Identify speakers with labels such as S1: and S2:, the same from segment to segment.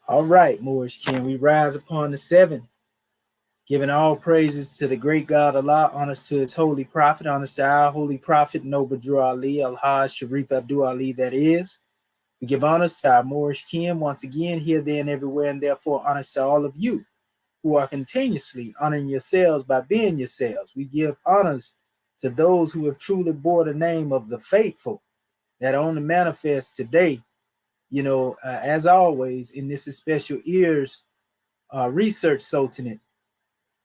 S1: All right, Moorish King, we rise upon the seven, giving all praises to the great God Allah, honors to his holy prophet, honors to our holy prophet, Noble Drew Ali, Al-Hajj Sharif Abdul Ali, that is. We give honors to our Moorish King once again, here, there, and everywhere, and therefore honors to all of you who are continuously honoring yourselves by being yourselves. We give honors to those who have truly bore the name of the faithful that are on the manifest today. As always, in this special E.A.R.S research sultanate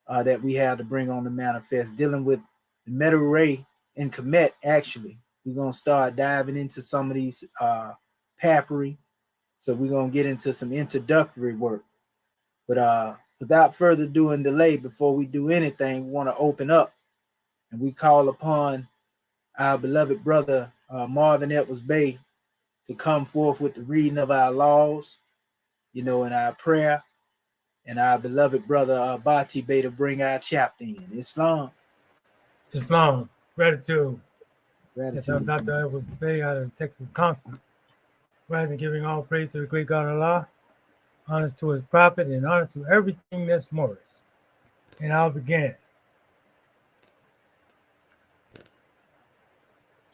S1: that we have to bring on the manifest, dealing with the Medu and Kemet. Actually, we're gonna start diving into some of these papyri. So we're gonna get into some introductory work. But without further ado and delay, before we do anything, we want to open up and we call upon our beloved brother Marvin Edwards Bey to come forth with the reading of our laws, in our prayer, and our beloved brother Bati Bey to bring our chapter in. Islam.
S2: Islam. Gratitude.
S1: Gratitude.
S2: Yes, I'm Dr. Edwards Bey out of Texas Council. Rising, giving all praise to the great God Allah, honor to his prophet, and honor to everything that's Morris. And I'll begin.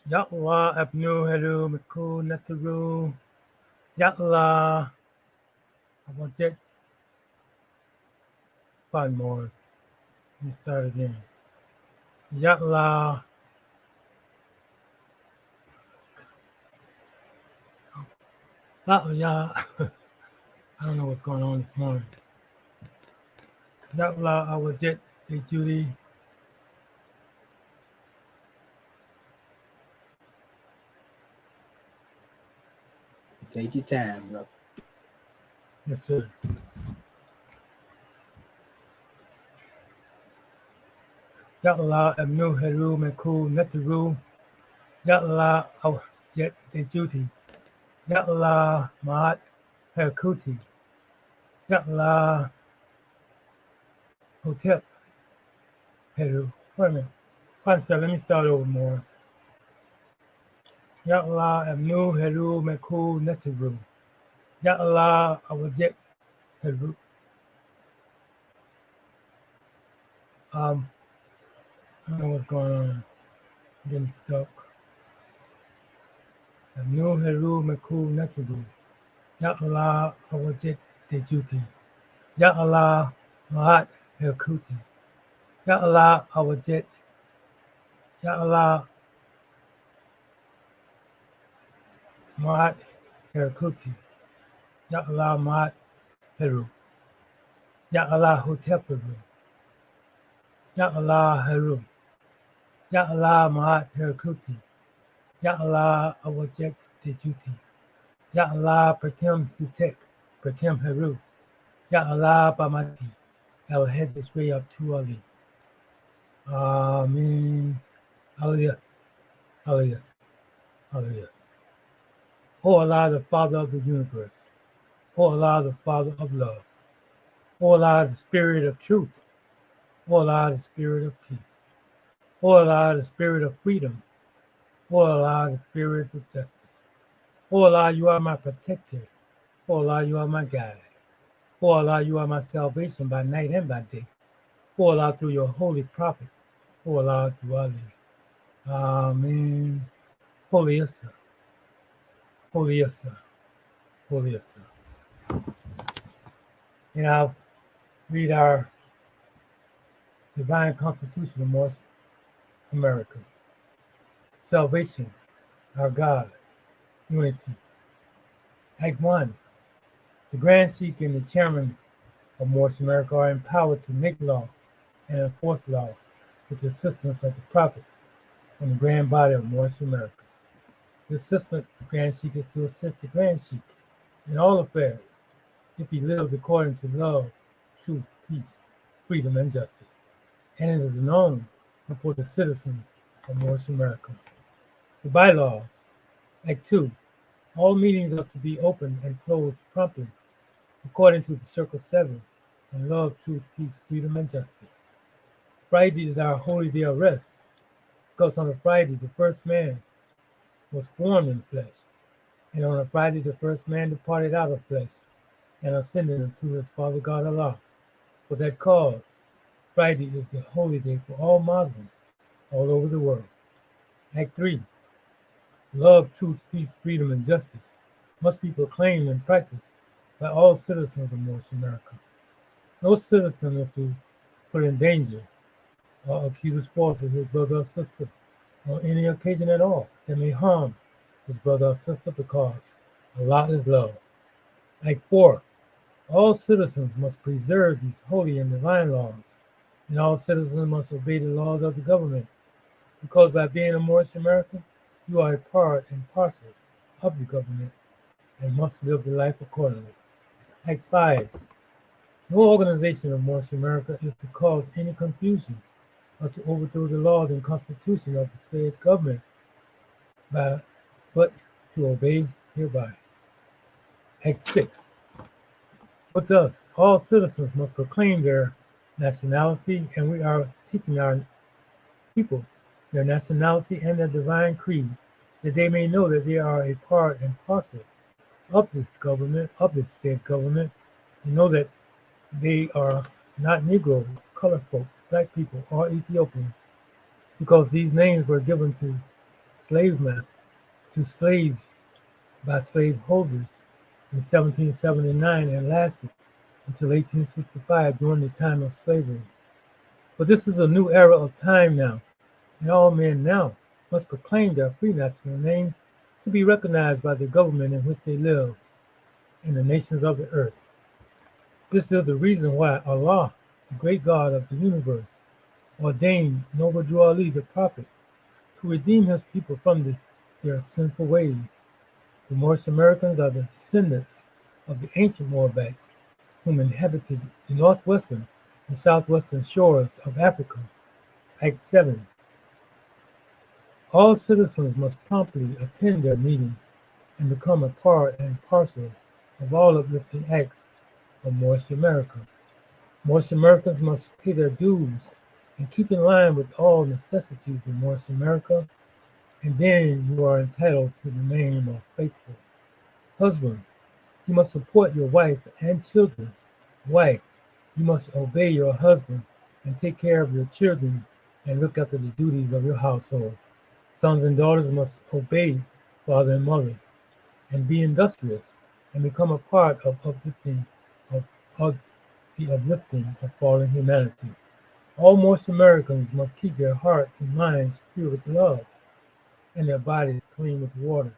S2: Ya Allah, Abnu, Heru, Miku, Nataru. Ya Allah. I want it. 5 more. Let me start again. Ya Allah. Ya. I don't know what's going on this morning. Ya Allah, I was it. Hey, Judy.
S1: Take your time, bro.
S2: Yes, sir. Ya Allah, Abnu, Heru, Meku, Nataru. Ya Allah, Awjet, Dejuti. Ya Allah, Mahat, Herakuti. Ya Allah, Hotep, Heru. Wait a minute. Let me start over more. Ya Allah, Abnu, Heru, Meku, Nataru. Ya Allah, Awjet, Heru. I don't know what's going on. I'm getting stuck. Abnu, Heru, Meku, Nataru. Ya Allah, Awjet, Dejuti. Ya Allah, Mahat, Herakuti. Ya Allah, Awjet. Ya Allah, Mahat, Herakuti. Ya Allah, Mahat, Heru. Ya Allah, Hotep, Heru. Ya Allah, Heru. Ya Allah, Mahat, Herakuti. Ya Allah, Awjet, Dejuti. Ya Allah, Pratim, Hutek, Pratim, Heru. Ya Allah, Bamati. I will head this way up to Ali. Amen. Hallelujah. Hallelujah. Hallelujah. O Allah, the Father of the universe. O Allah, the Father of love. O Allah, the Spirit of truth. O Allah, the Spirit of peace. O Allah, the Spirit of freedom. O Allah, the Spirit of justice. O Allah, you are my protector. O Allah, you are my guide. O Allah, you are my salvation by night and by day. O Allah, through your holy prophet. O Allah, through Ali. Amen. Holy Issa. Holy Issa. Holy Issa. And I'll read our divine constitution of North America. Salvation, our God, unity. Act 1. The Grand Sheikh and the Chairman of North America are empowered to make law and enforce law with the assistance of the Prophet and the Grand Body of North America. The assistant Grand Sheikh is to assist the Grand Sheikh in all affairs if he lives according to love, truth, peace, freedom, and justice, and it is known before the citizens of North America. The bylaws. Act 2. All meetings are to be open and closed promptly, according to the Circle 7, and love, truth, peace, freedom, and justice. Friday is our holy day of rest, because on a Friday the first man was formed in flesh, and on a Friday the first man departed out of flesh, and ascended unto his Father God Allah. For that cause, Friday is the holy day for all Muslims all over the world. Act 3. Love, truth, peace, freedom, and justice must be proclaimed and practiced by all citizens of North America. No citizen is to put in danger or accuse falsely his brother or sister on any occasion at all that may harm his brother or sister, because Allah is love. Act 4. All citizens must preserve these holy and divine laws, and all citizens must obey the laws of the government, because by being a Moorish American, you are a part and parcel of the government and must live the life accordingly. Act 5. No organization of Moorish America is to cause any confusion or to overthrow the laws and constitution of the said government, but to obey hereby. Act 6. But thus, all citizens must proclaim their nationality, and we are teaching our people their nationality and their divine creed, that they may know that they are a part and parcel of this government, of this said government, and know that they are not Negroes, colored folks, black people, or Ethiopians, because these names were given to slaves by slaveholders in 1779 and lasted until 1865 during the time of slavery. But this is a new era of time now, and all men now must proclaim their free national name to be recognized by the government in which they live in the nations of the earth. This is the reason why Allah, the great God of the universe, ordained Noble Drew Ali the prophet to redeem his people from their sinful ways. The Moorish Americans are the descendants of the ancient Moabites, whom inhabited the northwestern and southwestern shores of Africa. Act 7. All citizens must promptly attend their meetings and become a part and parcel of all uplifting acts of Moorish America. Moorish Americans must pay their dues and keep in line with all necessities of Moorish America, and then you are entitled to the name of faithful husband. You must support your wife and children. Wife, you must obey your husband and take care of your children and look after the duties of your household. Sons and daughters must obey father and mother and be industrious and become a part of the uplifting of fallen humanity. All Moorish Americans must keep their hearts and minds pure with love and their bodies clean with water.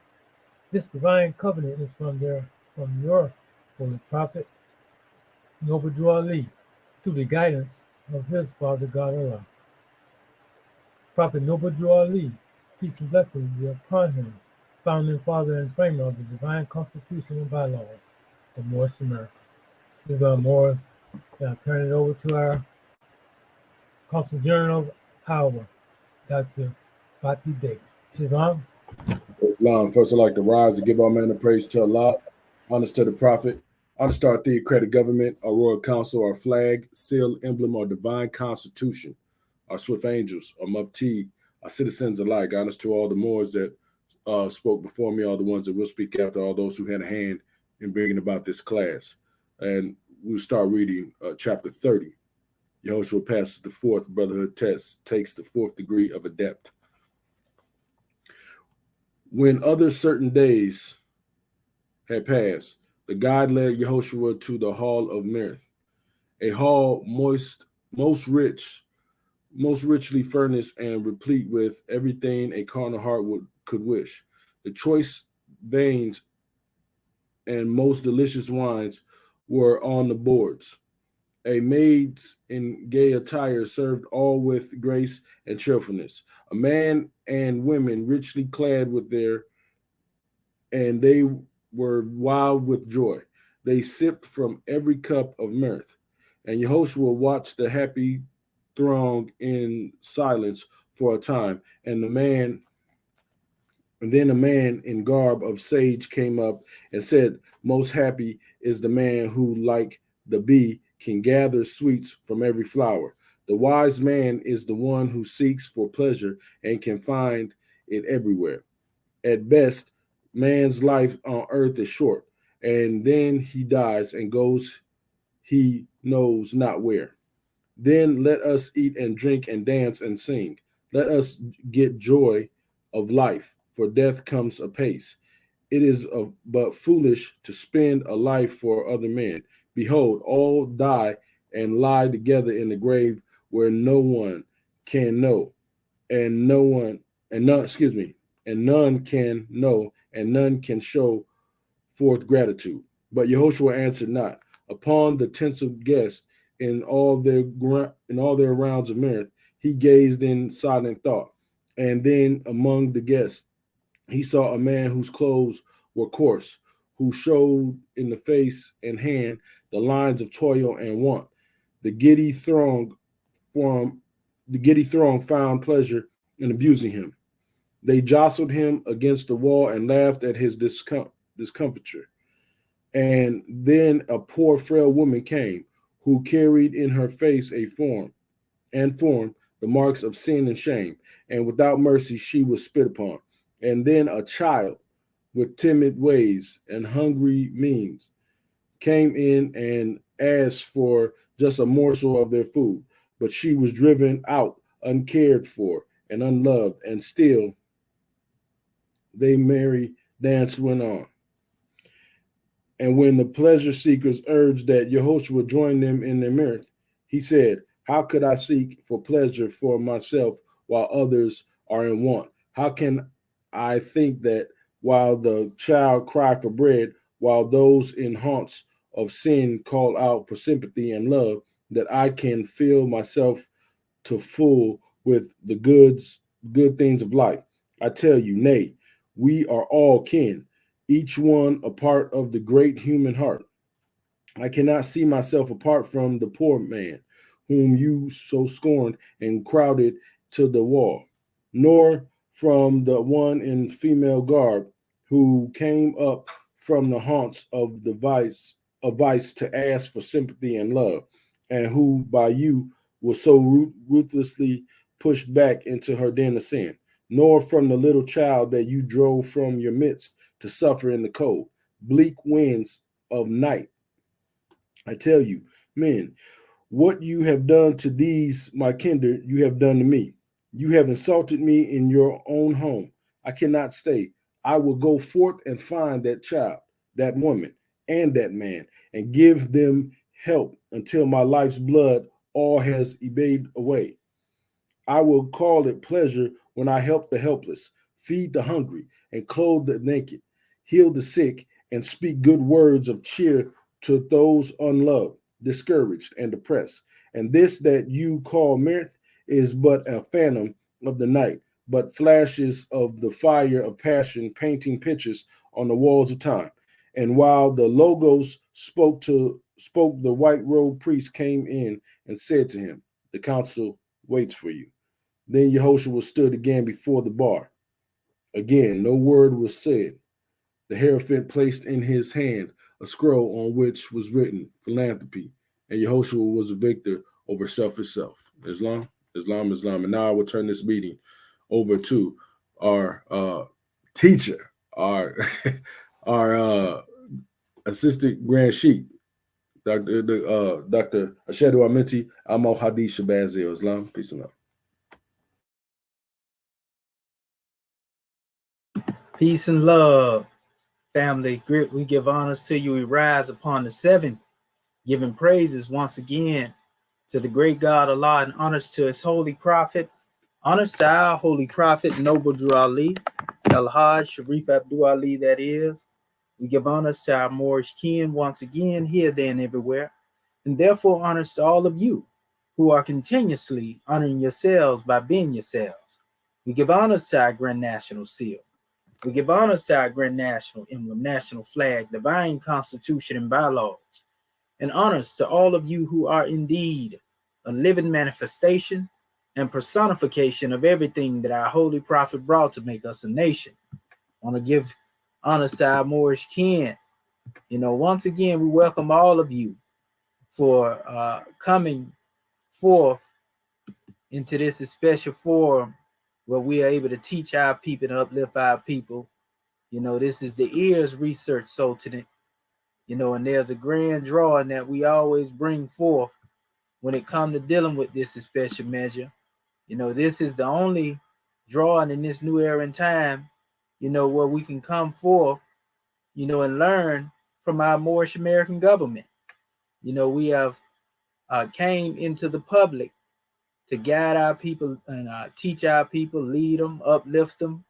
S2: This divine covenant is from your holy prophet, Noble Drew Ali, through the guidance of his Father God Allah. Prophet Noble Drew Ali, peace and blessings be upon him, founding father and framer of the divine constitution and bylaws of Moorish America. This is Morris. I'll turn it over to our Consul General of Iowa, Dr. Fatih Bey. Islam.
S3: Islam. First, I'd like to rise and give all men the praise to Allah, honors to the Prophet, honors to our theocratic government, our royal council, our flag, seal, emblem, our divine constitution, our swift angels, our mufti, our citizens alike, honors to all the Moors that spoke before me, all the ones that will speak after, all those who had a hand in bringing about this class. And we'll start reading chapter 30. Yehoshua passes the fourth brotherhood test, takes the fourth degree of adept. When other certain days had passed, the guide led Yehoshua to the hall of mirth, a hall most richly furnished and replete with everything a carnal heart could wish. The choice viands and most delicious wines were on the boards. A maids in gay attire served all with grace and cheerfulness. A man and women richly clad and they were wild with joy. They sipped from every cup of mirth. And Yehoshua watched the happy throng in silence for a time. And then a man in garb of sage came up and said, "Most happy is the man who, like the bee, can gather sweets from every flower. The wise man is the one who seeks for pleasure and can find it everywhere. At best, man's life on earth is short, and then he dies and goes he knows not where. Then let us eat and drink and dance and sing. Let us get joy of life, for death comes apace. It is but foolish to spend a life for other men. Behold, all die and lie together in the grave where no one can know, and no one, and none, excuse me, and none can know, and none can show forth gratitude. But Yehoshua answered not. Upon the tents of guests in all their rounds of mirth, he gazed in silent thought. And then among the guests, he saw a man whose clothes were coarse, who showed in the face and hand the lines of toil and want. The giddy throng found pleasure in abusing him. They jostled him against the wall and laughed at his discomfiture. And then a poor frail woman came, who carried in her face a form the marks of sin and shame, and without mercy she was spit upon. And then a child with timid ways and hungry means came in and asked for just a morsel of their food, but she was driven out, uncared for, and unloved, and still they merry dance went on. And when the pleasure seekers urged that Yehoshua join them in their mirth, he said, how could I seek for pleasure for myself while others are in want? How can I think that while the child cry for bread, while those in haunts of sin call out for sympathy and love, that I can fill myself to full with the good things of life? I tell you, nay, we are all kin, each one a part of the great human heart. I cannot see myself apart from the poor man, whom you so scorned and crowded to the wall, nor from the one in female garb, who came up from the haunts of vice to ask for sympathy and love, and who by you was so ruthlessly pushed back into her den of sin, nor from the little child that you drove from your midst to suffer in the cold, bleak winds of night. I tell you, men, what you have done to these, my kindred, you have done to me. You have insulted me in your own home. I cannot stay. I will go forth and find that child, that woman, and that man, and give them help until my life's blood all has ebbed away. I will call it pleasure when I help the helpless, feed the hungry, and clothe the naked, heal the sick, and speak good words of cheer to those unloved, discouraged, and depressed. And this that you call mirth is but a phantom of the night, but flashes of the fire of passion painting pictures on the walls of time. And while the Logos spoke, the white robed priest came in and said to him, the council waits for you. Then Yehoshua stood again before the bar. Again, no word was said. The Hierophant placed in his hand a scroll on which was written philanthropy, and Yehoshua was a victor over self itself. Islam, Islam, Islam. And now I will turn this meeting over to our teacher, our our assistant Grand Sheikh, Dr. Ashedu Amenti Amo Hadi Shabazil. Islam, peace and love.
S1: Peace and love, family. Grit, we give honors to you. We rise upon the seventh, giving praises once again to the great God Allah, and honors to his holy prophet. Honors to our holy prophet, Noble Drew Ali, El Hajj Sharif Abdul Ali, that is. We give honors to our Moorish kin once again, here, there, and everywhere. And therefore, honors to all of you who are continuously honoring yourselves by being yourselves. We give honors to our Grand National Seal. We give honors to our Grand National Emblem, National Flag, Divine Constitution, and bylaws. And honors to all of you who are indeed a living manifestation and personification of everything that our holy prophet brought to make us a nation. I want to give honors to our Moorish kin. Once again, we welcome all of you for coming forth into this special forum where we are able to teach our people and uplift our people. This is the E.A.R.S Research Sultanate, You know, and there's a grand drawing that we always bring forth when it comes to dealing with this special measure. You know, this is the only drawing in this new era in time, you know, where we can come forth, you know, and learn from our Moorish American government. You know, we have came into the public to guide our people and teach our people, lead them, uplift them.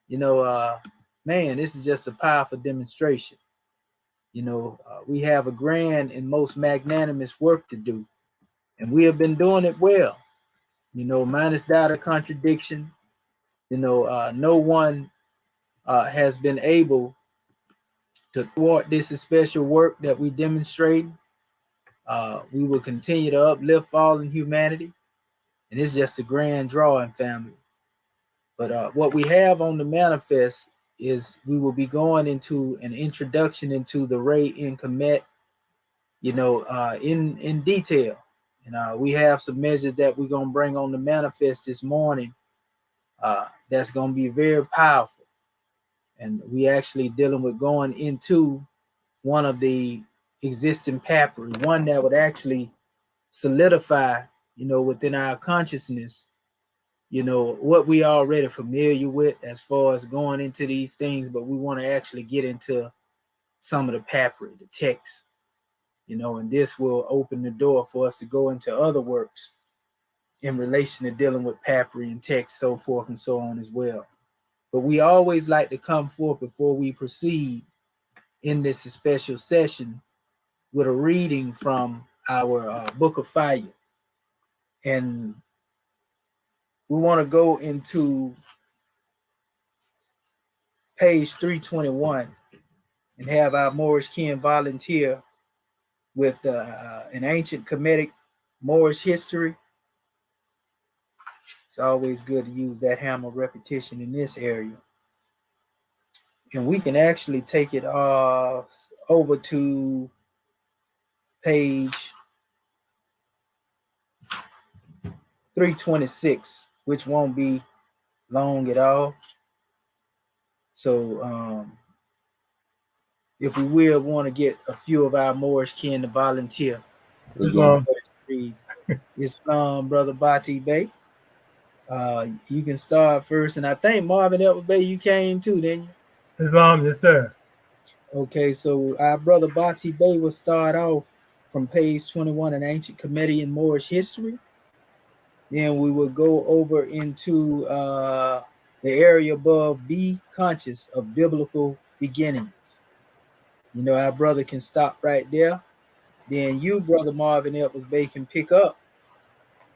S1: You know, man, this is just a powerful demonstration. You know, we have a grand and most magnanimous work to do, and we have been doing it well. You know, minus doubt or contradiction. You know, no one has been able to thwart this special work that we demonstrate. We will continue to uplift fallen humanity, and it's just a grand drawing, family. But what we have on the manifest is we will be going into an introduction into the Ray in Comet, you know, in detail. And we have some measures that we're gonna bring on the manifest this morning. That's gonna be very powerful, and we actually dealing with going into one of the existing papyri, one that would actually solidify, you know, within our consciousness, you know, what we already familiar with as far as going into these things, but we want to actually get into some of the papyri, the text, you know, and this will open the door for us to go into other works in relation to dealing with papyri and text, so forth and so on as well. But we always like to come forth before we proceed in this special session with a reading from our Book of Fire. And we want to go into page 321 and have our Moorish kin volunteer with an ancient Kemetic Moorish history. It's always good to use that hammer repetition in this area. And we can actually take it over to page 326, which won't be long at all. So if we will want to get a few of our Moorish kin to volunteer.
S3: Islam.
S1: Islam, Brother Bati Bey. You can start first, and I think Marvin Edward Bey, you came too, didn't you?
S2: Islam, yes, sir.
S1: Okay, so our brother Bati Bey will start off from page 21 in Ancient Comedian Moorish History. Then we will go over into the area above, be conscious of biblical beginnings. You know, our brother can stop right there. Then you, Brother Marvin Edwards Bey, can pick up.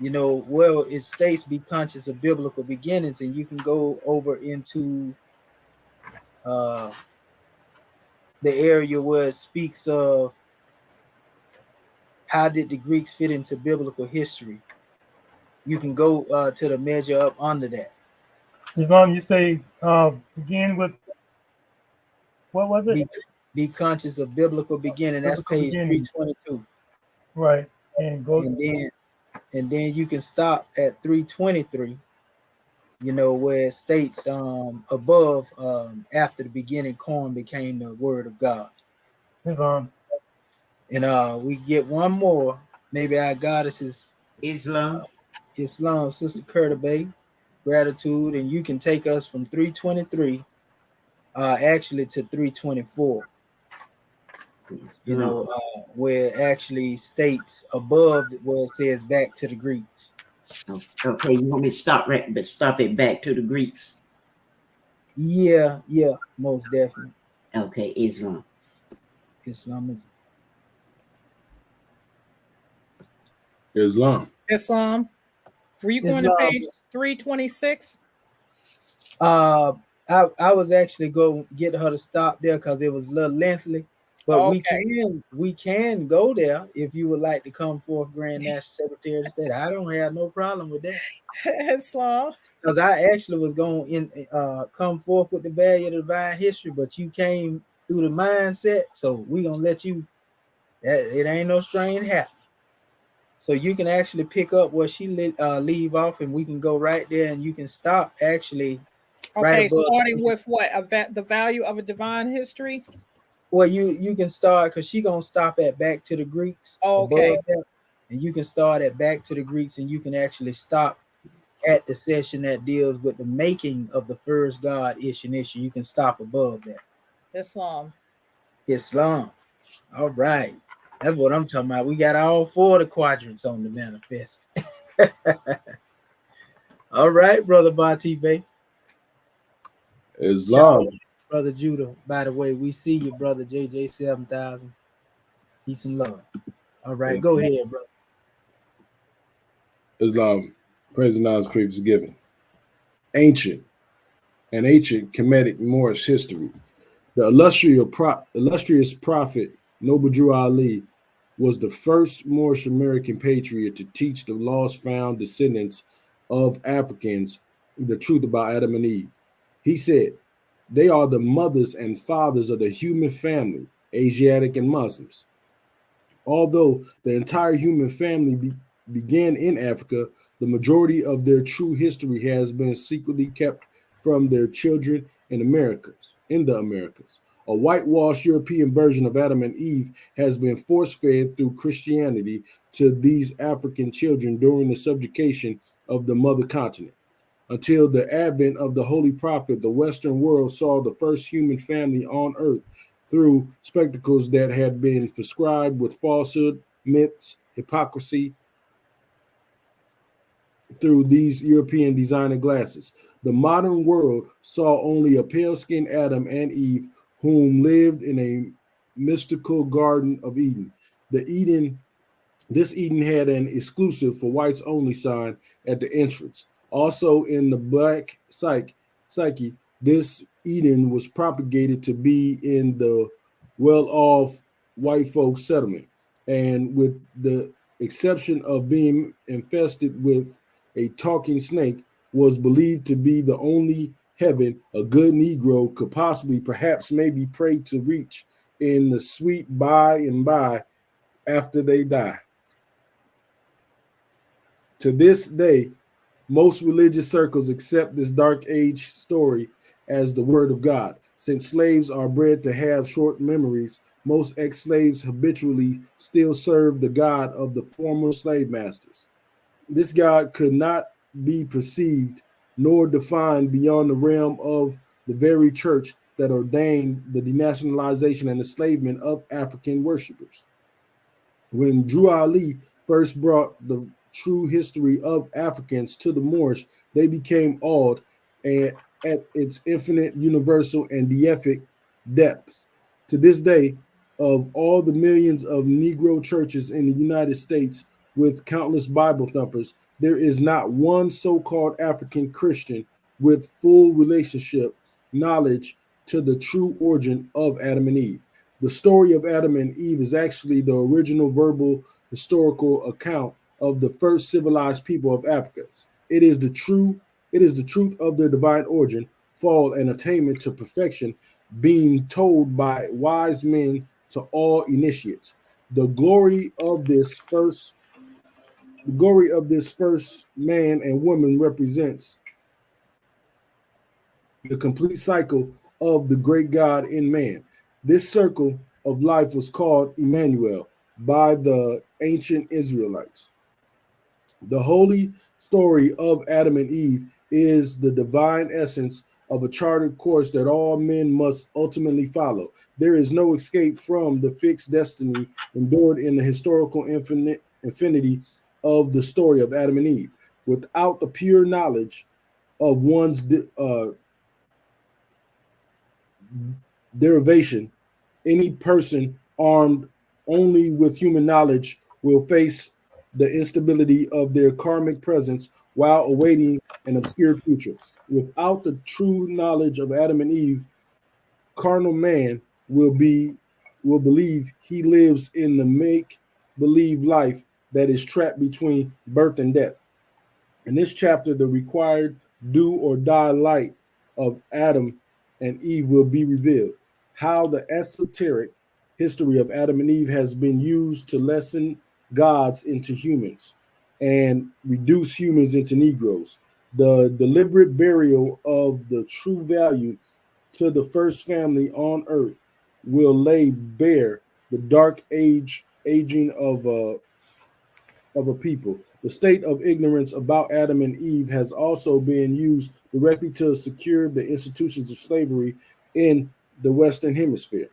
S1: You know, well, it states be conscious of biblical beginnings, and you can go over into the area where it speaks of how did the Greeks fit into biblical history. You can go to the measure up under that.
S2: Islam, you say begin with, what was it?
S1: Be conscious of biblical beginning. That's page 322.
S2: Right, and go.
S1: And then you can stop at 323. You know, where it states above, after the beginning, corn became the word of God.
S2: Islam.
S1: And we get one more. Maybe our goddesses,
S4: Islam,
S1: Sister Curta Bay, gratitude, and you can take us from 323, actually to 324. You know, where it actually states above where it says back to the Greeks.
S4: Okay, you want me to stop it back to the Greeks?
S1: Yeah, most definitely.
S4: Okay, Islam.
S1: Islamism.
S5: Islam. Were you going to page 326?
S1: I was actually going to get her to stop there because it was a little lengthy. But we can go there if you would like to come forth, Grand National Secretary of the State. I don't have no problem with that.
S5: Islam.
S1: Because I actually was going to come forth with the value of the divine history, but you came through the mindset, so we're going to let you, it ain't no strain happen. So you can actually pick up where she leave off, and we can go right there, and you can stop actually.
S5: Okay, right starting with what? The value of a divine history?
S1: Well, you can start because she gonna stop at back to the Greeks
S5: Okay.
S1: above that, and you can start at back to the Greeks, and you can actually stop at the session that deals with the making of the first god Ishanishi. You can stop above that.
S5: Islam.
S1: Islam. All right. That's what I'm talking about. We got all four of the quadrants on the manifest. All right, brother Batibe.
S3: Islam.
S1: Brother Judah. By the way, we see you, brother JJ 7000. Peace and love. All right, go ahead, brother.
S3: Islam. Praise and honor is previously given. Ancient Kemetic Moorish history. The illustrious prophet Noble Drew Ali was the first Moorish American patriot to teach the lost found descendants of Africans the truth about Adam and Eve. He said, they are the mothers and fathers of the human family, Asiatic and Muslims. Although the entire human family began in Africa, the majority of their true history has been secretly kept from their children in the Americas. A whitewashed European version of Adam and Eve has been force-fed through Christianity to these African children during the subjugation of the mother continent. Until the advent of the Holy Prophet, the Western world saw the first human family on earth through spectacles that had been prescribed with falsehood, myths, hypocrisy through these European designer glasses. The modern world saw only a pale-skinned Adam and Eve whom lived in a mystical Garden of Eden. This Eden had an exclusive for whites only sign at the entrance. Also in the black psyche, this Eden was propagated to be in the well-off white folks settlement. And with the exception of being infested with a talking snake, was believed to be the only heaven a good Negro could possibly, perhaps maybe pray to reach in the sweet by and by after they die. To this day, most religious circles accept this dark age story as the word of God. Since slaves are bred to have short memories, most ex-slaves habitually still serve the God of the former slave masters. This God could not be perceived nor defined beyond the realm of the very church that ordained the denationalization and enslavement of African worshipers. When Drew Ali first brought the true history of Africans to the Moorish, they became awed at its infinite, universal, and deific depths. To this day, of all the millions of Negro churches in the United States with countless Bible thumpers, there is not one so-called African Christian with full relationship knowledge to the true origin of Adam and Eve. The story of Adam and Eve is actually the original verbal historical account of the first civilized people of Africa. It is the truth of their divine origin, fall, and attainment to perfection being told by wise men to all initiates. The glory of this first man and woman represents the complete cycle of the great God in man. This circle of life was called Emmanuel by the ancient Israelites. The holy story of Adam and Eve is the divine essence of a chartered course that all men must ultimately follow. There is no escape from the fixed destiny endured in the historical infinity of the story of Adam and Eve. Without the pure knowledge of one's derivation, any person armed only with human knowledge will face the instability of their karmic presence while awaiting an obscured future. Without the true knowledge of Adam and Eve, carnal man will believe he lives in the make-believe life that is trapped between birth and death. In this chapter, the required do or die light of Adam and Eve will be revealed. How the esoteric history of Adam and Eve has been used to lessen gods into humans and reduce humans into Negroes. The deliberate burial of the true value to the first family on earth will lay bare the dark aging of a people. The state of ignorance about Adam and Eve has also been used directly to secure the institutions of slavery in the Western Hemisphere.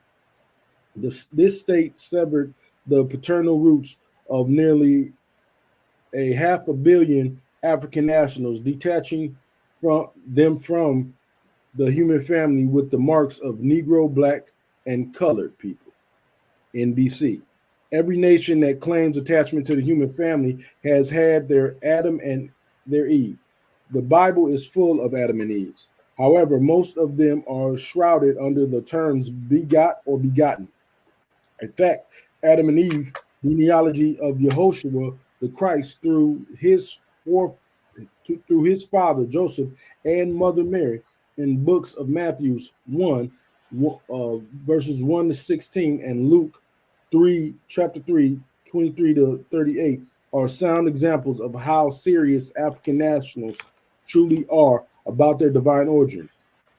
S3: This state severed the paternal roots of nearly a half a billion African nationals, detaching from the human family with the marks of Negro, Black, and colored people in BC. Every nation that claims attachment to the human family has had their Adam and their Eve. The Bible is full of Adam and Eves. However, most of them are shrouded under the terms begot or begotten. In fact, Adam and Eve, genealogy of Yehoshua, the Christ, through his father Joseph and mother Mary, in books of Matthew's 1, verses 1 to 16, and Luke 3, chapter 3, 23 to 38, are sound examples of how serious African nationals truly are about their divine origin.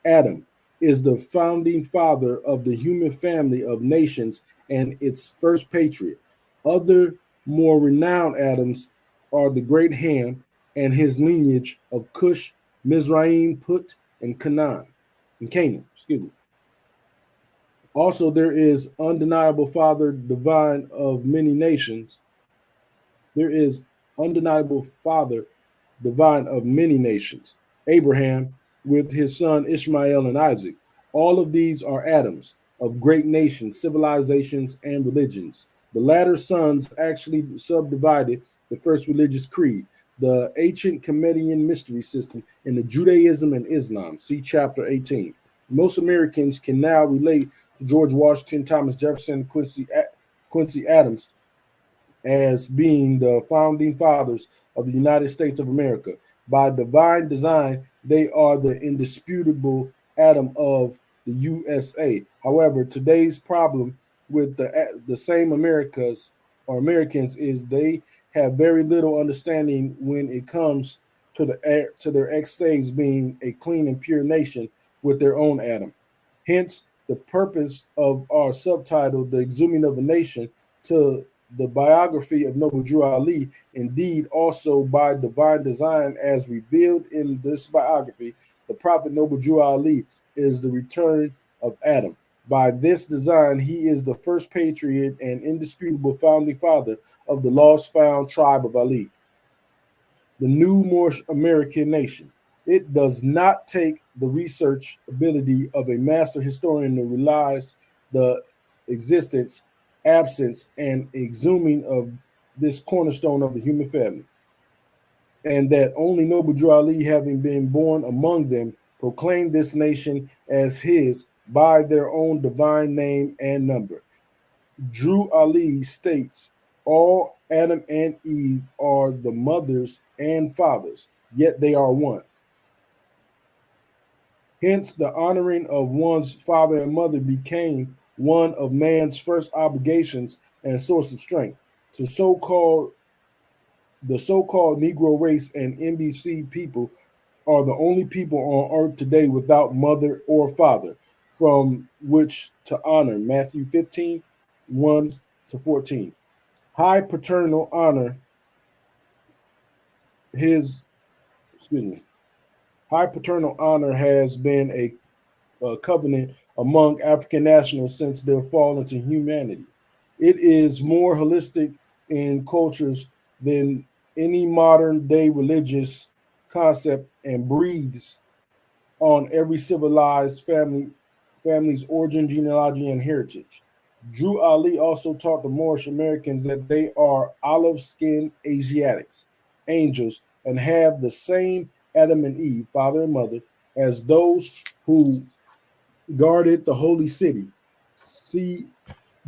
S3: Adam is the founding father of the human family of nations and its first patriot. Other more renowned Adams are the great Ham and his lineage of Cush, Mizraim, Put, and Canaan. Excuse me. Also, there is undeniable father divine of many nations. There is undeniable father divine of many nations. Abraham with his son Ishmael and Isaac. All of these are Adams of great nations, civilizations, and religions. The latter sons actually subdivided the first religious creed, the ancient Chaldeian mystery system, into Judaism and Islam. See chapter 18. Most Americans can now relate to George Washington, Thomas Jefferson, Quincy Adams as being the founding fathers of the United States of America. By divine design, they are the indisputable Adam of the USA. However, today's problem with the same Americans is they have very little understanding when it comes to their ex-slaves being a clean and pure nation with their own Adam. Hence, the purpose of our subtitle, The Exhuming of a Nation, to the biography of Noble Drew Ali. Indeed, also by divine design, as revealed in this biography, the prophet Noble Drew Ali is the return of Adam. By this design, he is the first patriot and indisputable founding father of the lost found tribe of Ali, the new Moorish American nation. It does not take the research ability of a master historian to realize the existence, absence, and exhuming of this cornerstone of the human family, and that only Noble Drew Ali, having been born among them, proclaimed this nation as his by their own divine name and number. Drew Ali states, all Adam and Eve are the mothers and fathers, yet they are one. Hence, the honoring of one's father and mother became one of man's first obligations and source of strength. The so-called Negro race and NBC people are the only people on earth today without mother or father, from which to honor. Matthew 15, 1 to 14. High paternal honor has been a covenant among African nationals since their fall into humanity. It is more holistic in cultures than any modern day religious concept and breathes on every civilized family's origin, genealogy, and heritage. Drew Ali also taught the Moorish Americans that they are olive-skinned Asiatics, angels, and have the same Adam and Eve, father and mother, as those who guarded the holy city. See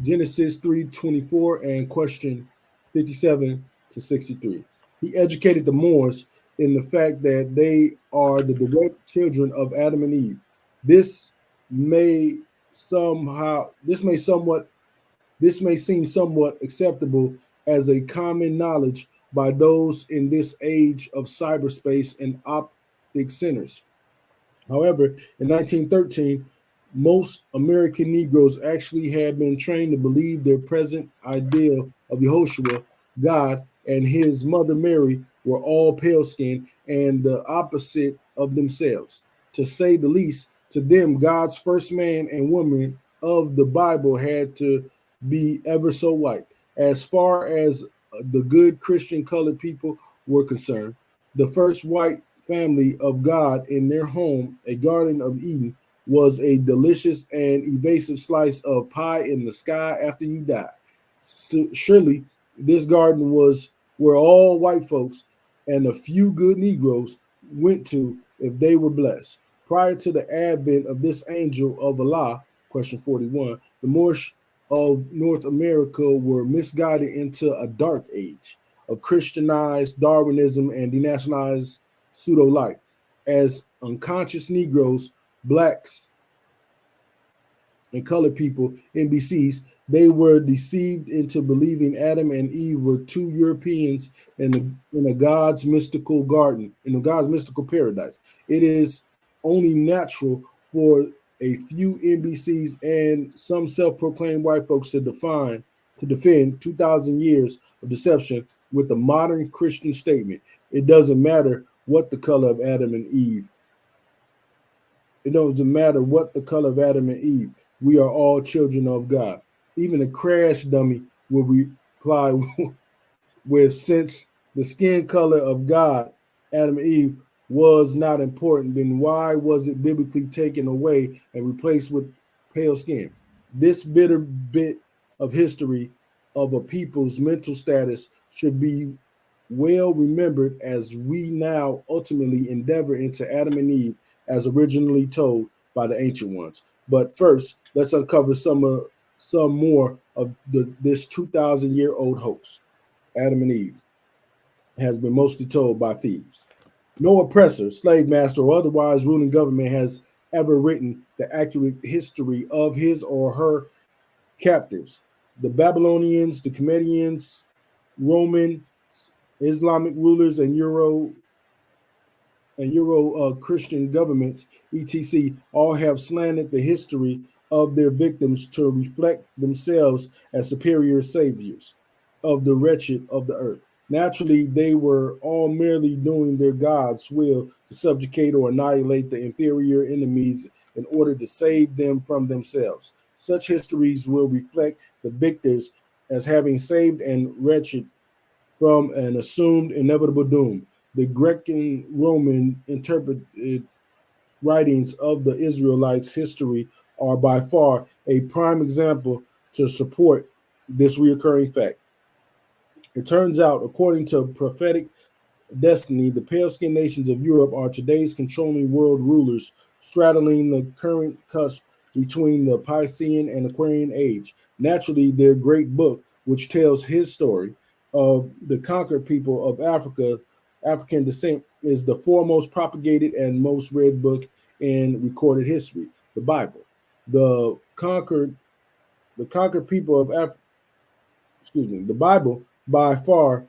S3: Genesis 3:24 and question 57 to 63. He educated the Moors in the fact that they are the direct children of Adam and Eve. This may seem somewhat acceptable as a common knowledge by those in this age of cyberspace and optic centers. However, in 1913, most American Negroes actually had been trained to believe their present ideal of Yehoshua, God, and his mother Mary were all pale skinned and the opposite of themselves. To say the least, to them, God's first man and woman of the Bible had to be ever so white. As far as the good Christian colored people were concerned, the first white family of God in their home, a Garden of Eden, was a delicious and evasive slice of pie in the sky after you die. So, surely this garden was where all white folks and a few good Negroes went to if they were blessed. Prior to the advent of this angel of Allah, question 41, the Moorish of North America were misguided into a dark age of Christianized Darwinism and denationalized pseudo-life. As unconscious Negroes, blacks, and colored people, NBCs, they were deceived into believing Adam and Eve were two Europeans in a God's mystical garden, in a God's mystical paradise. It is only natural for a few NBCs and some self-proclaimed white folks to defend 2,000 years of deception with a modern Christian statement. It doesn't matter what the color of Adam and Eve. It doesn't matter what the color of Adam and Eve. We are all children of God. Even a crash dummy will reply with, since the skin color of God, Adam and Eve, was not important, then why was it biblically taken away and replaced with pale skin? This bitter bit of history of a people's mental status should be well remembered as we now ultimately endeavor into Adam and Eve as originally told by the ancient ones. But first, let's uncover some more of this 2,000-year-old hoax. Adam and Eve has been mostly told by thieves. No oppressor, slave master, or otherwise ruling government has ever written the accurate history of his or her captives. The Babylonians, the Chaldenians, Roman, Islamic rulers, and Euro Christian governments, etc., all have slanted the history of their victims to reflect themselves as superior saviors of the wretched of the earth. Naturally, they were all merely doing their God's will to subjugate or annihilate the inferior enemies in order to save them from themselves. Such histories will reflect the victors as having saved and wretched from an assumed inevitable doom. The Greek and Roman interpreted writings of the Israelites' history are by far a prime example to support this recurring fact. It turns out, according to prophetic destiny, the pale-skinned nations of Europe are today's controlling world rulers, straddling the current cusp between the Piscean and Aquarian age. Naturally, their great book, which tells his story of the conquered people of Africa, African descent, is the foremost propagated and most read book in recorded history, the Bible. The conquered people of Africa, the Bible, by far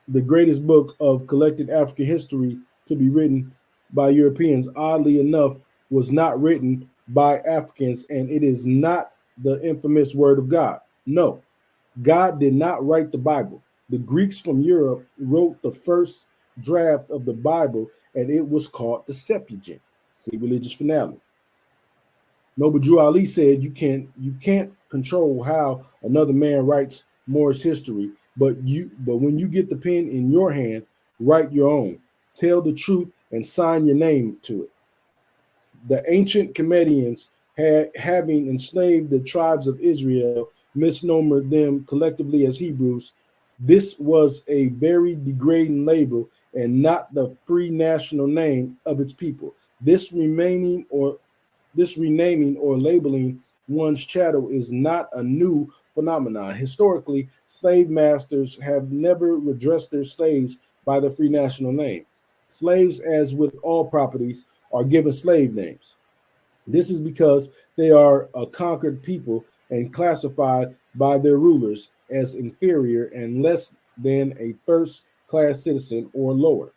S3: the greatest book of collected African history to be written by Europeans, oddly enough, was not written by Africans, and it is not the infamous Word of God. No, God did not write the Bible. The Greeks from Europe wrote the first draft of the Bible, and it was called the Septuagint. See Religious Finale. Noble Drew Ali said you can't control how another man writes Moorish history, but when you get the pen in your hand, write your own. Tell the truth and sign your name to it. The ancient Chaldeans, having enslaved the tribes of Israel, misnomered them collectively as Hebrews. This was a very degrading label and not the free national name of its people. This renaming or labeling one's chattel is not a new phenomenon. Historically, slave masters have never addressed their slaves by the free national name. Slaves, as with all properties, are given slave names. This is because they are a conquered people and classified by their rulers as inferior and less than a first-class citizen or lower.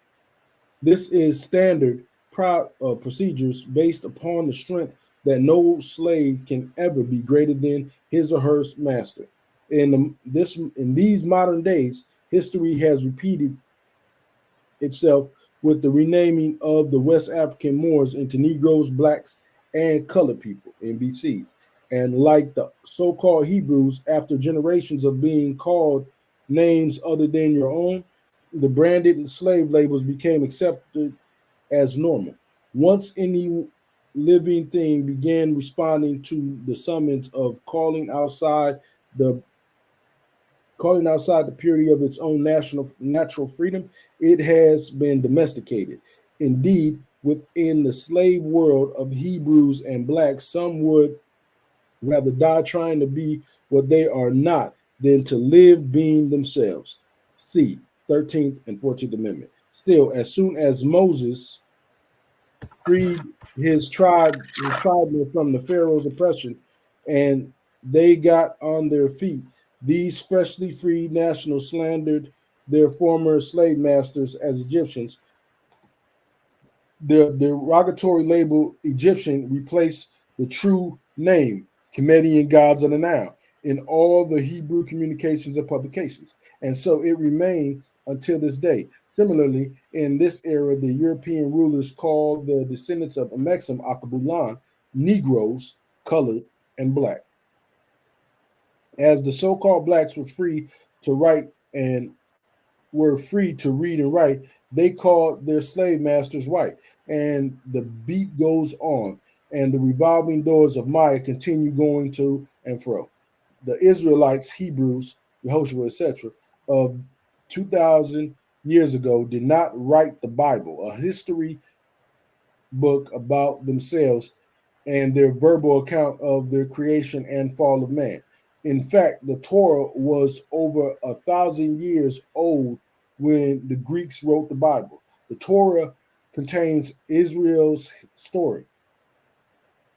S3: This is standard procedures based upon the strength that no slave can ever be greater than his or her master. In these modern days, history has repeated itself with the renaming of the West African Moors into Negroes, blacks, and colored people, NBCs. And like the so-called Hebrews, after generations of being called names other than your own, the branded slave labels became accepted as normal. Once any living thing began responding to the summons of calling outside the purity of its own natural freedom, it has been domesticated. Indeed, within the slave world of Hebrews and blacks, some would rather die trying to be what they are not than to live being themselves. See 13th and 14th Amendment. Still, as soon as Moses freed his tribesmen from the Pharaoh's oppression, and they got on their feet, these freshly freed nationals slandered their former slave masters as Egyptians. The derogatory label Egyptian replaced the true name, Comedian Gods of the Nile, in all the Hebrew communications and publications. And so it remained until this day. Similarly, in this era, the European rulers called the descendants of Amexem Akabulan Negroes, colored, and black. As the so-called blacks were free to write and were free to read and write, they called their slave masters white. And the beat goes on, and the revolving doors of Maya continue going to and fro. The Israelites, Hebrews, Yehoshua, etc., of 2,000 years ago did not write the Bible, a history book about themselves and their verbal account of their creation and fall of man. In fact, the Torah was over 1,000 years old when the Greeks wrote the Bible. The Torah contains Israel's story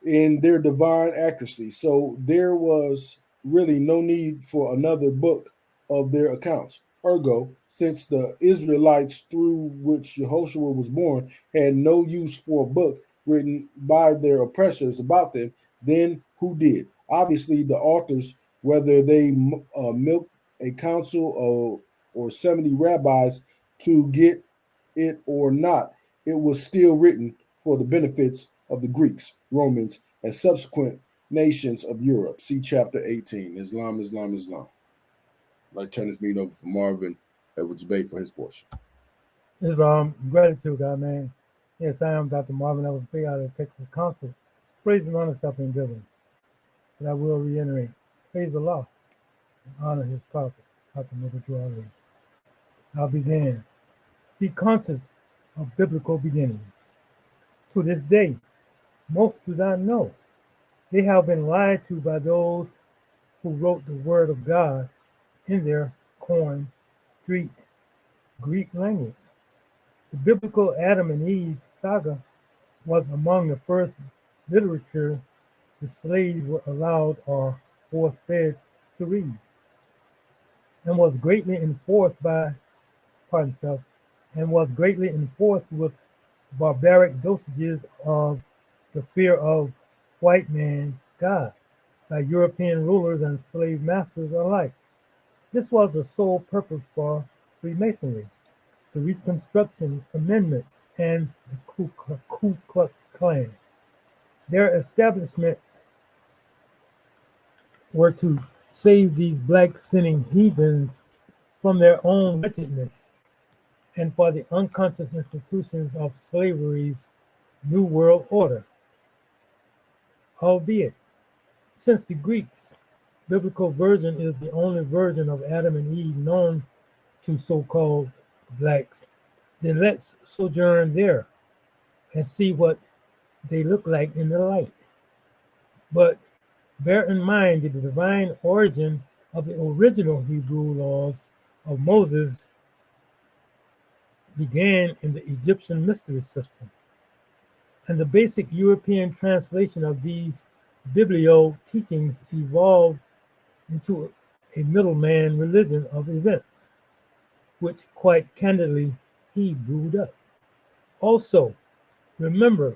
S3: in their divine accuracy. So there was really no need for another book of their accounts. Ergo, since the Israelites through which Yehoshua was born had no use for a book written by their oppressors about them, then who did? Obviously, the authors, whether they milked a council or 70 rabbis to get it or not, it was still written for the benefits of the Greeks, Romans, and subsequent nations of Europe. See chapter 18, Islam, Islam, Islam. I'd like to turn this meeting over for Marvin Edwards Bay for his portion.
S2: Gratitude, God, man. Yes, I am Dr. Marvin Edwards Bay out of Texas Council. Praise and honor self and given. But I will reiterate, praise the law and honor his prophet, Dr. Medu. I'll begin. Be conscious of biblical beginnings. To this day, most do not know. They have been lied to by those who wrote the word of God in their corn street Greek language. The biblical Adam and Eve saga was among the first literature the slaves were allowed or force-fed to read, and was greatly enforced with barbaric dosages of the fear of white man God by European rulers and slave masters alike. This was the sole purpose for Freemasonry, the Reconstruction Amendments, and the Ku Klux Klan. Their establishments were to save these black sinning heathens from their own wretchedness and for the unconscious institutions of slavery's New World Order. Albeit, since the Greeks' biblical version is the only version of Adam and Eve known to so-called blacks, then let's sojourn there and see what they look like in the light. But bear in mind that the divine origin of the original Hebrew laws of Moses began in the Egyptian mystery system, and the basic European translation of these biblio teachings evolved into a middleman religion of events, which quite candidly he brewed up. Also, remember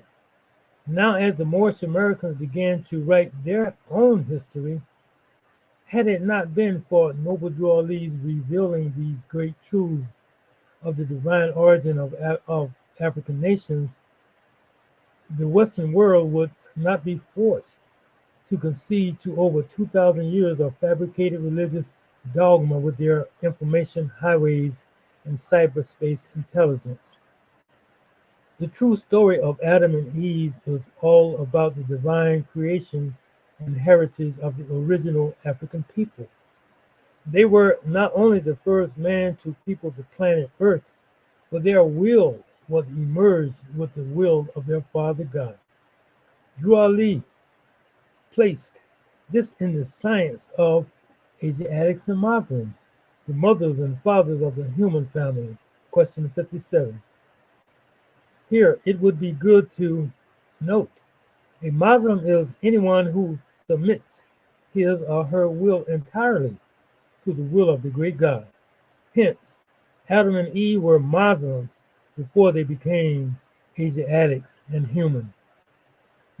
S2: Now, as the Moorish Americans began to write their own history, had it not been for Noble Drew Ali's revealing these great truths of the divine origin of African nations, the Western world would not be forced to concede to over 2,000 years of fabricated religious dogma with their information highways and cyberspace intelligence. The true story of Adam and Eve is all about the divine creation and heritage of the original African people. They were not only the first man to people the planet Earth, but their will was emerged with the will of their Father God. Drew Ali placed this in the science of Asiatics and Muslims, the mothers and fathers of the human family. Question 57. Here, it would be good to note a Muslim is anyone who submits his or her will entirely to the will of the great God. Hence, Adam and Eve were Muslims before they became Asiatics and human.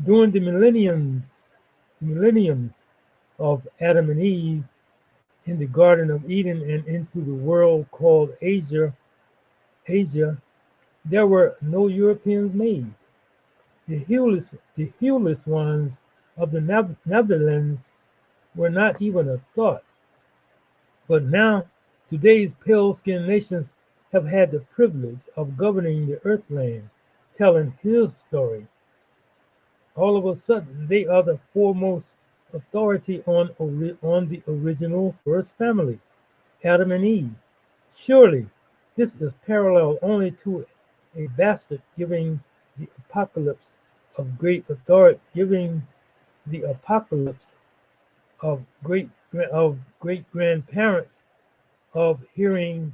S2: During the millenniums of Adam and Eve in the Garden of Eden and into the world called Asia, there were no Europeans made. The hueless ones of the Netherlands were not even a thought. But now, today's pale-skinned nations have had the privilege of governing the earthland, telling his story. All of a sudden, they are the foremost authority on the original first family, Adam and Eve. Surely, this is parallel only to a bastard giving the apocalypse of great authority, giving the apocalypse of great grandparents of hearing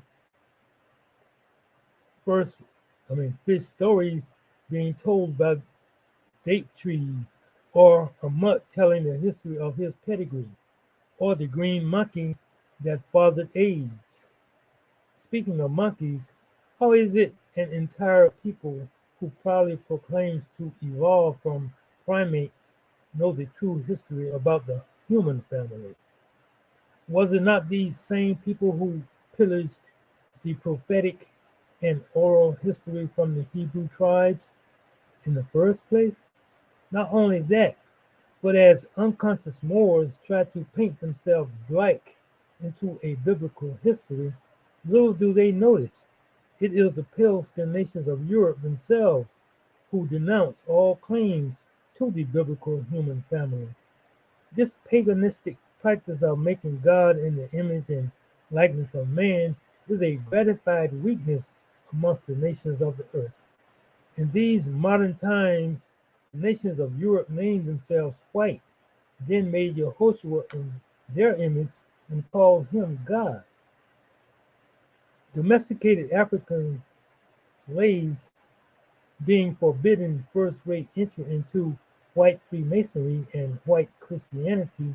S2: first, fish stories being told by date trees, or a mutt telling the history of his pedigree, or the green monkey that fathered AIDS. Speaking of monkeys, how is it an entire people who proudly proclaims to evolve from primates know the true history about the human family? Was it not these same people who pillaged the prophetic and oral history from the Hebrew tribes in the first place? Not only that, but as unconscious Moors try to paint themselves black into a biblical history, little do they notice it is the pale-skinned nations of Europe themselves who denounce all claims to the biblical human family. This paganistic practice of making God in the image and likeness of man is a gratified weakness amongst the nations of the earth. In these modern times, the nations of Europe named themselves white, then made Yehoshua in their image and called him God. Domesticated African slaves being forbidden first-rate entry into white Freemasonry and white Christianity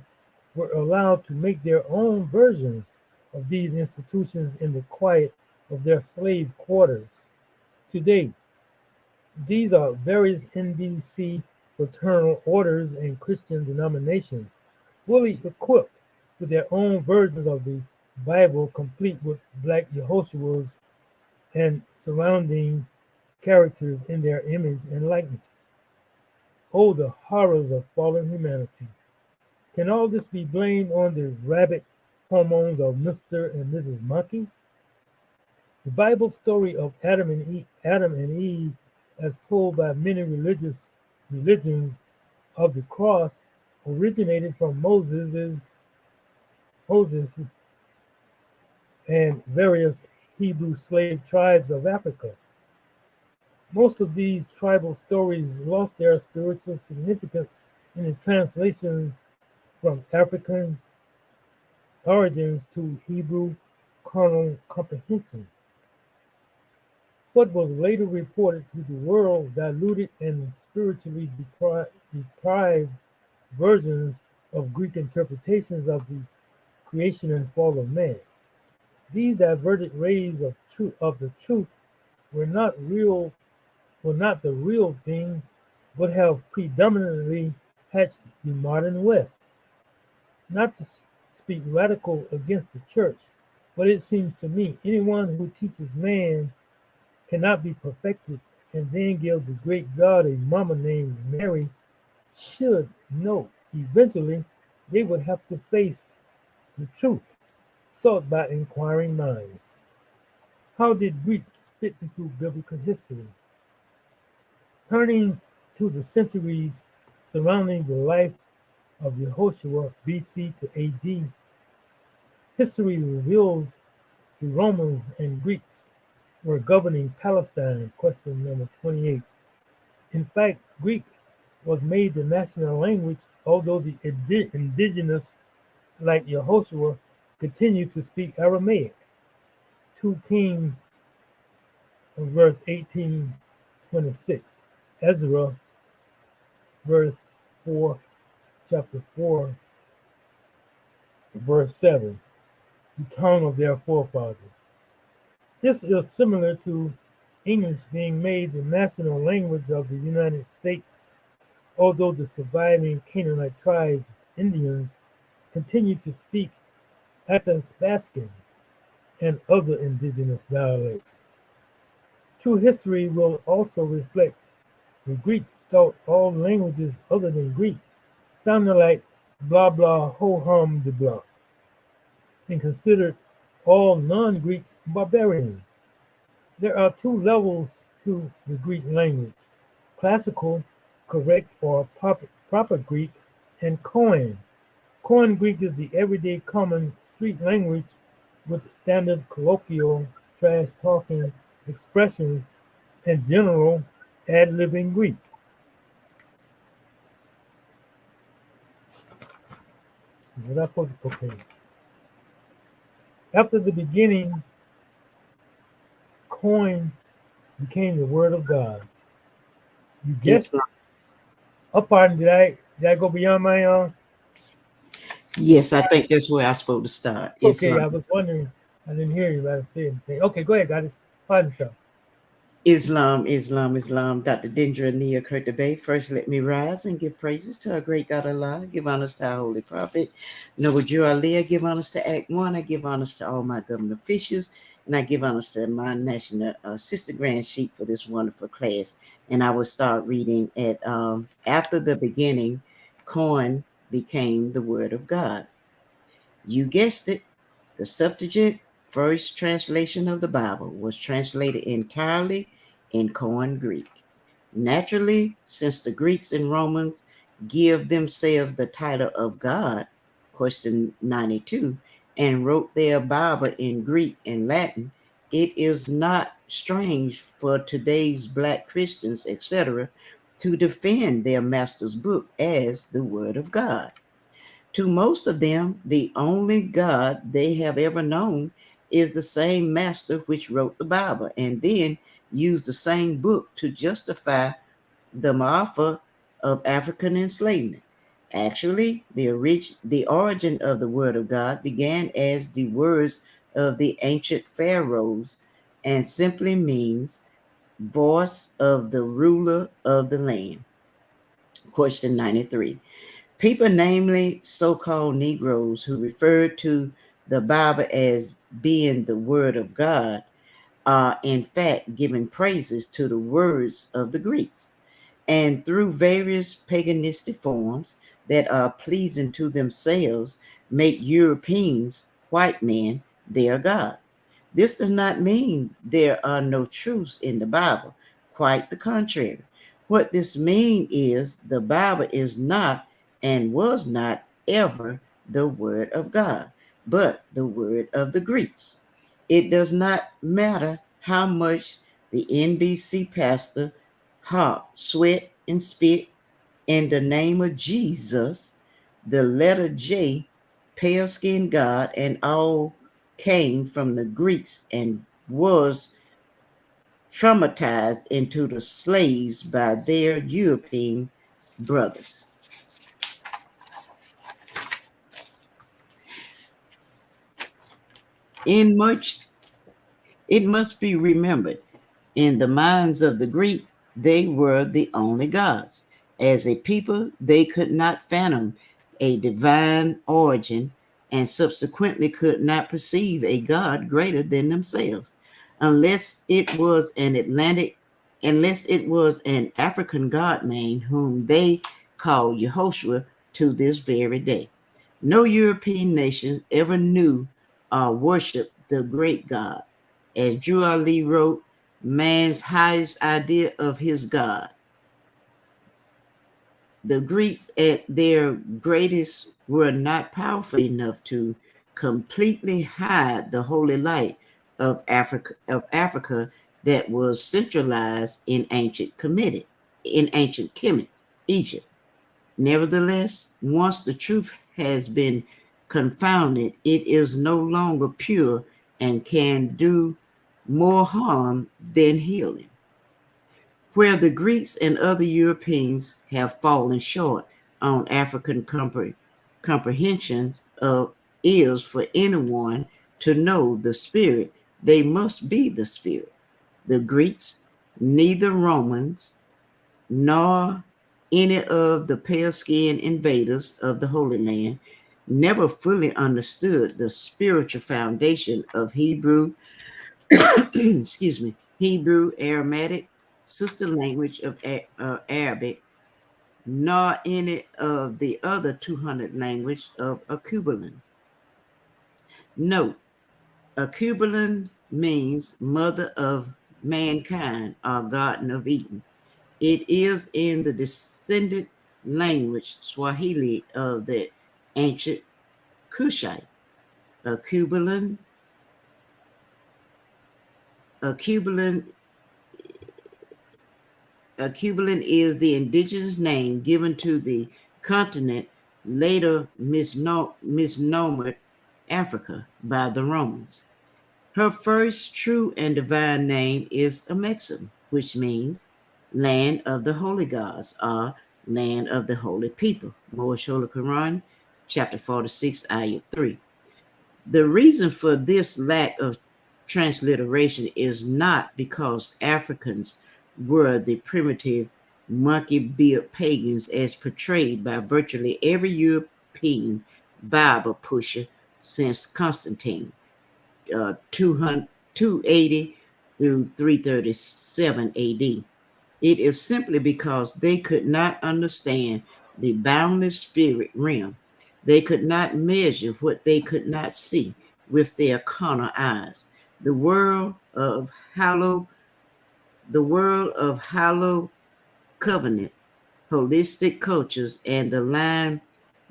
S2: were allowed to make their own versions of these institutions in the quiet of their slave quarters. Today, these are various NBC fraternal orders and Christian denominations, fully equipped with their own versions of the Bible, complete with black Yehoshuas and surrounding characters in their image and likeness. Oh, the horrors of fallen humanity. Can all this be blamed on the rabbit hormones of Mr. and Mrs. Monkey? The Bible story of Adam and Eve, as told by many religions of the cross, originated from Moses and various Hebrew slave tribes of Africa. Most of these tribal stories lost their spiritual significance in the translations from African origins to Hebrew carnal comprehension. What was later reported to the world diluted and spiritually deprived versions of Greek interpretations of the creation and fall of man. These diverted rays of the truth were not the real thing, but have predominantly hatched the modern West. Not to speak radical against the church, but it seems to me anyone who teaches man cannot be perfected and then give the great God a mama named Mary should know eventually they would have to face the truth sought by inquiring minds. How did Greeks fit into biblical history? Turning to the centuries surrounding the life of Yehoshua BC to AD, history reveals the Romans and Greeks were governing Palestine. Question number 28. In fact, Greek was made the national language, although the indigenous, like Yehoshua, continued to speak Aramaic. 2 Kings, verse 18:26. Ezra, verse 4, chapter 4, verse 7. The tongue of their forefathers. This is similar to English being made the national language of the United States, although the surviving Canaanite tribes, Indians, continue to speak Athabascan and other indigenous dialects. True history will also reflect the Greeks thought all languages other than Greek sounded like blah blah ho hum de blah, and considered all non-Greeks barbarians. There are two levels to the Greek language: classical, correct or proper Greek, and Koine. Koine Greek is the everyday common street language with standard colloquial, trash-talking expressions and general ad-libbing Greek. Okay. After the beginning, Koine became the word of God. You guessed it. Oh, pardon, did I go beyond my
S4: Yes, I think that's where I'm supposed to start.
S2: Okay, I was wondering. I didn't hear you about to say anything. Okay, go ahead, guys. Pardon yourself.
S4: Islam. Dr. Dendra Nia Kurtabe. First, let me rise and give praises to our great God Allah. Give honors to our holy prophet. Noble Jew Aliyah. Give honors to Act One. I give honors to all my government officials. And I give honors to my national sister grand sheep for this wonderful class. And I will start reading at after the beginning, Koine became the word of God. You guessed it. The Septuagint, first translation of the Bible, was translated entirely in Koine Greek. Naturally, since the Greeks and Romans give themselves the title of God, question 92, and wrote their Bible in Greek and Latin, it is not strange for today's Black Christians, etc., to defend their master's book as the Word of God. To most of them, the only God they have ever known is the same master which wrote the Bible and then used the same book to justify the maafa of African enslavement. Actually, the origin of the word of God began as the words of the ancient pharaohs and simply means voice of the ruler of the land. Question 93. People, namely so-called Negroes, who referred to the Bible as being the word of God, are in fact giving praises to the words of the Greeks, and through various paganistic forms that are pleasing to themselves, make Europeans, white men, their God. This does not mean there are no truths in the Bible. Quite the contrary. What this means is the Bible is not and was not ever the word of God, but the word of the Greeks. It does not matter how much the NBC pastor hopped, sweat, and spit in the name of Jesus, the letter J, pale skinned God, and all came from the Greeks and was traumatized into the slaves by their European brothers. It must be remembered, in the minds of the Greek, They were the only gods. As a people, they could not fathom a divine origin and subsequently could not perceive a God greater than themselves, unless it was an African god man whom they called Yehoshua to this very day. No European nation ever knew or worshiped the great God. As Drew Ali wrote, man's highest idea of his God. The Greeks at their greatest were not powerful enough to completely hide the holy light of Africa that was centralized in ancient Kemet, Egypt. Nevertheless, once the truth has been confounded, it is no longer pure and can do more harm than healing. Where the Greeks and other Europeans have fallen short on African comprehensions of is for anyone to know the spirit, they must be the spirit. The Greeks, neither Romans nor any of the pale-skinned invaders of the Holy Land never fully understood the spiritual foundation of Hebrew, excuse me, Hebrew, Aramaic, sister language of Arabic, nor any of the other 200 languages of Akubalan. Note, Akubalan means mother of mankind or Garden of Eden. It is in the descendant language Swahili of the ancient Kushite. Akubalan is the indigenous name given to the continent, later misnomered Africa by the Romans. Her first true and divine name is Amexem, which means land of the holy gods or land of the holy people. Moorish Holy Quran, chapter 46, ayat 3. The reason for this lack of transliteration is not because Africans were the primitive monkey-beard pagans as portrayed by virtually every European Bible pusher since Constantine, 280 through 337 AD. It is simply because they could not understand the boundless spirit realm. They could not measure what they could not see with their carnal eyes. The world of hallowed covenant, holistic cultures, and the line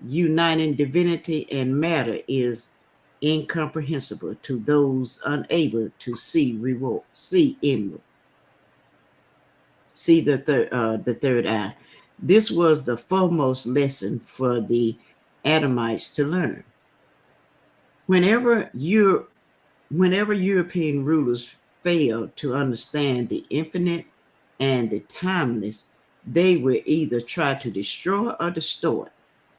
S4: uniting divinity and matter is incomprehensible to those unable to see inward. See the third eye. This was the foremost lesson for the Adamites to learn. Whenever European rulers failed to understand the infinite and the timeless, they would either try to destroy or distort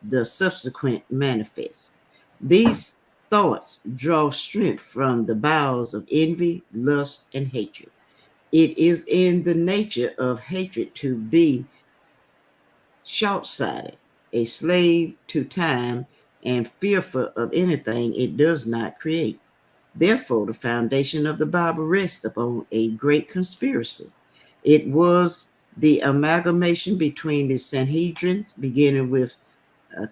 S4: the subsequent manifest. These thoughts draw strength from the bowels of envy, lust, and hatred. It is in the nature of hatred to be short-sighted, a slave to time, and fearful of anything it does not create. Therefore, the foundation of the Bible rests upon a great conspiracy. It was the amalgamation between the Sanhedrins, beginning with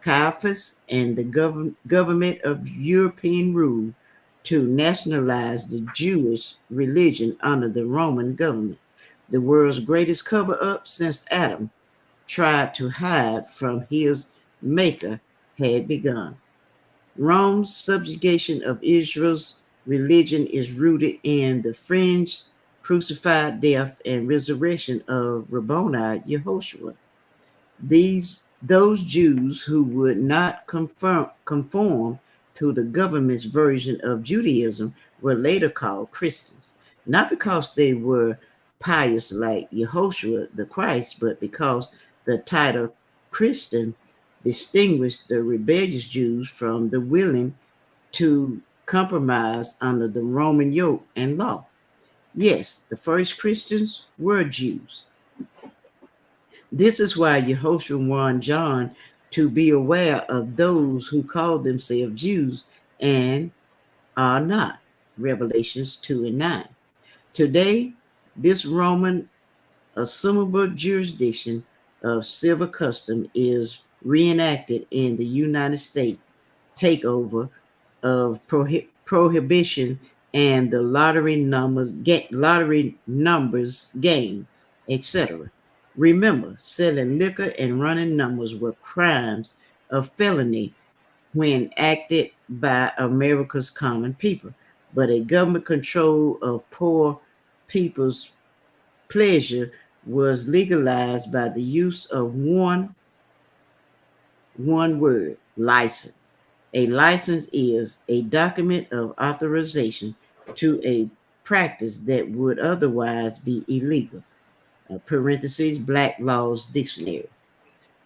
S4: Caiaphas and the government of European rule, to nationalize the Jewish religion under the Roman government. The world's greatest cover-up since Adam tried to hide from his maker had begun. Rome's subjugation of Israel's religion is rooted in the fringe, crucified death, and resurrection of Rabboni Yehoshua. Those Jews who would not conform to the government's version of Judaism were later called Christians, not because they were pious like Yehoshua the Christ, but because the title Christian distinguished the rebellious Jews from the willing to compromise under the Roman yoke and law. Yes, the first Christians were Jews. This is why Yehoshua warned John to be aware of those who call themselves Jews and are not. Revelations 2 and 9. Today, this Roman assumable jurisdiction of civil custom is reenacted in the United States takeover of prohibition and the lottery numbers game, etc. Remember, selling liquor and running numbers were crimes of felony when acted by America's common people, but a government control of poor people's pleasure was legalized by the use of one word, license. A license is a document of authorization to a practice that would otherwise be illegal. Parentheses, Black Laws Dictionary.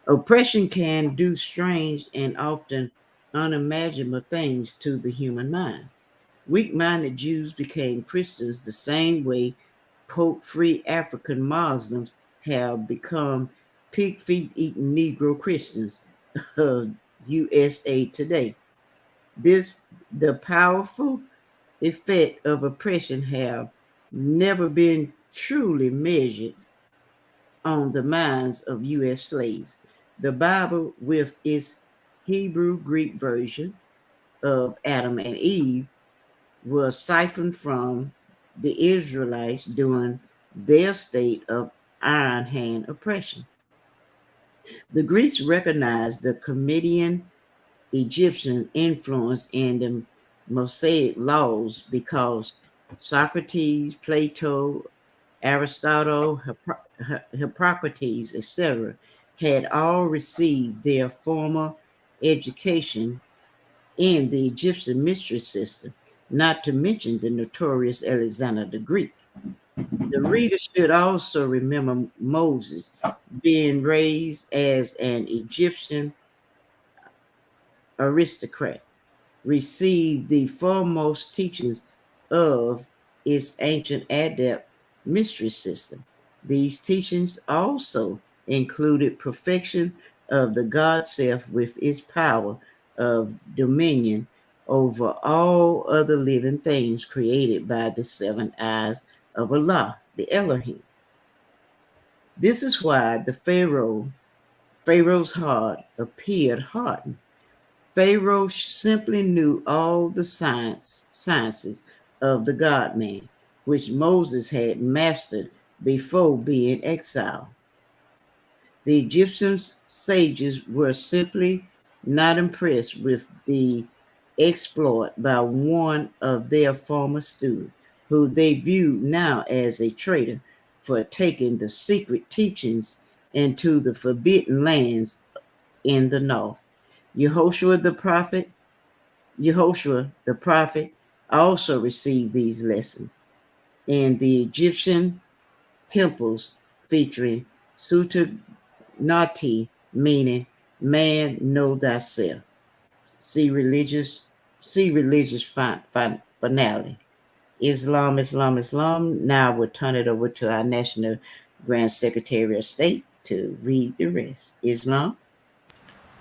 S4: Oppression can do strange and often unimaginable things to the human mind. Weak-minded Jews became Christians the same way Pope-free African Muslims have become pig-feet-eating Negro Christians of USA today. The powerful effect of oppression have never been truly measured on the minds of U.S. slaves. The Bible, with its Hebrew Greek version of Adam and Eve, was siphoned from the Israelites during their state of iron hand oppression. The Greeks recognized the Comedian Egyptian influence in the Mosaic laws because Socrates, Plato, Aristotle, Hippocrates, etc., had all received their formal education in the Egyptian mystery system, not to mention the notorious Alexander the Greek. The reader should also remember Moses being raised as an Egyptian aristocrat, received the foremost teachings of its ancient adept mystery system. These teachings also included perfection of the God self with its power of dominion over all other living things created by the seven eyes of Allah, the Elohim. This is why the Pharaoh's heart appeared hardened. Pharaoh simply knew all the sciences of the God-man, which Moses had mastered before being exiled. The Egyptian sages were simply not impressed with the exploit by one of their former students, who they viewed now as a traitor for taking the secret teachings into the forbidden lands in the north. Yehoshua the prophet also received these lessons in the Egyptian temples featuring SULTANATE, meaning man know thyself. See religious finale. Islam. Now we'll turn it over to our National Grand Secretary of State to read the rest. Islam.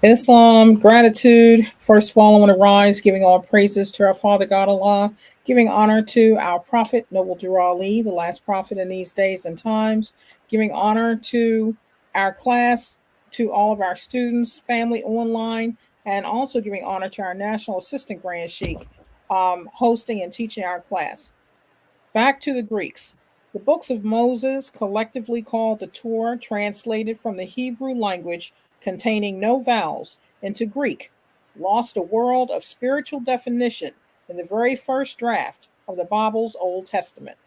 S5: Islam, gratitude. First of all, I want to rise, giving all praises to our Father God Allah, giving honor to our Prophet, Noble Drew Ali, the last prophet in these days and times, giving honor to our class, to all of our students, family online, and also giving honor to our National Assistant Grand Sheikh, hosting and teaching our class. Back to the Greeks. The books of Moses, collectively called the Torah, translated from the Hebrew language containing no vowels into Greek, lost a world of spiritual definition in the very first draft of the Bible's Old Testament.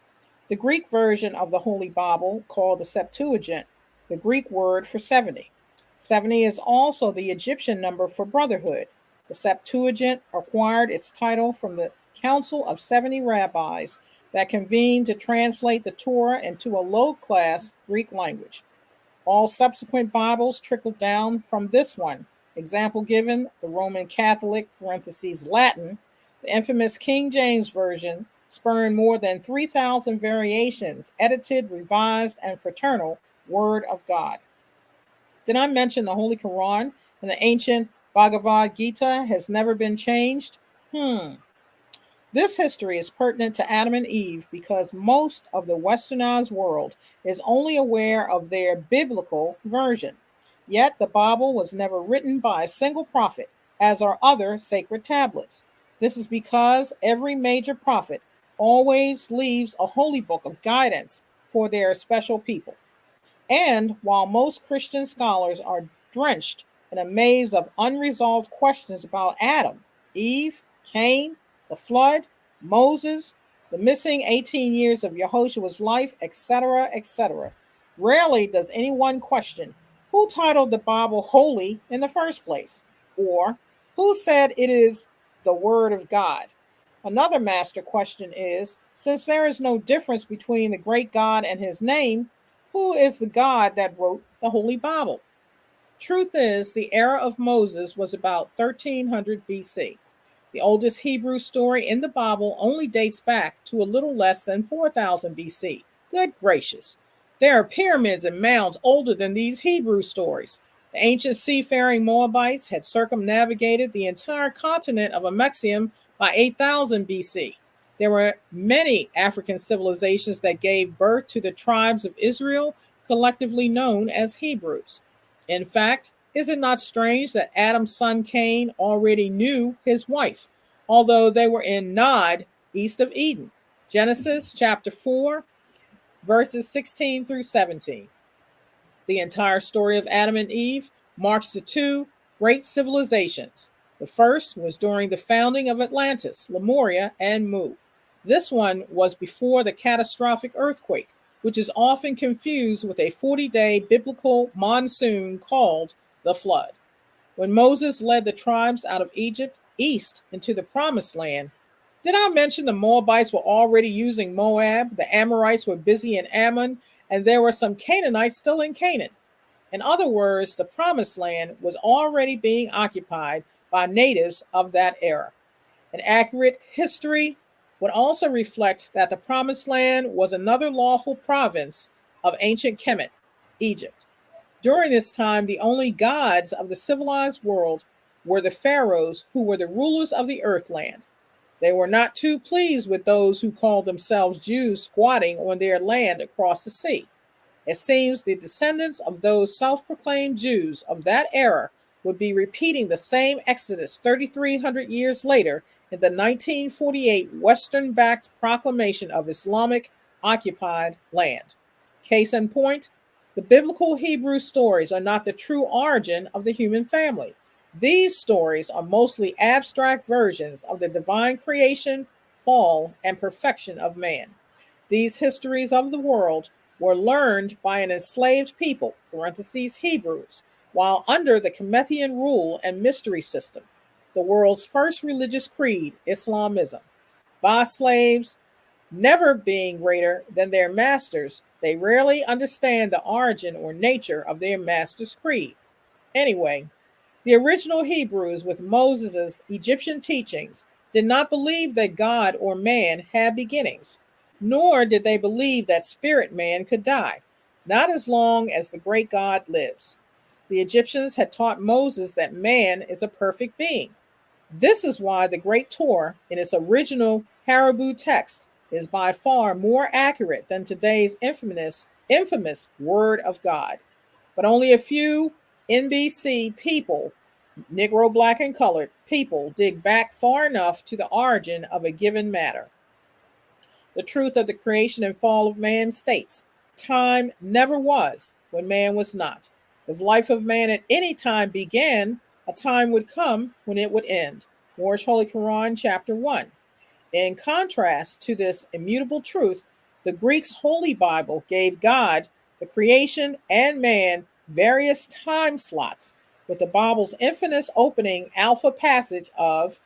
S5: The Greek version of the Holy Bible, called the Septuagint, the Greek word for 70. 70 is also the Egyptian number for brotherhood. The Septuagint acquired its title from the Council of 70 rabbis that convened to translate the Torah into a low-class Greek language. All subsequent Bibles trickled down from this one. Example given, the Roman Catholic (Latin), the infamous King James Version, spurned more than 3,000 variations, edited, revised, and fraternal word of God. Did I mention the Holy Quran and the ancient Bhagavad Gita has never been changed? This history is pertinent to Adam and Eve because most of the westernized world is only aware of their biblical version. Yet the Bible was never written by a single prophet, as are other sacred tablets. This is because every major prophet always leaves a holy book of guidance for their special people. And while most Christian scholars are drenched in a maze of unresolved questions about Adam, Eve, Cain, the flood, Moses, the missing 18 years of Yehoshua's life, etc., etc., rarely does anyone question who titled the Bible holy in the first place, or who said it is the Word of God. Another master question is, since there is no difference between the great God and his name, who is the God that wrote the Holy Bible? Truth is, the era of Moses was about 1300 BC. The oldest Hebrew story in the Bible only dates back to a little less than 4000 BC. Good gracious. There are pyramids and mounds older than these Hebrew stories. The ancient seafaring Moabites had circumnavigated the entire continent of Amexium by 8000 BC. There were many African civilizations that gave birth to the tribes of Israel, collectively known as Hebrews. In fact, is it not strange that Adam's son Cain already knew his wife, although they were in Nod, east of Eden? Genesis chapter 4, verses 16 through 17. The entire story of Adam and Eve marks the two great civilizations. The first was during the founding of Atlantis, Lemuria, and Mu. This one was before the catastrophic earthquake, which is often confused with a 40-day biblical monsoon called the flood. When Moses led the tribes out of Egypt east into the promised land, did I mention the Moabites were already using Moab, the Amorites were busy in Ammon, and there were some Canaanites still in Canaan? In other words, the promised land was already being occupied by natives of that era. An accurate history would also reflect that the promised land was another lawful province of ancient Kemet, Egypt. During this time, the only gods of the civilized world were the pharaohs who were the rulers of the earthland. They were not too pleased with those who called themselves Jews squatting on their land across the sea. It seems the descendants of those self-proclaimed Jews of that era would be repeating the same exodus 3,300 years later in the 1948 Western-backed proclamation of Islamic occupied land. Case in point, the biblical Hebrew stories are not the true origin of the human family. These stories are mostly abstract versions of the divine creation, fall, and perfection of man. These histories of the world were learned by an enslaved people, parentheses Hebrews, while under the Kemethian rule and mystery system, the world's first religious creed, Islamism. By slaves, never being greater than their masters, they rarely understand the origin or nature of their master's creed. Anyway, the original Hebrews with Moses' Egyptian teachings did not believe that God or man had beginnings, nor did they believe that spirit man could die, not as long as the great God lives. The Egyptians had taught Moses that man is a perfect being. This is why the Great Torah, in its original Hebrew text, is by far more accurate than today's infamous Word of God. But only a few NBC people, Negro, Black, and colored people, dig back far enough to the origin of a given matter. The truth of the creation and fall of man states, time never was when man was not. If life of man at any time began, a time would come when it would end. Moorish Holy Quran, chapter 1. In contrast to this immutable truth, the Greek's Holy Bible gave God, the creation, and man various time slots, with the Bible's infamous opening alpha passage of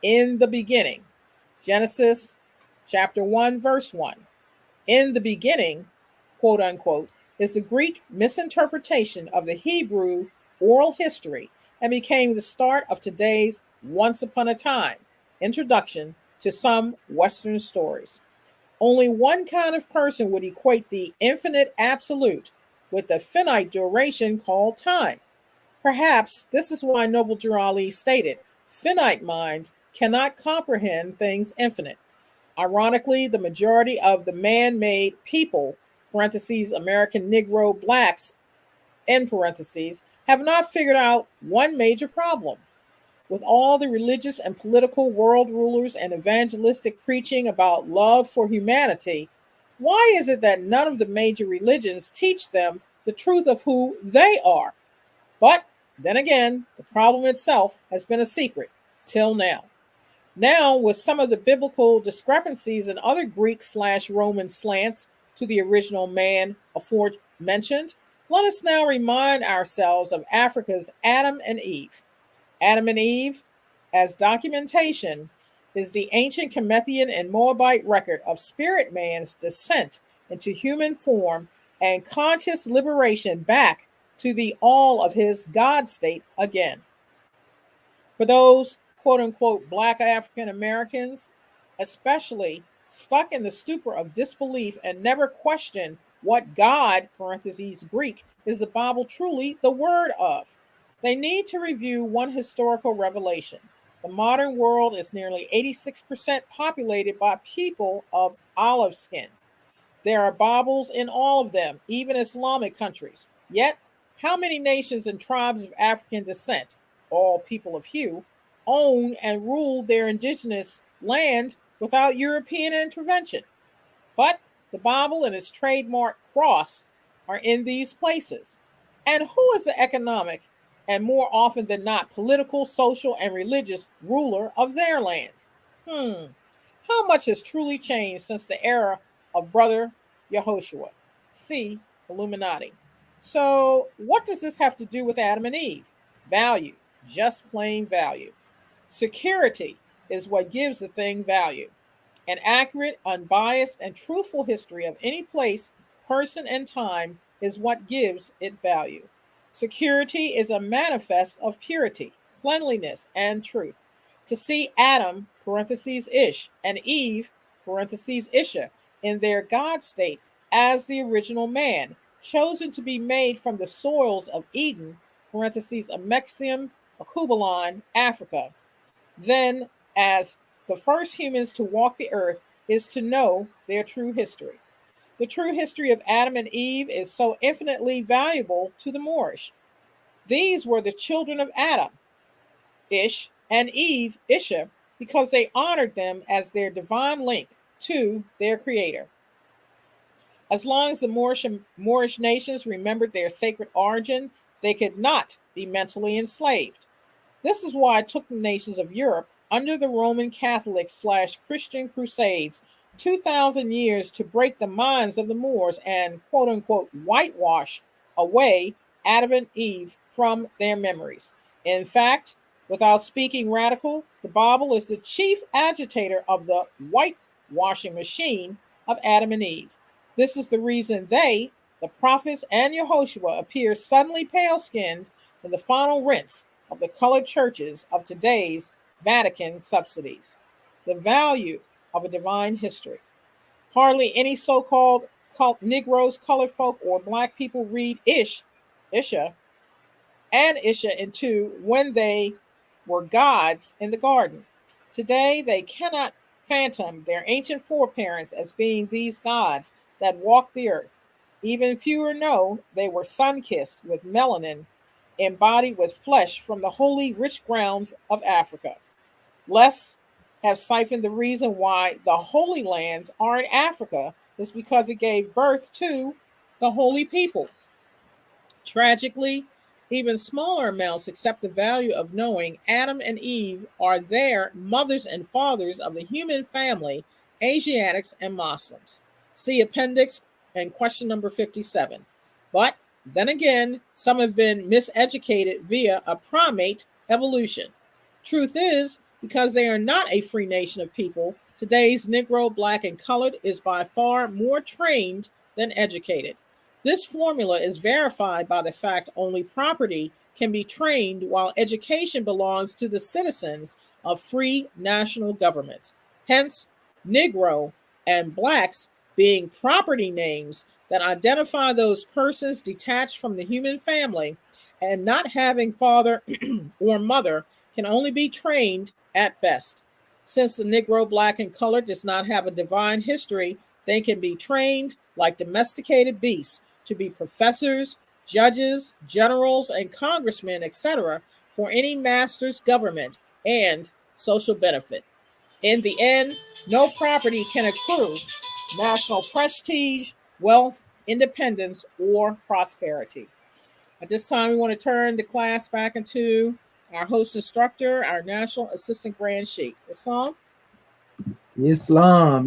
S5: in the beginning. Genesis chapter 1, verse 1. In the beginning, quote unquote, is the Greek misinterpretation of the Hebrew oral history and became the start of today's once upon a time introduction to some Western stories. Only one kind of person would equate the infinite absolute, with a finite duration called time. Perhaps this is why Noble Drew Ali stated, finite mind cannot comprehend things infinite. Ironically, the majority of the man-made people, parentheses, American Negro blacks, end parentheses, have not figured out one major problem. With all the religious and political world rulers and evangelistic preaching about love for humanity, why is it that none of the major religions teach them the truth of who they are? But then again, the problem itself has been a secret till now. Now, with some of the biblical discrepancies and other Greek/Roman slants to the original man aforementioned, let us now remind ourselves of Africa's Adam and Eve. Adam and Eve, as documentation, is the ancient Kemethian and Moabite record of spirit man's descent into human form and conscious liberation back to the all of his God state again. For those quote unquote Black African Americans, especially stuck in the stupor of disbelief and never question what God, parentheses Greek, is the Bible truly the word of, they need to review one historical revelation. The modern world is nearly 86% populated by people of olive skin. There are Bibles in all of them, even Islamic countries. Yet, how many nations and tribes of African descent, all people of hue, own and rule their indigenous land without European intervention? But the Bible and its trademark cross are in these places. And who is the economic and more often than not political, social, and religious ruler of their lands? How much has truly changed since the era of Brother Yehoshua? See Illuminati. So, what does this have to do with Adam and Eve? Value, just plain value. Security is what gives the thing value. An accurate, unbiased, and truthful history of any place, person, and time is what gives it value. Security is a manifest of purity, cleanliness, and truth. To see Adam, parentheses Ish, and Eve, parentheses Isha, in their God state as the original man, chosen to be made from the soils of Eden, parentheses Amexium, Akubalan, Africa, then as the first humans to walk the earth is to know their true history. The true history of Adam and Eve is so infinitely valuable to the Moorish. These were the children of Adam, Ish, and Eve, Isha, because they honored them as their divine link to their creator. As long as the Moorish nations remembered their sacred origin, they could not be mentally enslaved. This is why it took the nations of Europe under the Roman Catholic/Christian Crusades 2,000 years to break the minds of the Moors and quote unquote whitewash away Adam and Eve from their memories. In fact, without speaking radical, the Bible is the chief agitator of the whitewashing machine of Adam and Eve. This is the reason they, the prophets and Yehoshua, appear suddenly pale-skinned in the final rinse of the colored churches of today's Vatican subsidies. The value of a divine history. Hardly any so-called Negroes, colored folk, or Black people read Isha, and Isha into when they were gods in the garden. Today, they cannot fathom their ancient foreparents as being these gods that walked the earth. Even fewer know they were sun-kissed with melanin, embodied with flesh from the holy rich grounds of Africa. Less have siphoned the reason why the Holy Lands are in Africa is because it gave birth to the holy people. Tragically, even smaller amounts accept the value of knowing Adam and Eve are their mothers and fathers of the human family, Asiatics and Muslims. See appendix and question number 57. But then again, some have been miseducated via a primate evolution. Truth is, because they are not a free nation of people, today's Negro, Black, and colored is by far more trained than educated. This formula is verified by the fact only property can be trained while education belongs to the citizens of free national governments. Hence, Negro and Blacks being property names that identify those persons detached from the human family and not having father or mother, can only be trained at best. Since the Negro, black, and colored does not have a divine history, they can be trained like domesticated beasts to be professors, judges, generals, and congressmen, etc., for any master's government and social benefit. In the end, no property can accrue national prestige, wealth, independence, or prosperity. At this time, we want to turn the class back into our host instructor, our National Assistant Grand Sheikh. Islam?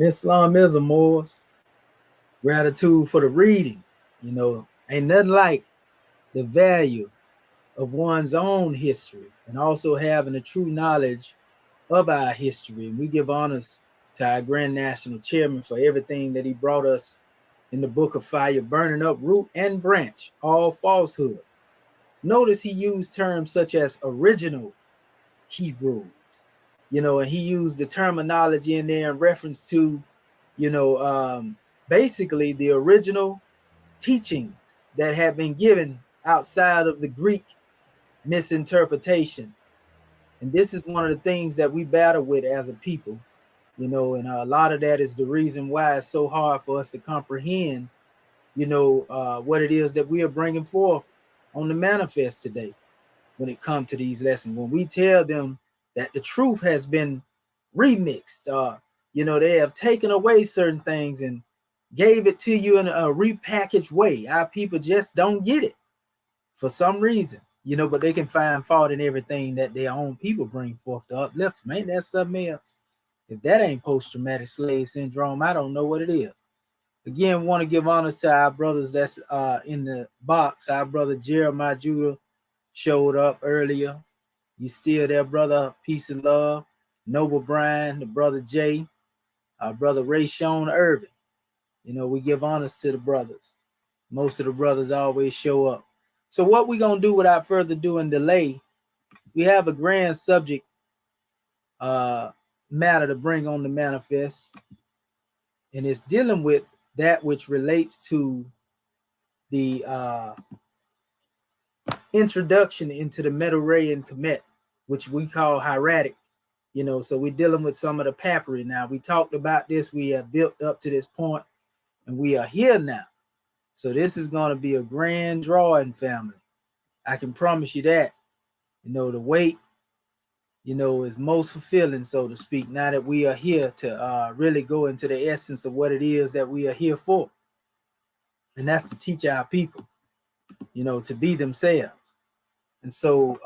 S1: Islamism, Moors. Gratitude for the reading. Ain't nothing like the value of one's own history and also having a true knowledge of our history. And we give honors to our Grand National Chairman for everything that he brought us in the Book of Fire, burning up root and branch, all falsehood. Notice he used terms such as original Hebrews, and he used the terminology in there in reference to, basically the original teachings that have been given outside of the Greek misinterpretation. And this is one of the things that we battle with as a people, and a lot of that is the reason why it's so hard for us to comprehend, what it is that we are bringing forth on the manifest today when it comes to these lessons. When we tell them that the truth has been remixed, they have taken away certain things and gave it to you in a repackaged way. Our people just don't get it for some reason, but they can find fault in everything that their own people bring forth to uplift. Man, that's something else. If that ain't post-traumatic slave syndrome, I don't know what it is. Again, we want to give honors to our brothers that's in the box. Our brother Jeremiah Judah showed up earlier. You still there, brother? Peace and love. Noble Brian, the brother Jay, our brother Ray Sean Irvin. We give honors to the brothers. Most of the brothers always show up. So what we're going to do without further ado and delay, we have a grand subject matter to bring on the manifest. And it's dealing with that which relates to the introduction into the Medu and Kemet, which we call Hieratic. So we're dealing with some of the papyri now. We talked about this. We have built up to this point, and we are here now. So this is going to be a grand drawing, family. I can promise you that. The wait, is most fulfilling, so to speak, now that we are here to really go into the essence of what it is that we are here for. And that's to teach our people, to be themselves. And so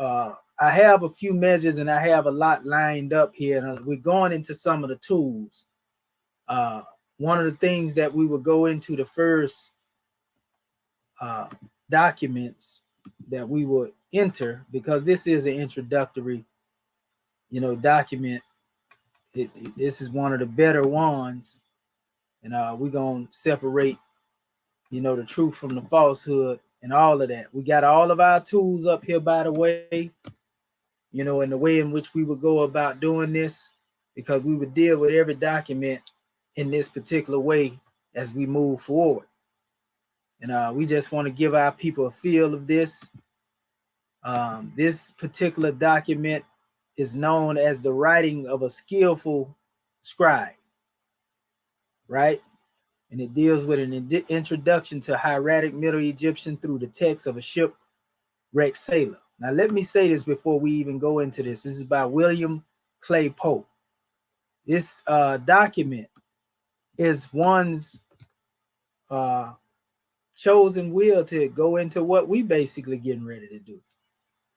S1: I have a few measures and I have a lot lined up here. And we're going into some of the tools. One of the things that we will go into the first documents that we will enter, because this is an introductory, document. This is one of the better ones. And we're going to separate, the truth from the falsehood and all of that. We got all of our tools up here, by the way, and the way in which we would go about doing this, because we would deal with every document in this particular way as we move forward. And we just want to give our people a feel of this. This particular document is known as the writing of a skillful scribe, right? And it deals with an introduction to hieratic Middle Egyptian through the text of a shipwrecked sailor. Now, let me say this before we even go into this. This is by William Clay Pope. This document is one's chosen will to go into what we basically getting ready to do.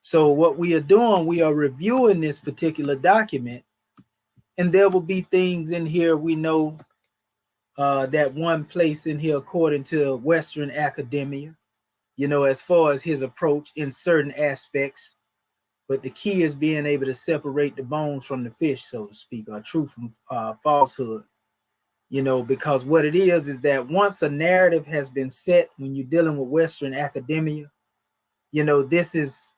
S1: So what we are doing, we are reviewing this particular document, and there will be things in here we know that one place in here according to Western academia, as far as his approach in certain aspects. But the key is being able to separate the bones from the fish, so to speak, or truth from falsehood, because what it is that once a narrative has been set, when you're dealing with Western academia, this is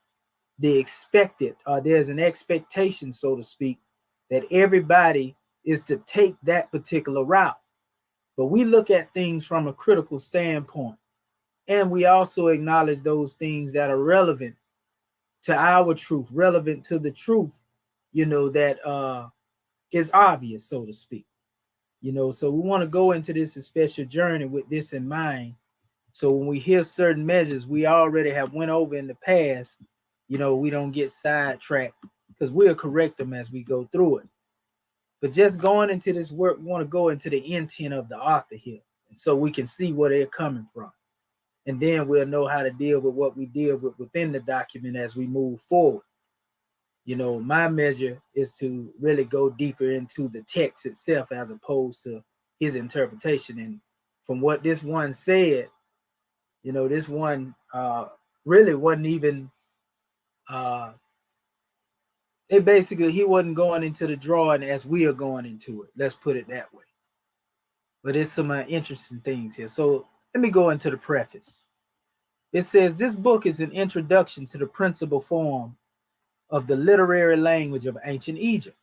S1: the expected, or there's an expectation, so to speak, that everybody is to take that particular route. But we look at things from a critical standpoint. And we also acknowledge those things that are relevant to our truth, relevant to the truth, that is obvious, so to speak. So we want to go into this special journey with this in mind. So when we hear certain measures we already have went over in the past, we don't get sidetracked, because we'll correct them as we go through it. But just going into this work, we want to go into the intent of the author here, so we can see where they're coming from. And then we'll know how to deal with what we deal with within the document as we move forward. My measure is to really go deeper into the text itself as opposed to his interpretation. And from what this one said, this one really wasn't even, he wasn't going into the drawing as we are going into it. Let's put it that way. But there's some interesting things here. So let me go into the preface. It says, this book is an introduction to the principal form of the literary language of ancient Egypt.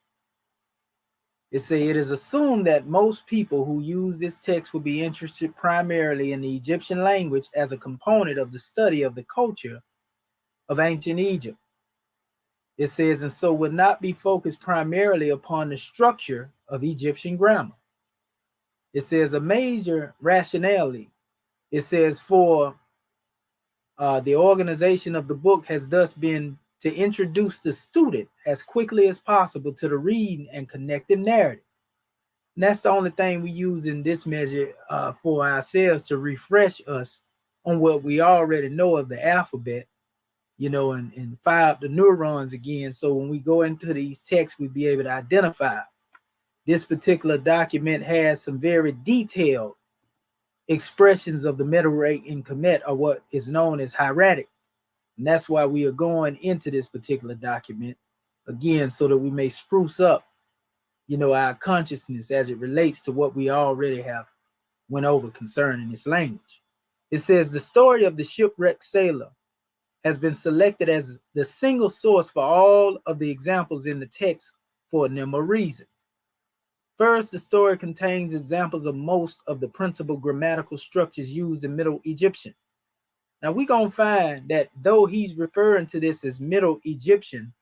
S1: It is assumed that most people who use this text will be interested primarily in the Egyptian language as a component of the study of the culture of ancient Egypt. It says, and so would not be focused primarily upon the structure of Egyptian grammar. It says a major rationale. It says for the organization of the book has thus been to introduce the student as quickly as possible to the reading and connective narrative. And that's the only thing we use in this measure for ourselves, to refresh us on what we already know of the alphabet, and fire up the neurons again. So when we go into these texts, we'll be able to identify. This particular document has some very detailed expressions of the Medu and Kemet, or what is known as Hieratic. And that's why we are going into this particular document, again, so that we may spruce up, our consciousness as it relates to what we already have went over concerning this language. It says the story of the shipwrecked sailor has been selected as the single source for all of the examples in the text for a number of reasons. First, the story contains examples of most of the principal grammatical structures used in Middle Egyptian. Now, we're going to find that though he's referring to this as Middle Egyptian,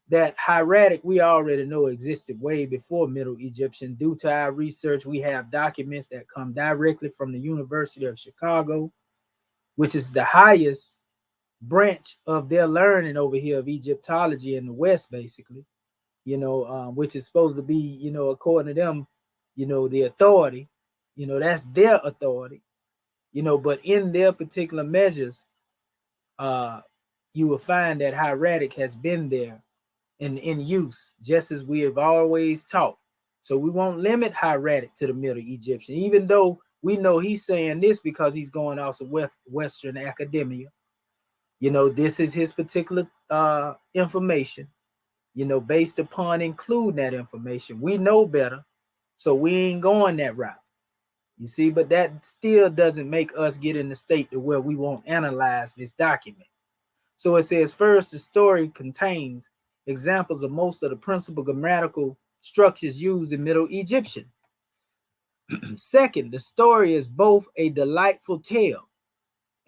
S1: that hieratic we already know existed way before Middle Egyptian. Due to our research, we have documents that come directly from the University of Chicago, which is the highest branch of their learning over here of Egyptology in the West, basically, which is supposed to be, according to them, the authority, that's their authority, but in their particular measures, you will find that hieratic has been there in use, just as we have always taught. So we won't limit hieratic to the Middle Egyptian, even though we know he's saying this because he's going off of Western academia. This is his particular information, based upon including that information. We know better, so we ain't going that route. You see, but that still doesn't make us get in the state to where we won't analyze this document. So it says, first, the story contains examples of most of the principal grammatical structures used in Middle Egyptian. Second, the story is both a delightful tale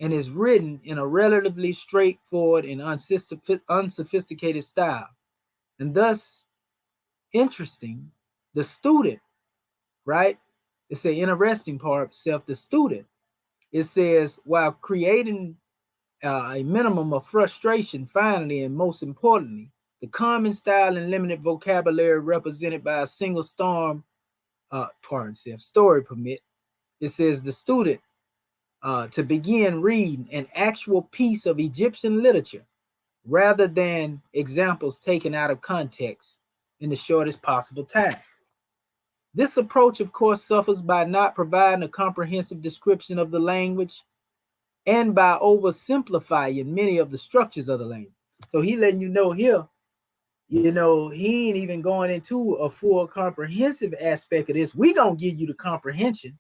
S1: and is written in a relatively straightforward and unsophisticated style, and thus interesting. The student, right? It's an interesting part of itself. The student, it says, while creating a minimum of frustration, finally, and most importantly, the common style and limited vocabulary represented by a single story permit. It says the student to begin reading an actual piece of Egyptian literature rather than examples taken out of context in the shortest possible time. This approach, of course, suffers by not providing a comprehensive description of the language and by oversimplifying many of the structures of the language. So he letting you know here, he ain't even going into a full comprehensive aspect of this. We gonna give you the comprehension.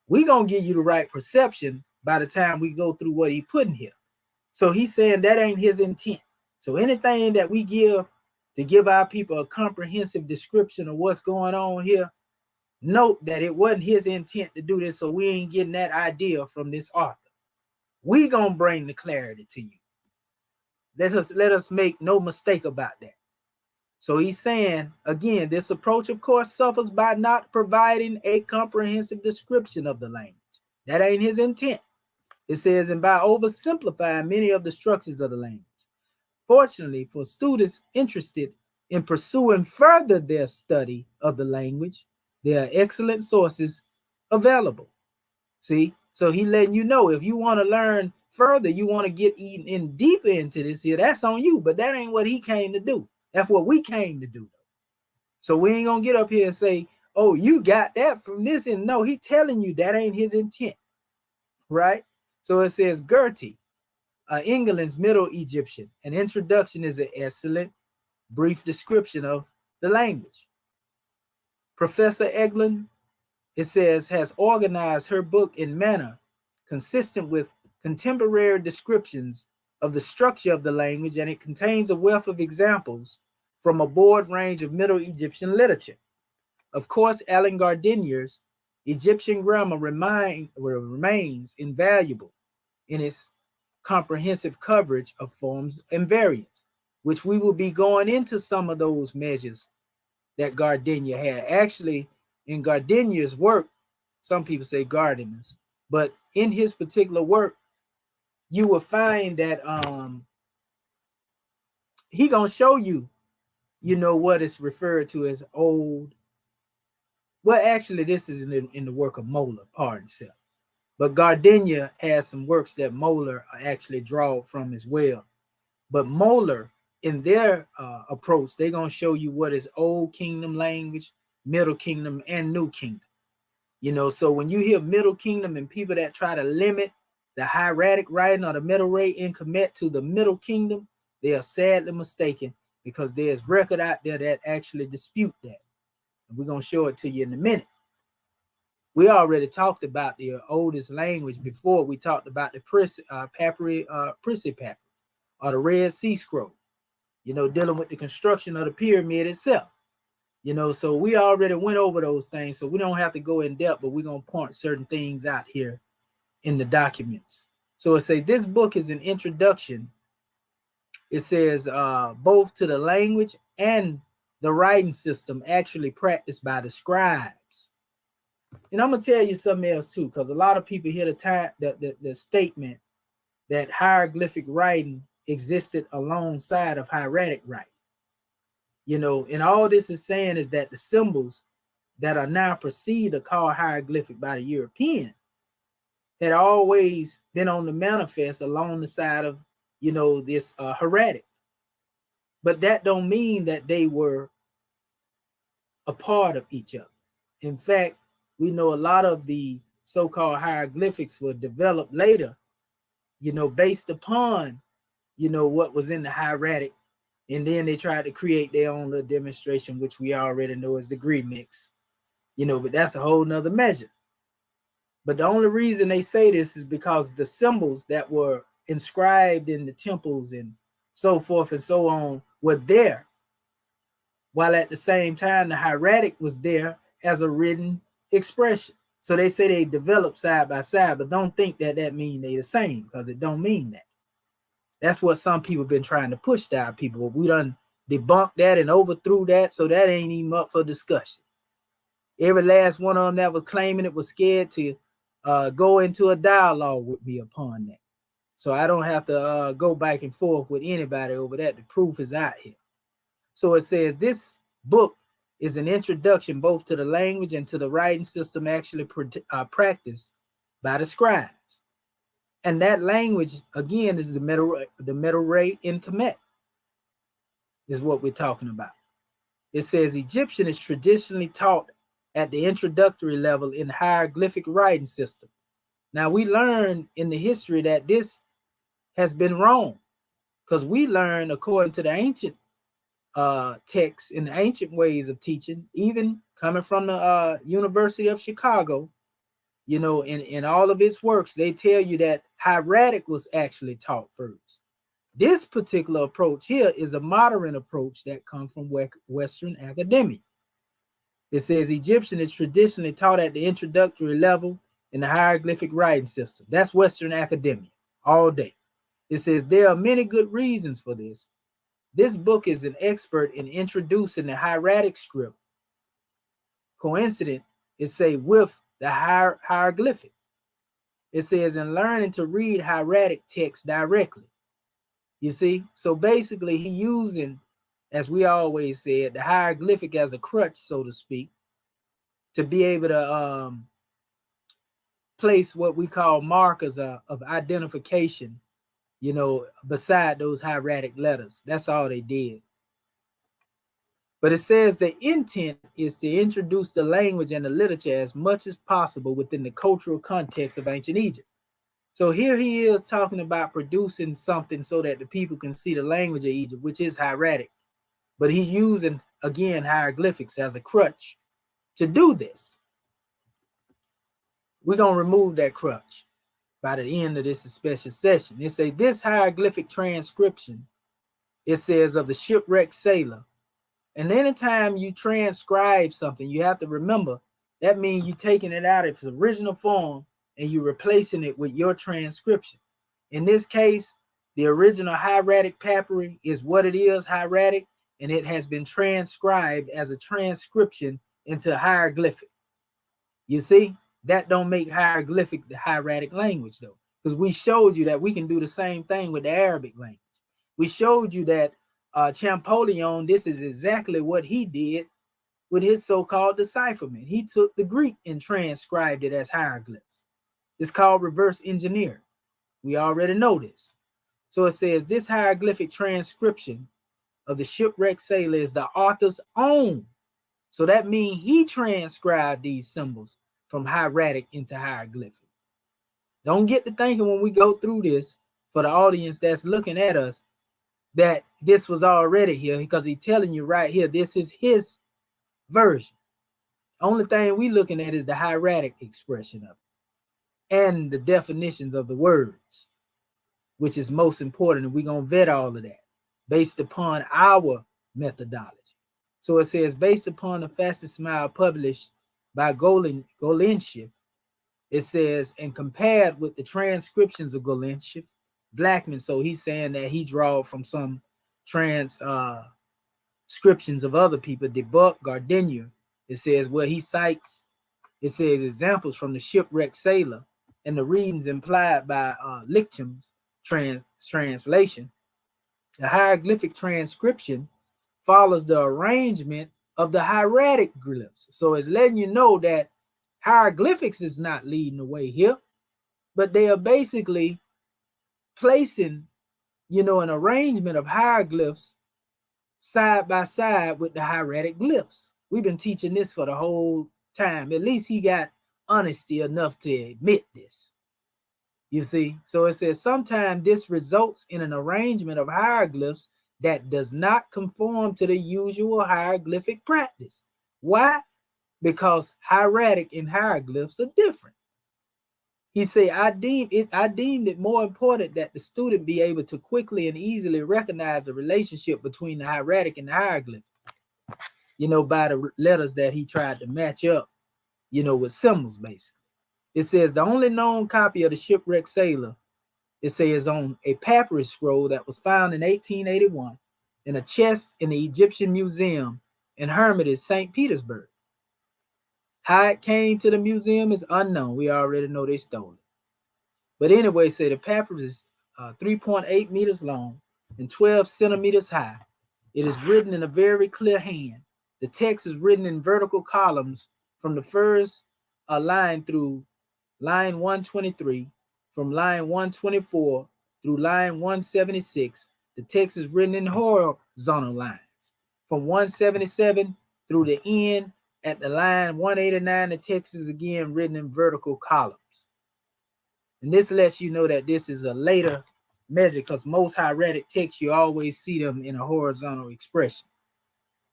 S1: We gonna give you the right perception by the time we go through what he put in here. So he's saying that ain't his intent. So anything that we give to give our people a comprehensive description of what's going on here, note that it wasn't his intent to do this, so we ain't getting that idea from this author. We gonna bring the clarity to you. Let us make no mistake about that. So he's saying, again, this approach, of course, suffers by not providing a comprehensive description of the language. That ain't his intent. It says, and by oversimplifying many of the structures of the language. Fortunately, for students interested in pursuing further their study of the language, there are excellent sources available. See, so he letting you know, if you want to learn further, you want to get in deeper into this here, that's on you, but that ain't what he came to do. That's what we came to do. So we ain't gonna get up here and say, oh, you got that from this, and no, he telling you that ain't his intent, right? So it says Gertie, England's Middle Egyptian. An introduction is an excellent brief description of the language. Professor Eglin, it says, has organized her book in manner consistent with contemporary descriptions of the structure of the language, and it contains a wealth of examples from a broad range of Middle Egyptian literature. Of course, Alan Gardinier's Egyptian grammar remains invaluable in its comprehensive coverage of forms and variants, which we will be going into some of those measures that Gardinier had. Actually, in Gardinier's work, some people say Gardinier's, but in his particular work, you will find that he gonna show you, what is referred to as old. Well, actually, this is in the work of Moeller, pardon self. But Gardinier has some works that Moeller actually draw from as well. But Moeller, in their approach, they're going to show you what is Old Kingdom language, Middle Kingdom, and New Kingdom. So when you hear Middle Kingdom and people that try to limit the hieratic writing or the Middle Ray in Kemet to the Middle Kingdom, they are sadly mistaken, because there's record out there that actually dispute that. And we're going to show it to you in a minute. We already talked about the oldest language before. We talked about the Papyrus, or the Red Sea Scroll, dealing with the construction of the pyramid itself. So we already went over those things, so we don't have to go in depth, but we're going to point certain things out here in the documents. So it says this book is an introduction. It says both to the language and the writing system actually practiced by the scribes. And I'm going to tell you something else too, because a lot of people hear the statement that hieroglyphic writing existed alongside of hieratic writing. And all this is saying is that the symbols that are now perceived to call hieroglyphic by the European had always been on the manifest along the side of, this hieratic. But that don't mean that they were a part of each other. In fact, we know a lot of the so-called hieroglyphics were developed later, based upon, what was in the hieratic. And then they tried to create their own little demonstration, which we already know is the Greek mix, but that's a whole nother measure. But the only reason they say this is because the symbols that were inscribed in the temples and so forth and so on were there, while at the same time the hieratic was there as a written expression. So they say they developed side by side, but don't think that means they the same, because it don't mean that. That's what some people been trying to push to our people, but we done debunked that and overthrew that, so that ain't even up for discussion. Every last one of them that was claiming it was scared to go into a dialogue with me upon that. So I don't have to go back and forth with anybody over that. The proof is out here. So it says this book is an introduction both to the language and to the writing system actually practiced by the scribes. And that language, again, is the Medu Ray in Kemet, is what we're talking about. It says Egyptian is traditionally taught at the introductory level in hieroglyphic writing system. Now, we learn in the history that this has been wrong, because we learn, according to the ancient texts and the ancient ways of teaching, even coming from the University of Chicago, in all of its works, they tell you that hieratic was actually taught first. This particular approach here is a modern approach that comes from Western academia. It says Egyptian is traditionally taught at the introductory level in the hieroglyphic writing system. That's Western academia all day. It says there are many good reasons for this. This book is an expert in introducing the hieratic script. Coincident, it say with the hieroglyphic. It says in learning to read hieratic text directly. You see, so basically he using, as we always said, the hieroglyphic as a crutch, so to speak, to be able to place what we call markers of identification, you know, beside those hieratic letters. That's all they did. But it says the intent is to introduce the language and the literature as much as possible within the cultural context of ancient Egypt. So here he is talking about producing something so that the people can see the language of Egypt, which is hieratic. But he's using, again, hieroglyphics as a crutch to do this. We're going to remove that crutch by the end of this special session. It says this hieroglyphic transcription, it says, of the shipwrecked sailor. And anytime you transcribe something, you have to remember that means you're taking it out of its original form and you're replacing it with your transcription. In this case, the original hieratic papyri is what it is, hieratic, and it has been transcribed as a transcription into hieroglyphic. You see, that don't make hieroglyphic the hieratic language though, because we showed you that we can do the same thing with the Arabic language. We showed you that Champollion, this is exactly what he did with his so-called decipherment. He took the Greek and transcribed it as hieroglyphs. It's called reverse engineering. We already know this. So it says this hieroglyphic transcription of the shipwrecked sailor is the author's own. So that means he transcribed these symbols from hieratic into hieroglyphic. Don't get to thinking when we go through this, for the audience that's looking at us, that this was already here, because he's telling you right here, this is his version. Only thing we looking at is the hieratic expression of it and the definitions of the words, which is most important. And we're going to vet all of that based upon our methodology. So it says, based upon the fastest smile published by Golenshift, it says, and compared with the transcriptions of Golenshift, Blackman, so he's saying that he draw from some transcriptions of other people, Debuk, Gardenia. It says, well, he cites, it says, examples from the shipwrecked sailor and the readings implied by Lichtham's translation. The hieroglyphic transcription follows the arrangement of the hieratic glyphs. So it's letting you know that hieroglyphics is not leading the way here, but they are basically placing, you know, an arrangement of hieroglyphs side by side with the hieratic glyphs. We've been teaching this for the whole time. At least he got honesty enough to admit this. You see, so it says sometimes this results in an arrangement of hieroglyphs that does not conform to the usual hieroglyphic practice. Why? Because hieratic and hieroglyphs are different. He said, I deemed it more important that the student be able to quickly and easily recognize the relationship between the hieratic and the hieroglyph, you know, by the letters that he tried to match up, you know, with symbols, basically. It says the only known copy of the shipwrecked sailor, it says, on a papyrus scroll that was found in 1881 in a chest in the Egyptian Museum in Hermitage, St. Petersburg. How it came to the museum is unknown. We already know they stole it. But anyway, say the papyrus is 3.8 meters long and 12 centimeters high. It is written in a very clear hand. The text is written in vertical columns from the first line through line 123, from line 124 through line 176. The text is written in horizontal lines. From 177 through the end at the line 189, the text is again written in vertical columns. And this lets you know that this is a later measure, because most hieratic texts, you always see them in a horizontal expression.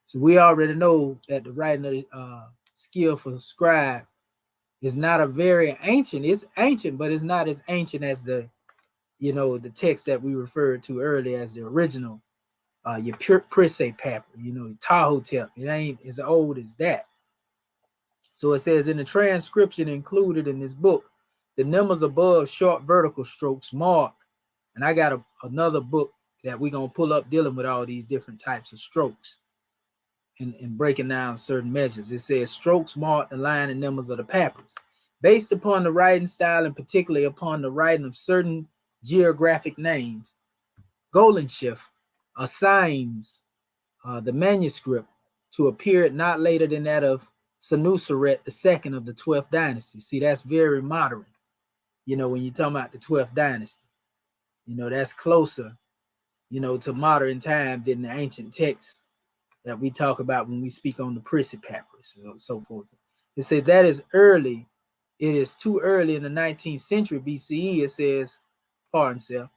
S1: So we already know that the writing of skillful scribe is not a very ancient. It's ancient, but it's not as ancient as the, you know, the text that we referred to earlier as the original, your Prisse paper, you know, Tahotep. It ain't as old as that. So it says in the transcription included in this book, the numbers above short vertical strokes mark, and I got another book that we're going to pull up dealing with all these different types of strokes and breaking down certain measures. It says strokes mark the line and numbers of the papyrus. Based upon the writing style and particularly upon the writing of certain geographic names, Golenschiff assigns the manuscript to a period not later than that of Senuseret II of the 12th dynasty. See, that's very modern. You know, when you're talking about the 12th dynasty, you know, that's closer, you know, to modern time than the ancient texts that we talk about when we speak on the Prissy Papyrus and so forth. It says that is early. It is too early in the 19th century BCE. It says, pardon self.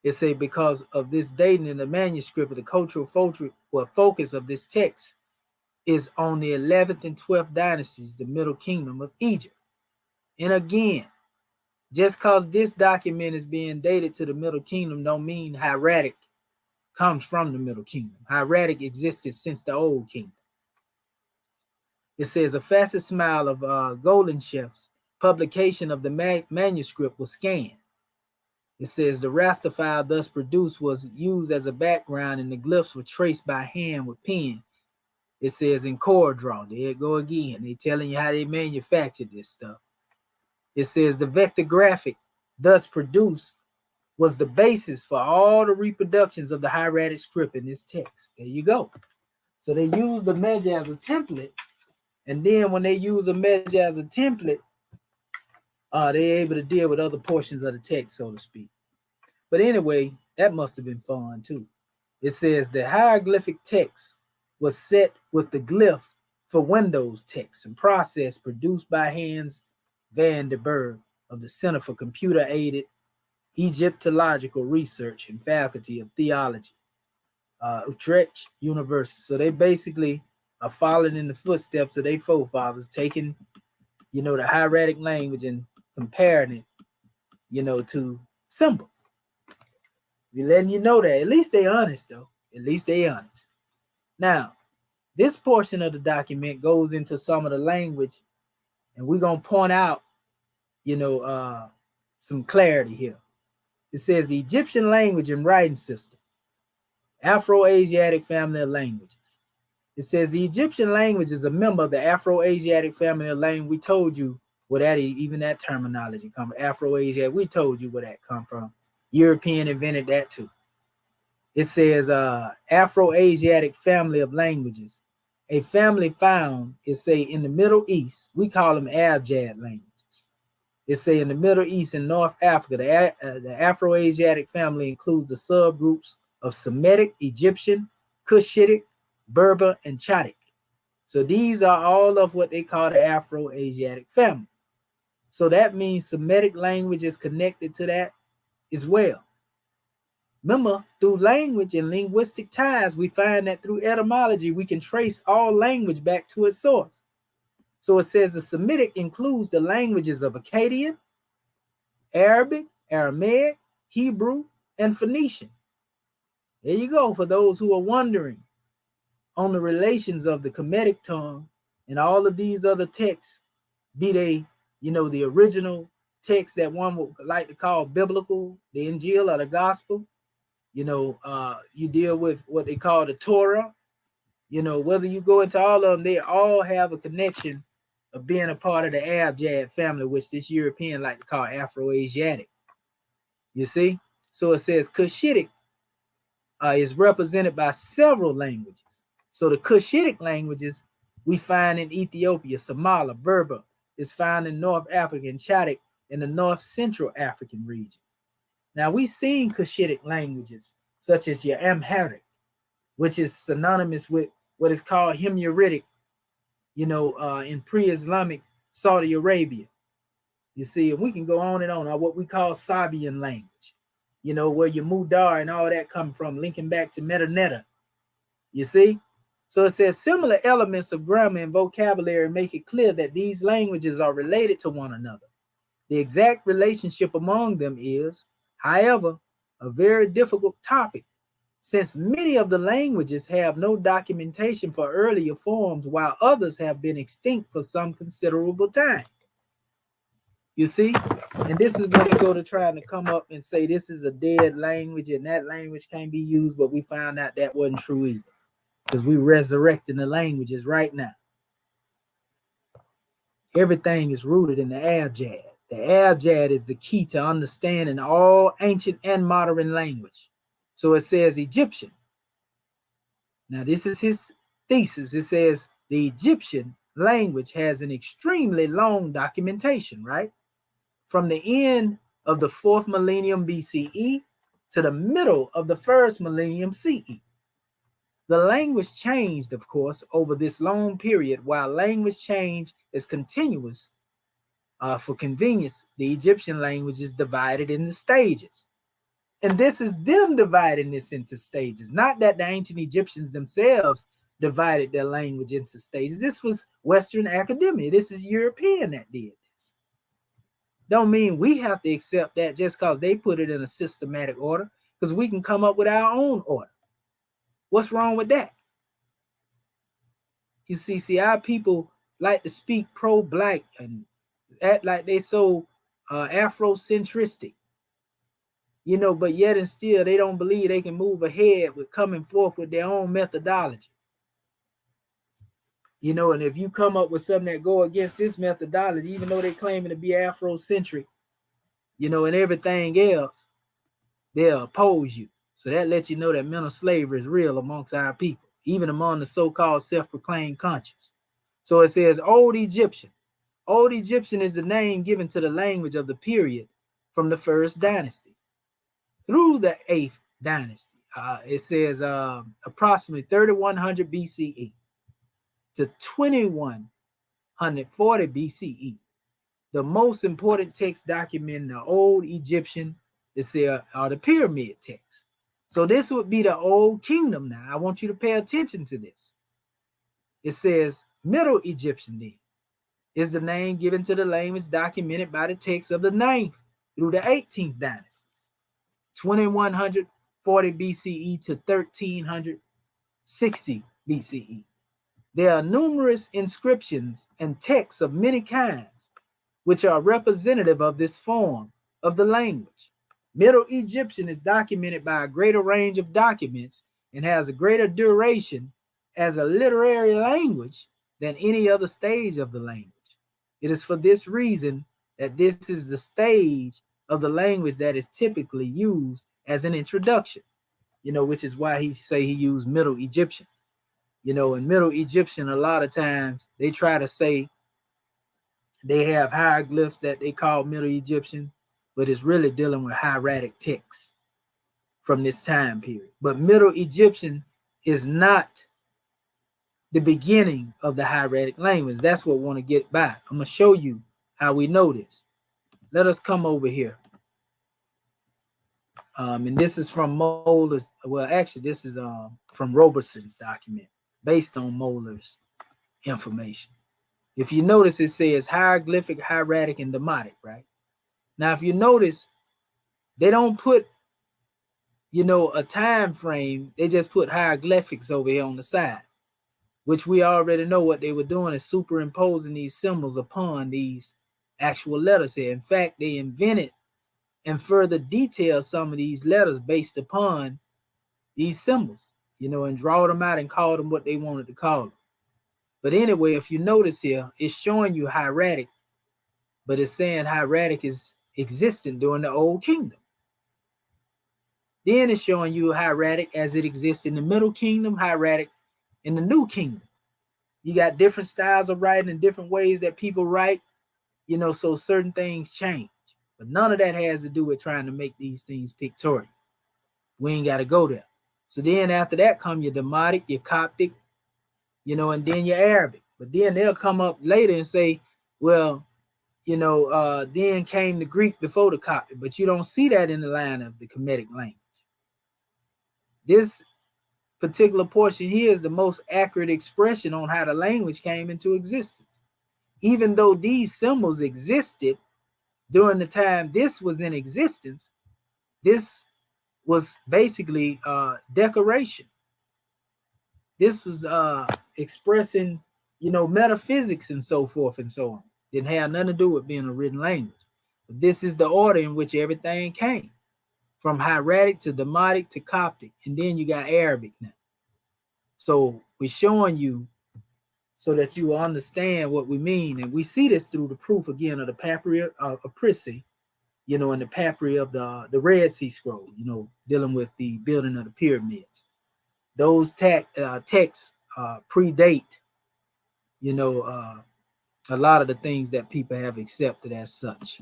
S1: It says because of this dating in the manuscript of the cultural focus of this text is on the 11th and 12th dynasties, the Middle Kingdom of Egypt. And again, just because this document is being dated to the Middle Kingdom don't mean Hieratic comes from the Middle Kingdom. Hieratic existed since the Old Kingdom. It says a facet smile of Golenschiff's publication of the manuscript was scanned. It says the Rastafari thus produced was used as a background and the glyphs were traced by hand with pen. It says in core draw. There it go again. They telling you how they manufactured this stuff. It says the vector graphic thus produced was the basis for all the reproductions of the hieratic script in this text. There you go. So they use the measure as a template. And then when they use a measure as a template, they're able to deal with other portions of the text, so to speak. But anyway, that must have been fun too. It says the hieroglyphic text was set with the glyph for Windows text and process produced by Hans van der Berg of the Center for Computer-Aided Egyptological Research and Faculty of Theology, Utrecht University. So they basically are following in the footsteps of their forefathers, taking, you know, the hieratic language and comparing it, you know, to symbols. We're letting you know that. At least they honest, though. At least they honest. Now, this portion of the document goes into some of the language, and we're going to point out, you know, some clarity here. It says the Egyptian language and writing system, Afro-Asiatic family of languages. It says the Egyptian language is a member of the Afro-Asiatic family of language. We told you where that, even that terminology come from. Afro-Asiatic, we told you where that come from. European invented that too. It says Afro-Asiatic family of languages. A family found, it say in the Middle East, we call them Abjad languages. It say in the Middle East and North Africa, the Afro-Asiatic family includes the subgroups of Semitic, Egyptian, Cushitic, Berber, and Chadic. So these are all of what they call the Afro-Asiatic family. So that means Semitic language is connected to that as well. Remember, through language and linguistic ties, we find that through etymology, we can trace all language back to its source. So it says the Semitic includes the languages of Akkadian, Arabic, Aramaic, Hebrew, and Phoenician. There you go, for those who are wondering on the relations of the Kemetic tongue and all of these other texts, be they, you know, the original text that one would like to call biblical, the Injil or the gospel. You know, you deal with what they call the Torah. You know, whether you go into all of them, they all have a connection of being a part of the Abjad family, which this European like to call Afro-Asiatic. You see? So it says Cushitic is represented by several languages. So the Cushitic languages we find in Ethiopia, Somalia, Berber is found in North Africa, and Chadic in the North Central African region. Now we've seen Cushitic languages such as your Amharic, which is synonymous with what is called Hieratic, you know, in pre-Islamic Saudi Arabia. You see, and we can go on and on, or what we call Sabian language, you know, where your Mudar and all that come from, linking back to Metaneta. You see? So it says similar elements of grammar and vocabulary make it clear that these languages are related to one another. The exact relationship among them is, however, a very difficult topic since many of the languages have no documentation for earlier forms, while others have been extinct for some considerable time. You see? And this is when we go to trying to come up and say this is a dead language and that language can't be used, but we found out that wasn't true either, because we're resurrecting the languages right now. Everything is rooted in the abjad. The abjad is the key to understanding all ancient and modern language. So it says Egyptian. Now this is his thesis. It says the Egyptian language has an extremely long documentation, right? From the end of the 4th millennium BCE to the middle of the 1st millennium CE. The language changed, of course, over this long period. While language change is continuous, for convenience, the Egyptian language is divided into stages. And this is them dividing this into stages, not that the ancient Egyptians themselves divided their language into stages. This was Western academia. This is European that did this. Don't mean we have to accept that just because they put it in a systematic order, because we can come up with our own order. What's wrong with that? You see, our people like to speak pro-black and act like they so Afrocentristic, you know, but yet and still they don't believe they can move ahead with coming forth with their own methodology. You know, and if you come up with something that go against this methodology, even though they're claiming to be Afrocentric, you know, and everything else, they'll oppose you. So that lets you know that mental slavery is real amongst our people, even among the so-called self-proclaimed conscious. So it says Old Egyptian. Old Egyptian is the name given to the language of the period from the 1st dynasty through the 8th dynasty. It says approximately 3100 BCE to 2140 BCE. The most important text documenting the Old Egyptian are the pyramid texts. So this would be the Old Kingdom now. I want you to pay attention to this. It says Middle Egyptian then is the name given to the language documented by the text of the 9th through the 18th dynasties, 2140 BCE to 1360 BCE. There are numerous inscriptions and texts of many kinds, which are representative of this form of the language. Middle Egyptian is documented by a greater range of documents and has a greater duration as a literary language than any other stage of the language. It is for this reason that this is the stage of the language that is typically used as an introduction, you know, which is why he say he used Middle Egyptian. You know, in Middle Egyptian, a lot of times they try to say they have hieroglyphs that they call Middle Egyptian, but it's really dealing with hieratic texts from this time period. But Middle Egyptian is not the beginning of the hieratic language. That's what I want to get by. I'm going to show you how we know this. Let us come over here. And this is from Moeller's. Well, actually, this is from Roberson's document based on Moeller's information. If you notice, it says hieroglyphic, hieratic, and demotic, right? Now, if you notice, they don't put, you know, a time frame. They just put hieroglyphics over here on the side, which we already know what they were doing is superimposing these symbols upon these actual letters here. In fact, they invented and further detailed some of these letters based upon these symbols, you know, and draw them out and call them what they wanted to call them. But anyway, if you notice here, it's showing you hieratic, but it's saying hieratic is existent during the Old Kingdom. Then it's showing you hieratic as it exists in the Middle Kingdom, hieratic in the New Kingdom. You got different styles of writing and different ways that people write, you know, so certain things change. But none of that has to do with trying to make these things pictorial. We ain't got to go there. So then after that come your Demotic, your Coptic, you know, and then your Arabic. But then they'll come up later and say, well, you know, then came the Greek before the Coptic. But you don't see that in the line of the Kemetic language. This particular portion here is the most accurate expression on how the language came into existence. Even though these symbols existed during the time this was in existence, this was basically decoration. This was expressing, metaphysics and so forth and so on. Didn't have nothing to do with being a written language. But this is the order in which everything came, from Hieratic to Demotic to Coptic, and then you got Arabic now. So we're showing you so that you understand what we mean, and we see this through the proof again of the Papyrus of Prissy, and the Papyrus of the Red Sea Scroll, dealing with the building of the pyramids. Those texts predate, a lot of the things that people have accepted as such.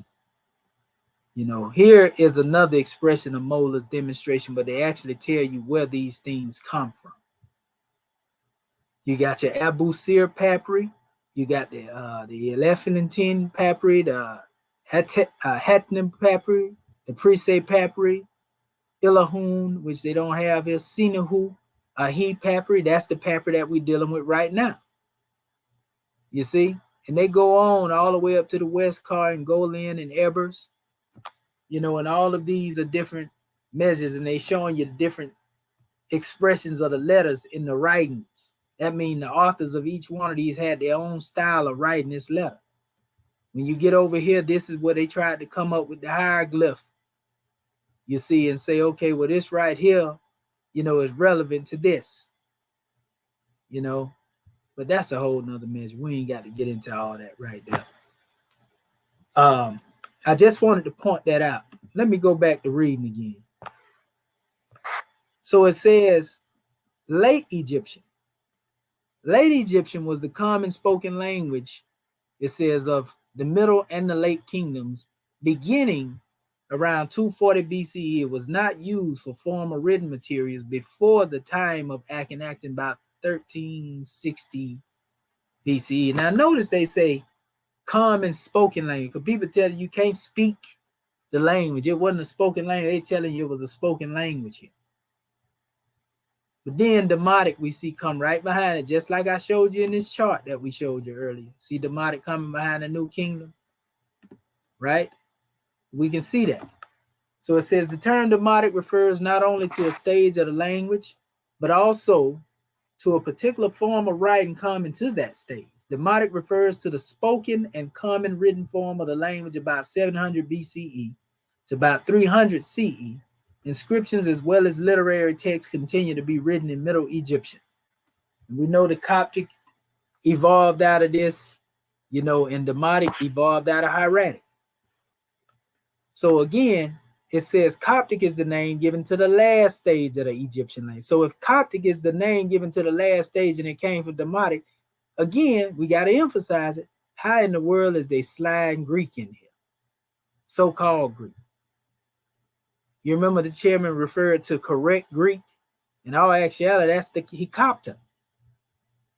S1: Here is another expression of Moller's demonstration, but they actually tell you where these things come from. You got your Abu Sir Papyri, you got the Elephantine Papyri, the Hatnim Papyri, the Prissy Papyri, Illahun, which they don't have here, Sinahu, Ahi Papyri. That's the papyri that we're dealing with right now. You see? And they go on all the way up to the Westcar and Golan and E.A.R.S, and all of these are different measures, and they showing you different expressions of the letters in the writings. That means the authors of each one of these had their own style of writing this letter. When you get over here, this is where they tried to come up with the hieroglyph, you see, and say, okay, well, this right here, is relevant to this, but that's a whole nother measure. We ain't got to get into all that right there. I just wanted to point that out. Let me go back to reading again. So it says late Egyptian. Late Egyptian was the common spoken language, it says, of the Middle and the Late Kingdoms, beginning around 240 BCE. It was not used for formal written materials before the time of Akhenaten, about 1360 BCE. Now notice they say common spoken language, because people tell you can't speak the language. It wasn't a spoken language. They telling you it was a spoken language here. But then Demotic we see come right behind it, just like I showed you in this chart that we showed you earlier. See Demotic coming behind the New Kingdom, right? We can see that. So it says the term Demotic refers not only to a stage of the language, but also to a particular form of writing common to that stage. Demotic refers to the spoken and common written form of the language about 700 BCE to about 300 CE. Inscriptions as well as literary texts continue to be written in Middle Egyptian. And we know the Coptic evolved out of this, and Demotic evolved out of Hieratic. So again, it says Coptic is the name given to the last stage of the Egyptian language. So if Coptic is the name given to the last stage and it came from Demotic, again, we got to emphasize it. How in the world is they sliding Greek in here? So-called Greek. You remember the chairman referred to correct Greek? In all actuality, that's the Hecopta.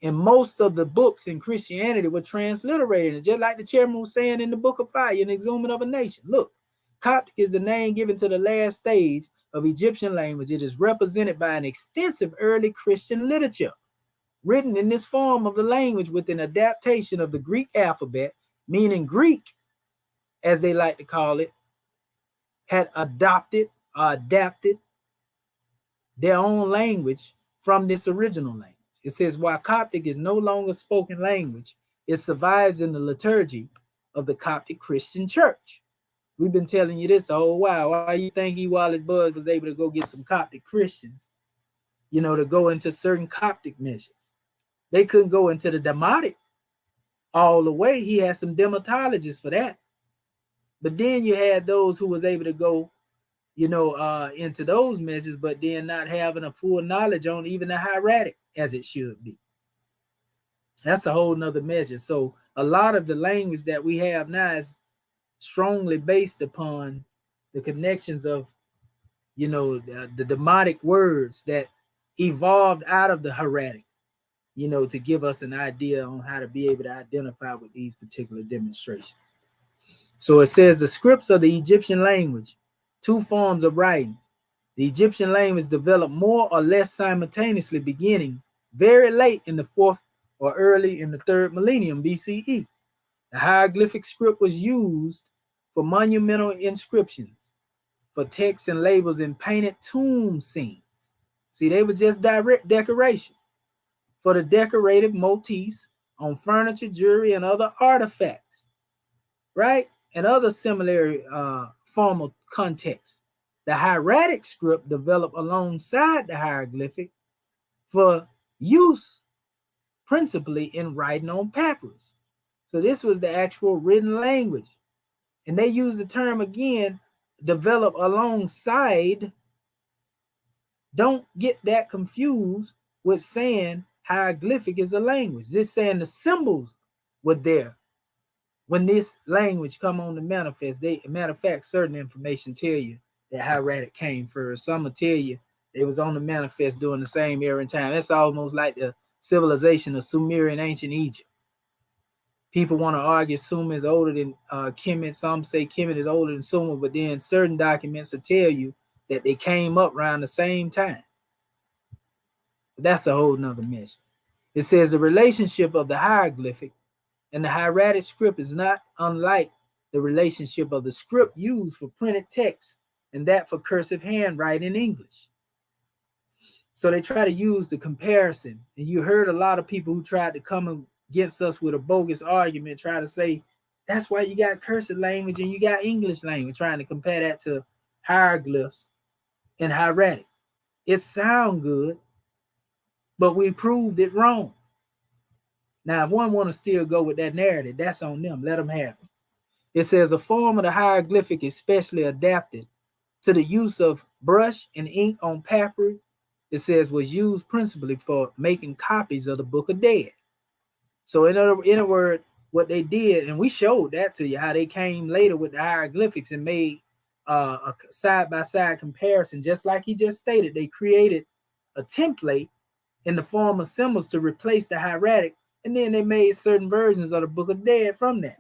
S1: And most of the books in Christianity were transliterated. And just like the chairman was saying in the Book of Fire, an exhuming of a nation. Look, Coptic is the name given to the last stage of Egyptian language. It is represented by an extensive early Christian literature, written in this form of the language with an adaptation of the Greek alphabet, meaning Greek, as they like to call it, had adopted or adapted their own language from this original language. It says, while Coptic is no longer spoken language, it survives in the liturgy of the Coptic Christian Church. We've been telling you this a whole while. Why you think E. Wallace Budge was able to go get some Coptic Christians, to go into certain Coptic measures? They couldn't go into the Demotic all the way. He had some demonologists for that. But then you had those who was able to go, into those measures, but then not having a full knowledge on even the hieratic as it should be. That's a whole nother measure. So a lot of the language that we have now is strongly based upon the connections of, the Demotic words that evolved out of the hieratic, to give us an idea on how to be able to identify with these particular demonstrations. So it says the scripts of the Egyptian language, two forms of writing. The Egyptian language developed more or less simultaneously beginning very late in the 4th or early in the 3rd millennium BCE. The hieroglyphic script was used for monumental inscriptions. for texts and labels in painted tomb scenes. See, they were just direct decoration for the decorative motifs on furniture, jewelry, and other artifacts, right? And other similar formal contexts. The hieratic script developed alongside the hieroglyphic for use principally in writing on papyrus. So this was the actual written language. And they use the term again, develop alongside. Don't get that confused with saying hieroglyphic is a language. This saying the symbols were there when this language come on to manifest. Matter of fact, certain information tell you that hieratic came first. Some will tell you it was on the manifest during the same era and time. That's almost like the civilization of Sumerian ancient Egypt. People want to argue Sumer is older than Kemet. Some say Kemet is older than Sumer, but then certain documents will tell you that they came up around the same time. But that's a whole nother mess. It says the relationship of the hieroglyphic and the hieratic script is not unlike the relationship of the script used for printed text and that for cursive handwriting in English. So they try to use the comparison. And you heard a lot of people who tried to come against us with a bogus argument, try to say, that's why you got cursive language and you got English language, trying to compare that to hieroglyphs and hieratic. It sounds good, but we proved it wrong. Now, if one want to still go with that narrative, that's on them. Let them have it. It says a form of the hieroglyphic is specially adapted to the use of brush and ink on papyrus. It says was used principally for making copies of the Book of Dead. So in other words, what they did, and we showed that to you, how they came later with the hieroglyphics and made a side-by-side comparison, just like he just stated. They created a template in the form of symbols to replace the hieratic, and then they made certain versions of the Book of Dead from that.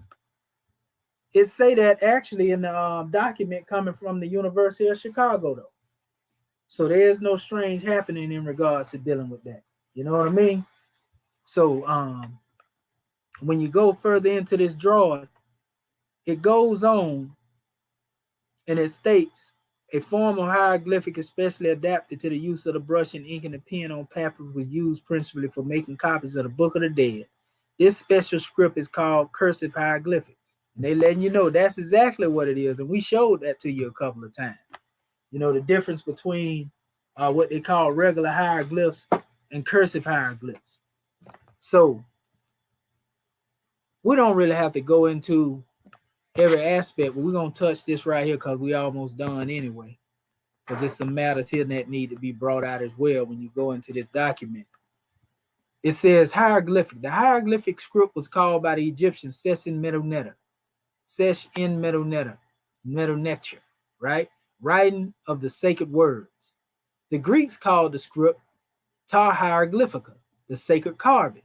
S1: It say that actually in the document coming from the University of Chicago, though. So there's no strange happening in regards to dealing with that. You know what I mean? So when you go further into this drawing, it goes on and it states a form of hieroglyphic especially adapted to the use of the brush and ink and the pen on papyrus was used principally for making copies of the Book of the Dead. This special script is called cursive hieroglyphic. And they letting you know that's exactly what it is. And we showed that to you a couple of times. You know, the difference between what they call regular hieroglyphs and cursive hieroglyphs. So we don't really have to go into every aspect, but we're going to touch this right here because we almost done anyway. Because there's some matters here that need to be brought out as well when you go into this document. It says hieroglyphic. The hieroglyphic script was called by the Egyptians Sesh-in-Medu-Neter. Sesh-in-Medu-Neter. Medu-Neter, right? Writing of the sacred words. The Greeks called the script Ta hieroglyphica, the sacred carving,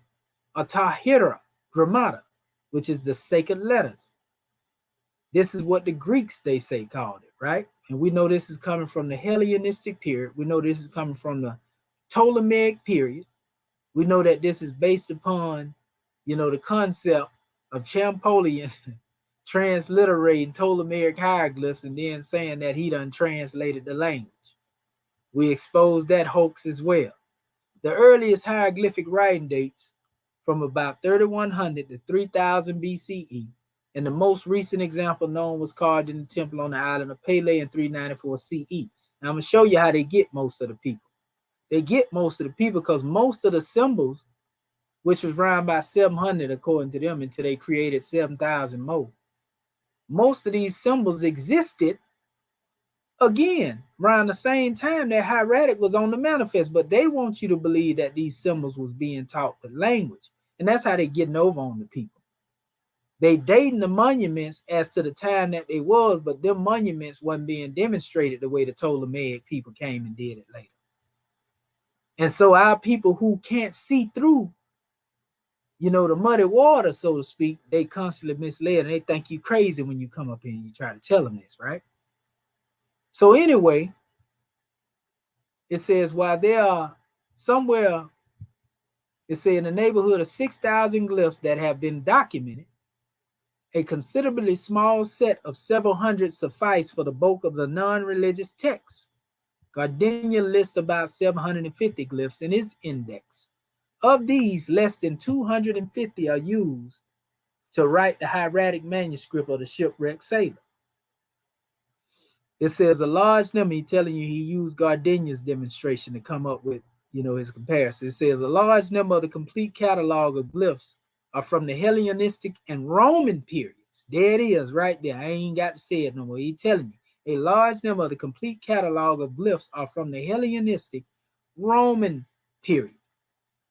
S1: or Ta hierogrammata, which is the sacred letters. This is what the Greeks, they say, called it, right? And we know this is coming from the Hellenistic period. We know this is coming from the Ptolemaic period. We know that this is based upon, you know, the concept of Champollion transliterating Ptolemaic hieroglyphs and then saying that he done translated the language. We exposed that hoax as well. The earliest hieroglyphic writing dates from about 3100 to 3000 BCE, and the most recent example known was carved in the temple on the island of Pele in 394 CE. Now I'm going to show you how they get most of the people. They get most of the people because most of the symbols, which was around about 700 according to them, until they created 7,000 more. Most of these symbols existed again around the same time that hieratic was on the manifest, but they want you to believe that these symbols was being taught with language, and that's how they getting over on the people. They dating the monuments as to the time that they was, but them monuments wasn't being demonstrated the way the Ptolemaic people came and did it later. And so our people who can't see through, you know, the muddy water, so to speak, they constantly misled, and they think you crazy when you come up here and you try to tell them this, right? So anyway, it says while there are somewhere, it says in the neighborhood of 6,000 glyphs that have been documented, a considerably small set of several hundred suffice for the bulk of the non-religious texts. Gardenia lists about 750 glyphs in his index. Of these, less than 250 are used to write the hieratic manuscript of the shipwrecked sailor. It says a large number, he's telling you he used Gardenia's demonstration to come up with, his comparison. It says a large number of the complete catalog of glyphs are from the Hellenistic and Roman periods. There it is right there. I ain't got to say it no more. He's telling you. A large number of the complete catalog of glyphs are from the Hellenistic Roman period.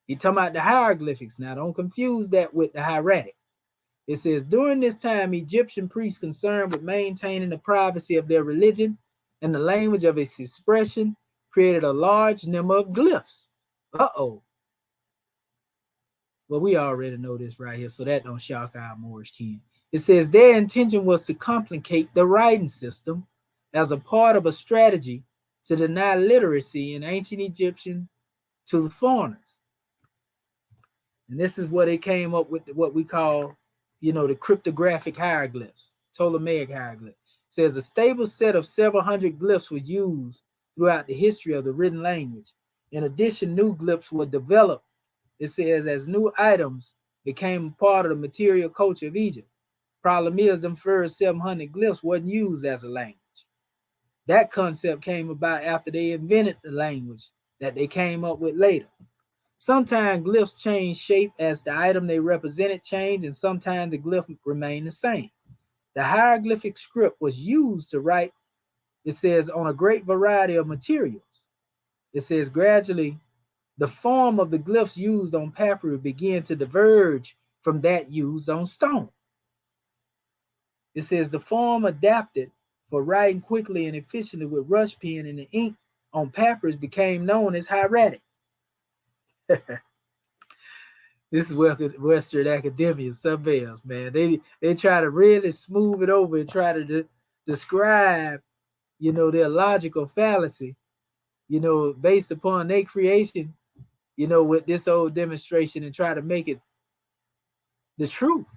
S1: He's talking about the hieroglyphics. Now, don't confuse that with the hieratic. It says, during this time, Egyptian priests concerned with maintaining the privacy of their religion and the language of its expression created a large number of glyphs. Uh-oh. Well, we already know this right here, so that don't shock our Moorish kin. It says their intention was to complicate the writing system as a part of a strategy to deny literacy in ancient Egyptian to the foreigners. And this is what they came up with, what we call, the cryptographic hieroglyphs, Ptolemaic hieroglyphs. It says a stable set of several hundred glyphs was used throughout the history of the written language. In addition, new glyphs were developed. It says as new items became part of the material culture of Egypt. Problem is, them first 700 glyphs wasn't used as a language. That concept came about after they invented the language that they came up with later. Sometimes glyphs change shape as the item they represented changed, and sometimes the glyph remained the same. The hieroglyphic script was used to write, it says, on a great variety of materials. It says gradually, the form of the glyphs used on papyrus began to diverge from that used on stone. It says the form adapted for writing quickly and efficiently with rush pen and the ink on papyrus became known as hieratic. This is Western academia, something else, man. They try to really smooth it over and try to describe, their logical fallacy, based upon their creation, with this old demonstration and try to make it the truth.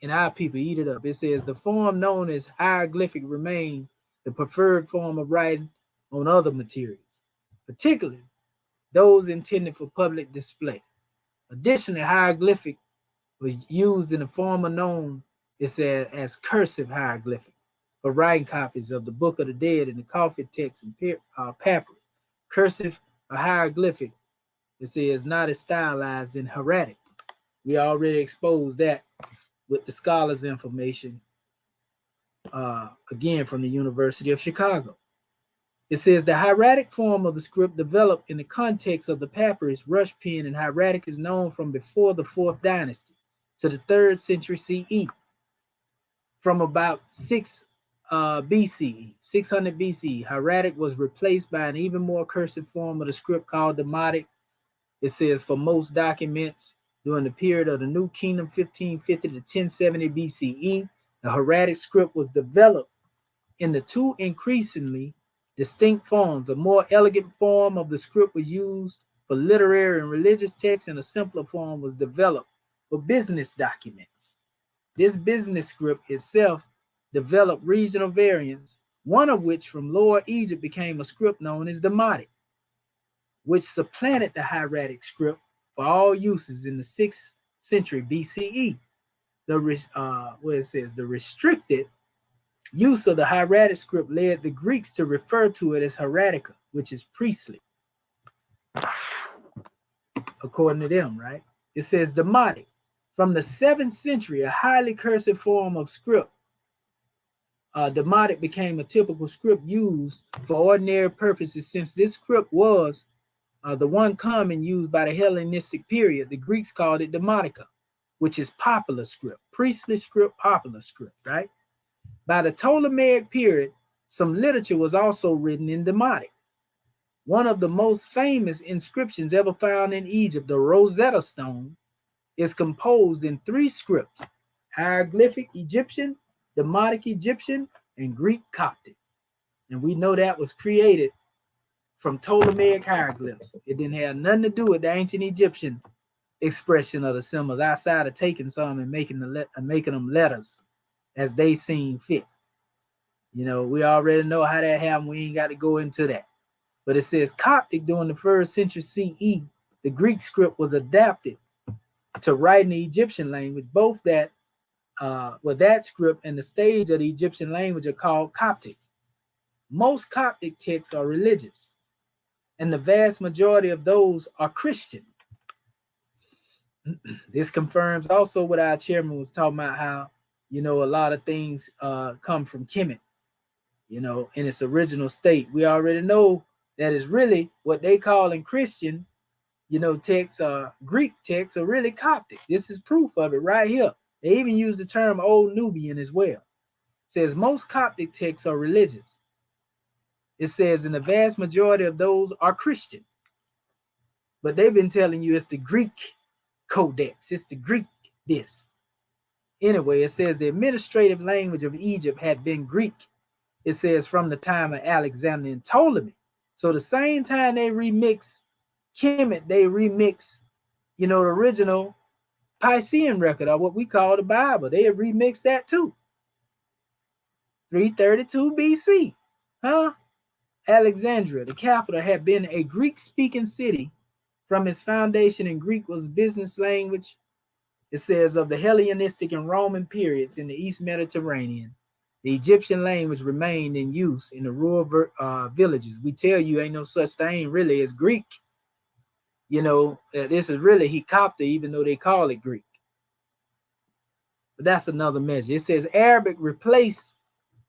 S1: And our people eat it up. It says the form known as hieroglyphic remained the preferred form of writing on other materials, particularly those intended for public display. Additionally, hieroglyphic was used in the form known, it says, as cursive hieroglyphic for writing copies of the Book of the Dead and the coffin text and papyrus. Cursive or hieroglyphic, it says, not as stylized in hieratic. We already exposed that with the scholars' information, again, from the University of Chicago. It says the hieratic form of the script developed in the context of the papyrus. Rush pen and hieratic is known from before the 4th dynasty to the 3rd century CE. From about 600 BCE, hieratic was replaced by an even more cursive form of the script called demotic. It says for most documents during the period of the New Kingdom, 1550 to 1070 BCE, the hieratic script was developed in the two increasingly distinct forms. A more elegant form of the script was used for literary and religious texts, and a simpler form was developed for business documents. This business script itself developed regional variants, one of which from Lower Egypt became a script known as demotic, which supplanted the hieratic script for all uses in the 6th century BCE. The restricted use of the hieratic script led the Greeks to refer to it as hieratica, which is priestly, according to them, right? It says demotic. From the 7th century, a highly cursive form of script, demotic became a typical script used for ordinary purposes. Since this script was the one common used by the Hellenistic period, the Greeks called it demotica, which is popular script, priestly script, popular script, right? By the Ptolemaic period, some literature was also written in demotic. One of the most famous inscriptions ever found in Egypt, the Rosetta Stone, is composed in 3 scripts: hieroglyphic Egyptian, demotic Egyptian, and Greek Coptic. And we know that was created from Ptolemaic hieroglyphs. It didn't have nothing to do with the ancient Egyptian expression of the symbols outside of taking some and making them letters as they seem fit. You know, we already know how that happened. We ain't got to go into that. But it says Coptic during the 1st century CE, the Greek script was adapted to write in the Egyptian language. Both that that script and the stage of the Egyptian language are called Coptic. Most Coptic texts are religious, and the vast majority of those are Christian. This confirms also what our chairman was talking about, how, you know, a lot of things come from Kemet, you know, in its original state. We already know that is really what they call in Christian, you know, texts, Greek texts are really Coptic. This is proof of it right here. They even use the term Old Nubian as well. It says most Coptic texts are religious. It says, and the vast majority of those are Christian. But they've been telling you it's the Greek codex. It's the Greek this. Anyway, it says the administrative language of Egypt had been Greek. It says from the time of Alexander and Ptolemy. So the same time they remix Kemet, they remix, you know, the original Piscean record, or what we call the Bible. They have remixed that too. 332 BC. Huh? Alexandria, the capital, had been a Greek-speaking city from its foundation, and Greek was business language. It says of the Hellenistic and Roman periods in the East Mediterranean, the Egyptian language remained in use in the rural villages. We tell you ain't no such thing really as Greek. You know, this is really Hecopter, even though they call it Greek. But that's another measure. It says Arabic replaced,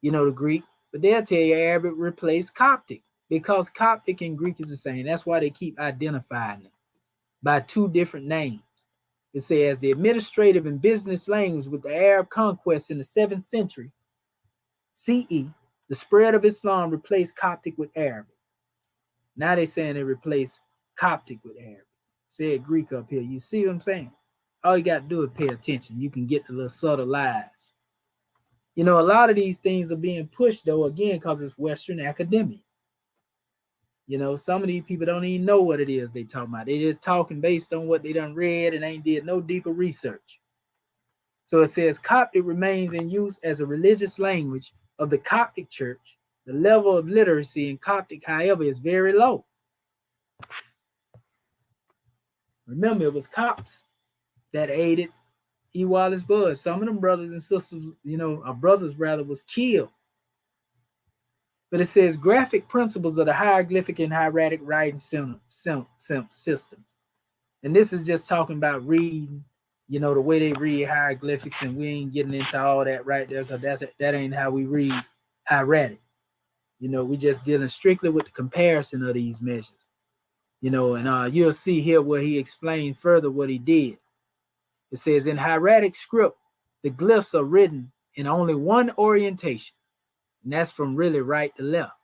S1: you know, the Greek, but they'll tell you Arabic replaced Coptic, because Coptic and Greek is the same. That's why they keep identifying them by two different names. It says the administrative and business language with the Arab conquest in the 7th century CE, the spread of Islam replaced Coptic with Arabic. Now they're saying they replaced Coptic with Arabic. Said Greek up here. You see what I'm saying? All you got to do is pay attention. You can get the little subtle lies. You know, a lot of these things are being pushed, though, again, because it's Western academia. You know, some of these people don't even know what it is they talking about. They just talking based on what they done read and ain't did no deeper research. So it says Coptic remains in use as a religious language of the Coptic Church. The level of literacy in Coptic, however, is very low. Remember, it was Copts that aided E.A.R.S. Buzz. Some of them brothers and sisters, you know, our brothers rather, was killed. But it says graphic principles of the hieroglyphic and hieratic writing systems. And this is just talking about reading, you know, the way they read hieroglyphics, and we ain't getting into all that right there, because that ain't how we read hieratic. You know, we just dealing strictly with the comparison of these measures. You know, and you'll see here where he explained further what he did. It says in hieratic script, the glyphs are written in only one orientation, and that's from really right to left.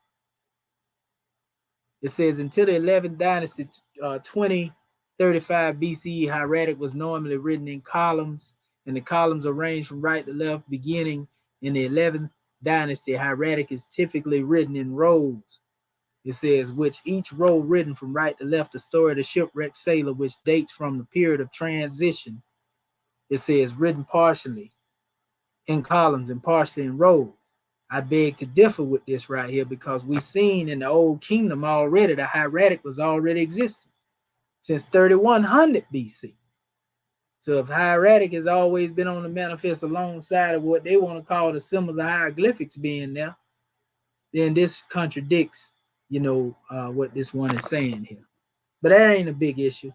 S1: It says until the 11th dynasty, 2035 BCE, hieratic was normally written in columns, and the columns arranged from right to left. Beginning in the 11th dynasty, hieratic is typically written in rows. It says, which each row written from right to left, the story of the shipwrecked sailor, which dates from the period of transition. It says written partially in columns and partially in rows. I beg to differ with this right here, because we've seen in the Old Kingdom already the hieratic was already existing since 3100 BC. So if hieratic has always been on the manifest alongside of what they want to call the symbols of hieroglyphics being there, then this contradicts, you know, what this one is saying here. But that ain't a big issue.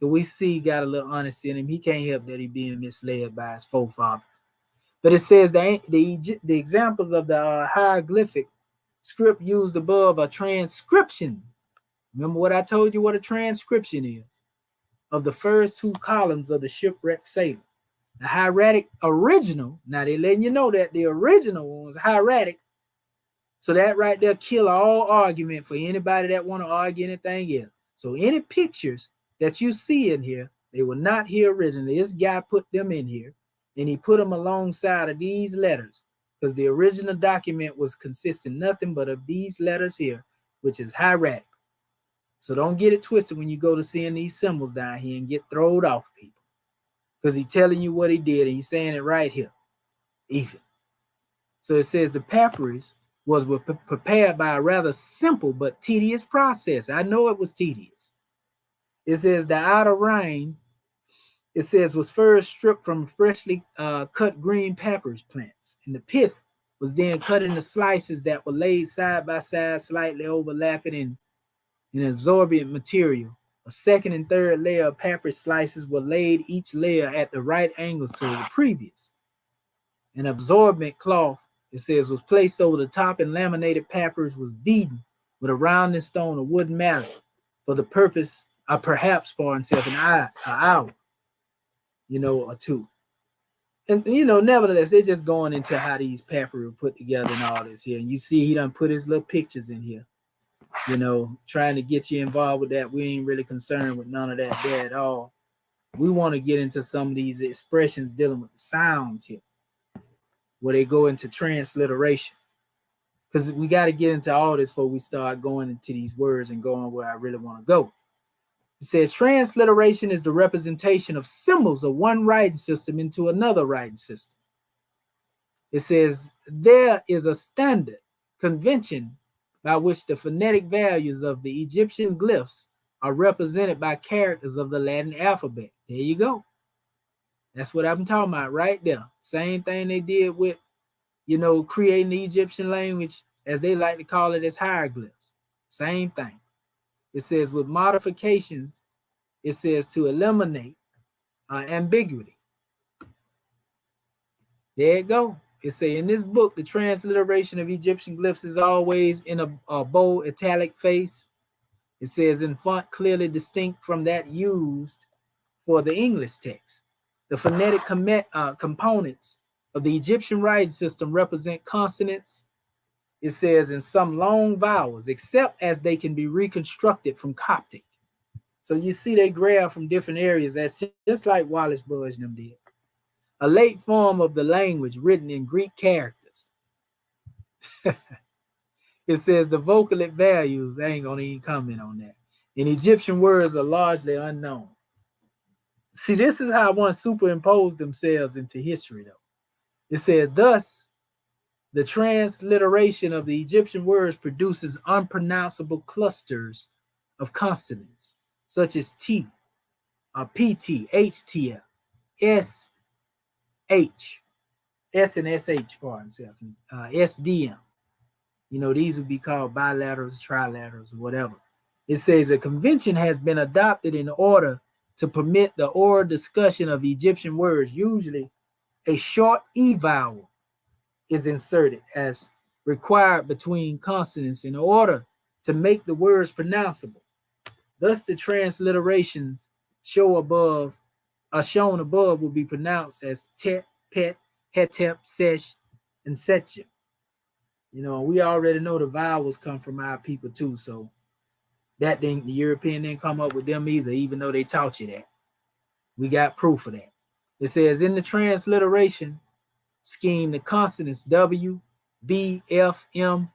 S1: But we see got a little honesty in him. He can't help that he being misled by his forefathers. But it says the examples of the hieroglyphic script used above are transcriptions. Remember what I told you what a transcription is? Of the first two columns of the shipwrecked sailor. The hieratic original, now they're letting you know that the original one was hieratic. So that right there kill all argument for anybody that want to argue anything else. So any pictures that you see in here, they were not here originally. This guy put them in here, and he put them alongside of these letters, because the original document was consisting nothing but of these letters here, which is hieratic. So don't get it twisted when you go to seeing these symbols down here and get thrown off, people. Because he's telling you what he did, and he's saying it right here, even. So it says the papyrus was prepared by a rather simple but tedious process. I know it was tedious. It says the outer rind, it says, was first stripped from freshly cut green papyrus plants, and the pith was then cut into slices that were laid side by side, slightly overlapping in absorbent material. A second and third layer of papyrus slices were laid, each layer at the right angles to the previous. An absorbent cloth, it says, was placed over the top, and laminated papyrus was beaten with a rounding stone or wooden mallet for the purpose of perhaps for himself an hour, or two. And, nevertheless, they're just going into how these papyrus were put together and all this here. And you see he done put his little pictures in here, trying to get you involved with that. We ain't really concerned with none of that there at all. We want to get into some of these expressions dealing with the sounds here, where they go into transliteration. Because we got to get into all this before we start going into these words and going where I really want to go. It says transliteration is the representation of symbols of one writing system into another writing system. It says there is a standard convention by which the phonetic values of the Egyptian glyphs are represented by characters of the Latin alphabet. There you go. That's what I'm talking about right there. Same thing they did with, creating the Egyptian language, as they like to call it, as hieroglyphs. Same thing. It says with modifications, it says to eliminate ambiguity. There you go. It says in this book, the transliteration of Egyptian glyphs is always in a bold italic face. It says in font clearly distinct from that used for the English text. The phonetic components of the Egyptian writing system represent consonants. It says in some long vowels, except as they can be reconstructed from Coptic. So you see they grab from different areas. That's just like Wallace Budge and them did. A late form of the language written in Greek characters. It says the vocalist values, I ain't gonna even comment on that. And Egyptian words are largely unknown. See, this is how one superimposed themselves into history, though. It said, thus, the transliteration of the Egyptian words produces unpronounceable clusters of consonants, such as T, PT, HTF, S, H, S and SH, pardon self, SDM. These would be called bilaterals, trilaterals, or whatever. It says a convention has been adopted in order to permit the oral discussion of Egyptian words. Usually, a short E vowel is inserted as required between consonants in order to make the words pronounceable. Thus, the transliterations shown above will be pronounced as Tet, Pet, Hetep, Sesh, and Setchim. We already know the vowels come from our people too, so that the European didn't come up with them either, even though they taught you that. We got proof of that. It says in the transliteration scheme, the consonants W, B, F, M,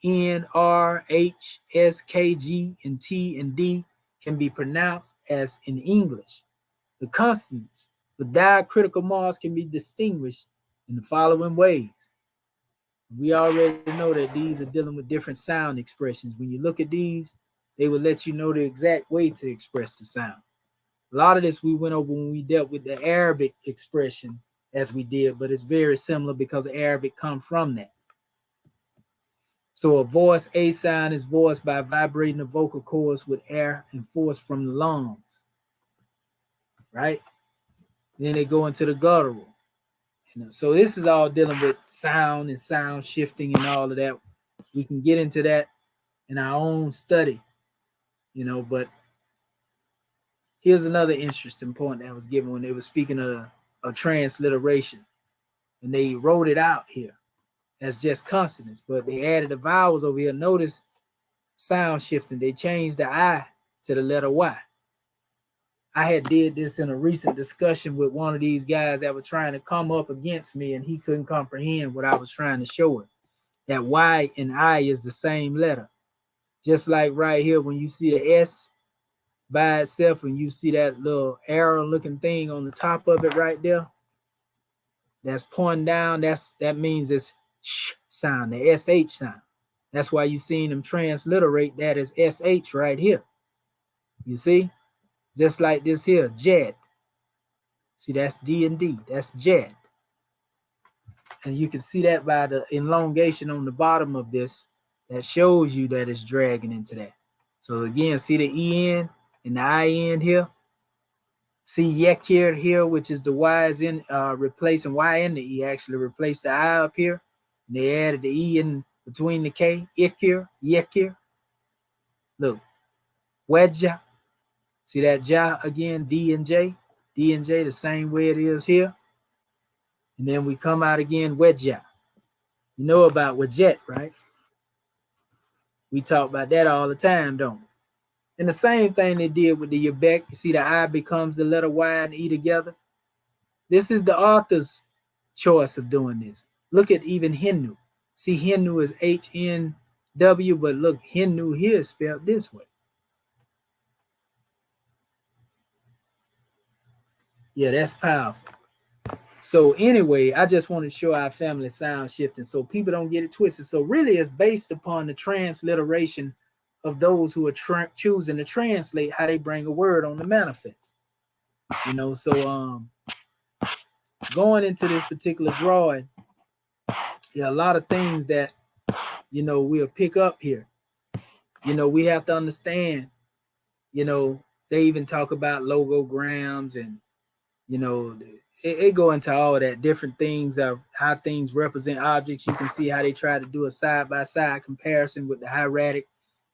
S1: N, R, H, S, K, G, and T and D can be pronounced as in English. The consonants with diacritical marks can be distinguished in the following ways. We already know that these are dealing with different sound expressions. When you look at these, they will let you know the exact way to express the sound. A lot of this we went over when we dealt with the Arabic expression as we did, but it's very similar because Arabic comes from that. So a voice A sound is voiced by vibrating the vocal cords with air and force from the lungs, right? Then they go into the guttural. So this is all dealing with sound and sound shifting and all of that. We can get into that in our own study, but here's another interesting point that was given when they were speaking of transliteration. And they wrote it out here as just consonants, but they added the vowels over here. Notice sound shifting. They changed the I to the letter Y. I had did this in a recent discussion with one of these guys that were trying to come up against me, and he couldn't comprehend what I was trying to show him. That Y and I is the same letter. Just like right here, when you see the S by itself, and you see that little arrow looking thing on the top of it right there, that's pointing down, that means it's sh sound, the SH sound. That's why you seen them transliterate that as SH right here. You see? Just like this here, jet. See, that's D and D. That's jet. And you can see that by the elongation on the bottom of this. That shows you that it's dragging into that. So again, see the EN and the IN here? See yek here, which is the Y is in replacing Y and the E, actually replace the I up here. And they added the E in between the K, yek here. Look, wedja. See that ja again, D and J the same way it is here. And then we come out again, wedja. You know about wedget, right? We talk about that all the time, don't we? And the same thing they did with the yabek. You see the I becomes the letter Y and E together. This is the author's choice of doing this. Look at even Hindu. See, Hindu is HNW, but look, Hindu here is spelled this way. Yeah, that's powerful. So anyway, I just want to show our family sound shifting so people don't get it twisted. So really it's based upon the transliteration of those who are choosing to translate how they bring a word on the manifest. You know, so going into this particular drawing, there are a lot of things that, you know, we'll pick up here. You know, we have to understand, you know, they even talk about logograms and, you know, it go into all that different things of how things represent objects. You can see how they try to do a side-by-side comparison with the hieratic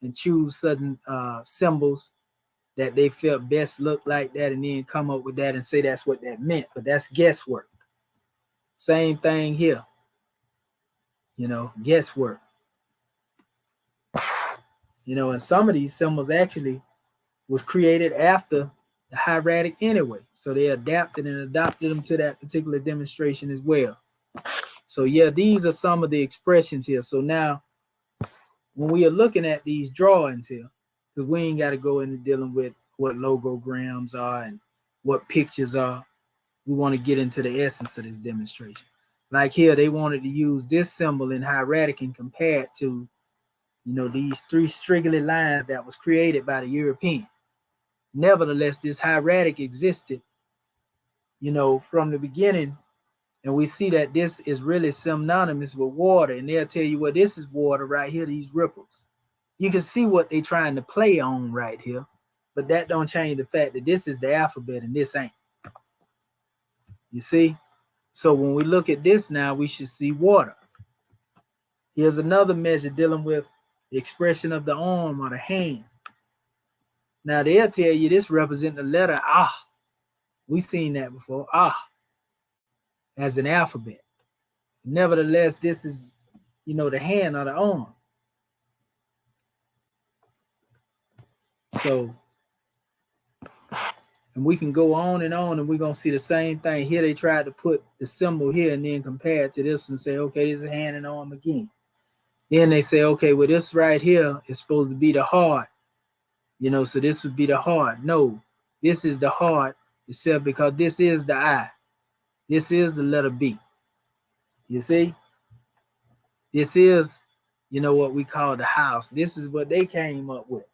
S1: and choose certain symbols that they felt best look like that and then come up with that and say that's what that meant. But that's guesswork. Same thing here. You know, guesswork. You know, and some of these symbols actually was created after the hieratic anyway. So they adapted and adopted them to that particular demonstration as well. So yeah, these are some of the expressions here. So now when we are looking at these drawings here, because we ain't got to go into dealing with what logograms are and what pictures are, we want to get into the essence of this demonstration. Like here, they wanted to use this symbol in hieratic and compare it to, you know, these three striggly lines that was created by the European. Nevertheless, this hieratic existed, you know, from the beginning, and we see that this is really synonymous with water, and they'll tell you, well, this is water right here, these ripples. You can see what they're trying to play on right here, but that don't change the fact that this is the alphabet and this ain't. You see? So when we look at this now, we should see water. Here's another measure dealing with the expression of the arm or the hand. Now they'll tell you this represents the letter Ah. We've seen that before, Ah, as an alphabet. Nevertheless, this is, you know, the hand or the arm. So, and we can go on and we're going to see the same thing. Here they tried to put the symbol here and then compare it to this and say, okay, this is hand and arm again. Then they say, okay, well, this right here is supposed to be the heart. You know, so this would be the heart. No, this is the heart itself because this is the I. This is the letter B. You see? This is, you know, what we call the house. This is what they came up with.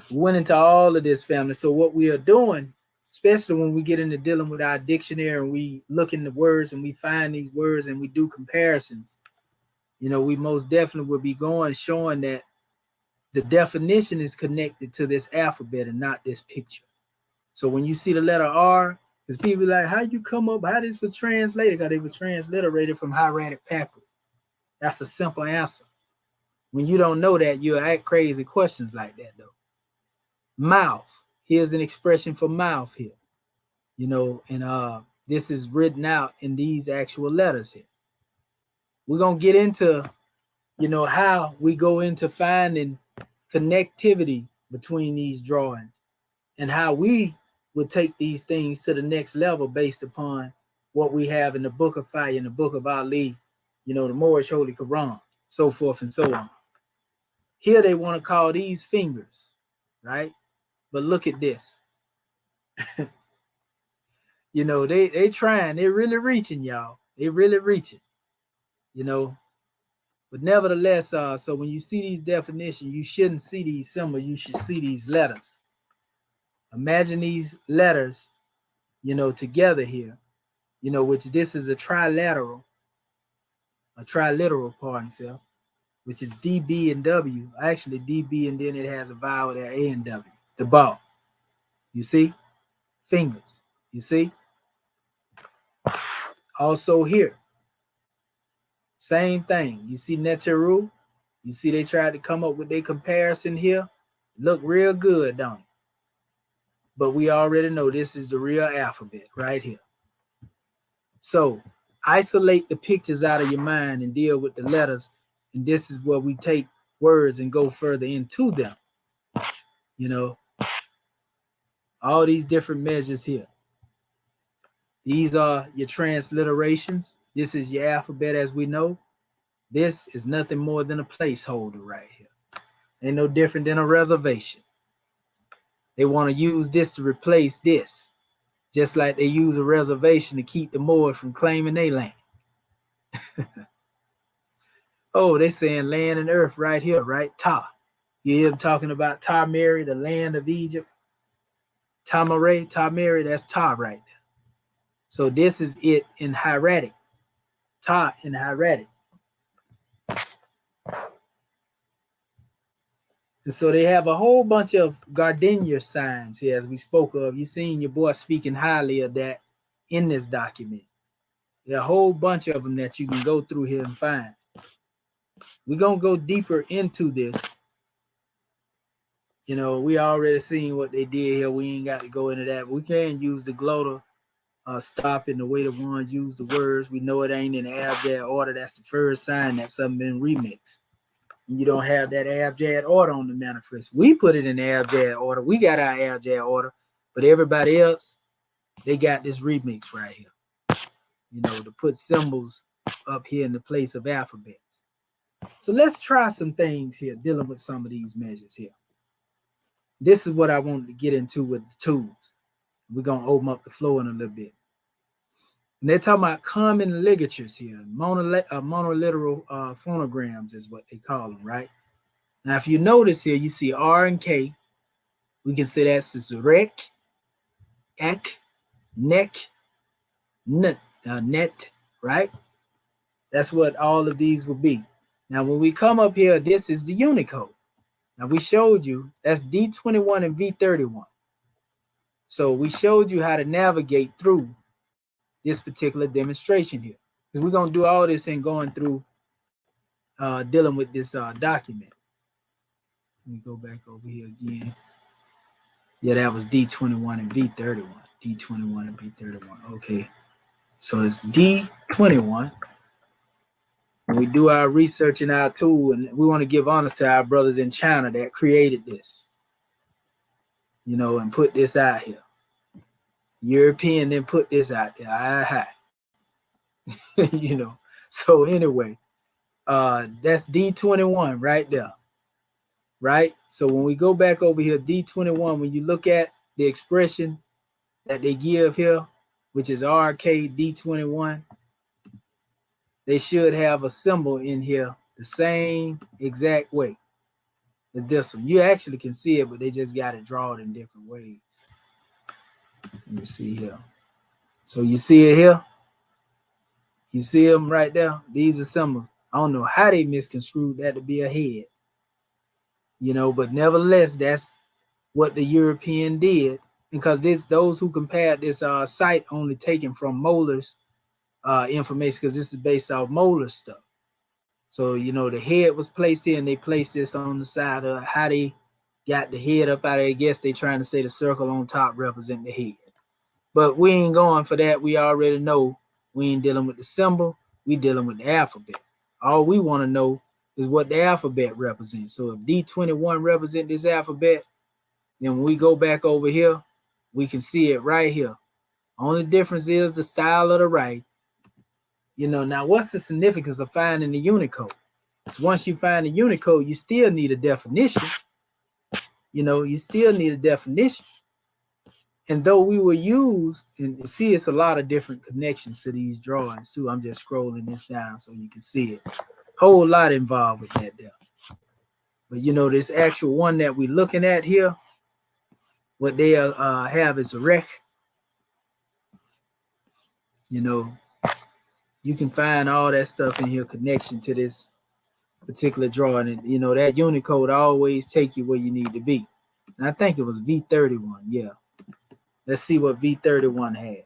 S1: We went into all of this, family. So what we are doing, especially when we get into dealing with our dictionary and we look in the words and we find these words and we do comparisons, you know, we most definitely will be showing that the definition is connected to this alphabet and not this picture. So when you see the letter R, because people are like, how you come up, how this was translated? Because they were transliterated from hieratic Papyrus. That's a simple answer. When you don't know that, you'll ask crazy questions like that, though. Mouth. Here's an expression for mouth here. You know, and this is written out in these actual letters here. We're going to get into, you know, how we go into finding connectivity between these drawings and how we would take these things to the next level based upon what we have in the Book of Fire, in the Book of Ali, you know, the Moorish Holy Quran, so forth and so on. Here they want to call these fingers, right? But look at this. You know, they trying, they're really reaching, y'all. They really reaching, you know. But nevertheless, so when you see these definitions, you shouldn't see these symbols, you should see these letters. Imagine these letters, you know, together here, you know, which this is a triliteral, pardon self, which is D, B, and W. Actually, D, B, and then it has a vowel there, A and W. The ball. You see? Fingers. You see? Also here. Same thing. You see Neteru? You see they tried to come up with their comparison here? Look real good, don't it? But we already know this is the real alphabet right here. So isolate the pictures out of your mind and deal with the letters. And this is where we take words and go further into them. You know, all these different measures here. These are your transliterations. This is your alphabet as we know. This is nothing more than a placeholder right here. Ain't no different than a reservation. They want to use this to replace this, just like they use a reservation to keep the Moors from claiming their land. Oh, they saying land and earth right here, right? Ta. You hear them talking about Ta-Mary, the land of Egypt. Ta-Mary, that's Ta right there. So this is it in Hieratic. Ta in Hieratic. And so they have a whole bunch of gardenia signs here, as we spoke of. You seen your boy speaking highly of that in this document. There are a whole bunch of them that you can go through here and find. We're going to go deeper into this. You know, we already seen what they did here. We ain't got to go into that. But we can use the glottal stop in the way the one use the words. We know it ain't in the abjad order. That's the first sign that something been remixed. You don't have that abjad order on the manifest. We put it in the abjad order. We got our abjad order, but everybody else, they got this remix right here. You know, to put symbols up here in the place of alphabets. So let's try some things here dealing with some of these measures here. This is what I wanted to get into with the tools. We're going to open up the floor in a little bit. And they're talking about common ligatures here. Monoliteral phonograms is what they call them, right? Now, if you notice here, you see R and K. We can say that's rek, ek, neck, nut, net, right? That's what all of these will be. Now, when we come up here, this is the Unicode. Now, we showed you that's D21 and V31. So we showed you how to navigate through this particular demonstration here, because we're going to do all this in going through dealing with this document. Let me go back over here again. Yeah, that was D21 and V31. D21 and V31. Okay, so it's D21. When we do our research in our tool, and we want to give honor to our brothers in China that created this, you know, and put this out here. European then put this out there. You know, so anyway, that's D21 right there, right? So when we go back over here, D21, when you look at the expression that they give here, which is RK D21, they should have a symbol in here the same exact way as this one. You actually can see it, but they just got it drawn in different ways. Let me see here. So you see it here? You see them right there? These are symbols. I don't know how they misconstrued that to be a head. You know, but nevertheless, that's what the European did. Because those who compared this site only taken from Moeller's information, because this is based off Moeller's stuff. So, you know, the head was placed here, and they placed this on the side of how they got the head up out of it. I guess they trying to say the circle on top represent the head. But we ain't going for that. We already know we ain't dealing with the symbol. We dealing with the alphabet. All we want to know is what the alphabet represents. So if D21 represent this alphabet, then when we go back over here, we can see it right here. Only difference is the style of the right. You know, now what's the significance of finding the Unicode? So once you find the Unicode, you still need a definition. You still need a definition. And though we will use, and see, it's a lot of different connections to these drawings too. I'm just scrolling this down so you can see it. Whole lot involved with that there. But this actual one that we're looking at here, what they have is a rec. You can find all that stuff in here, connection to this particular drawing. And that Unicode always take you where you need to be. And I think it was V31. Yeah. Let's see what V31 has.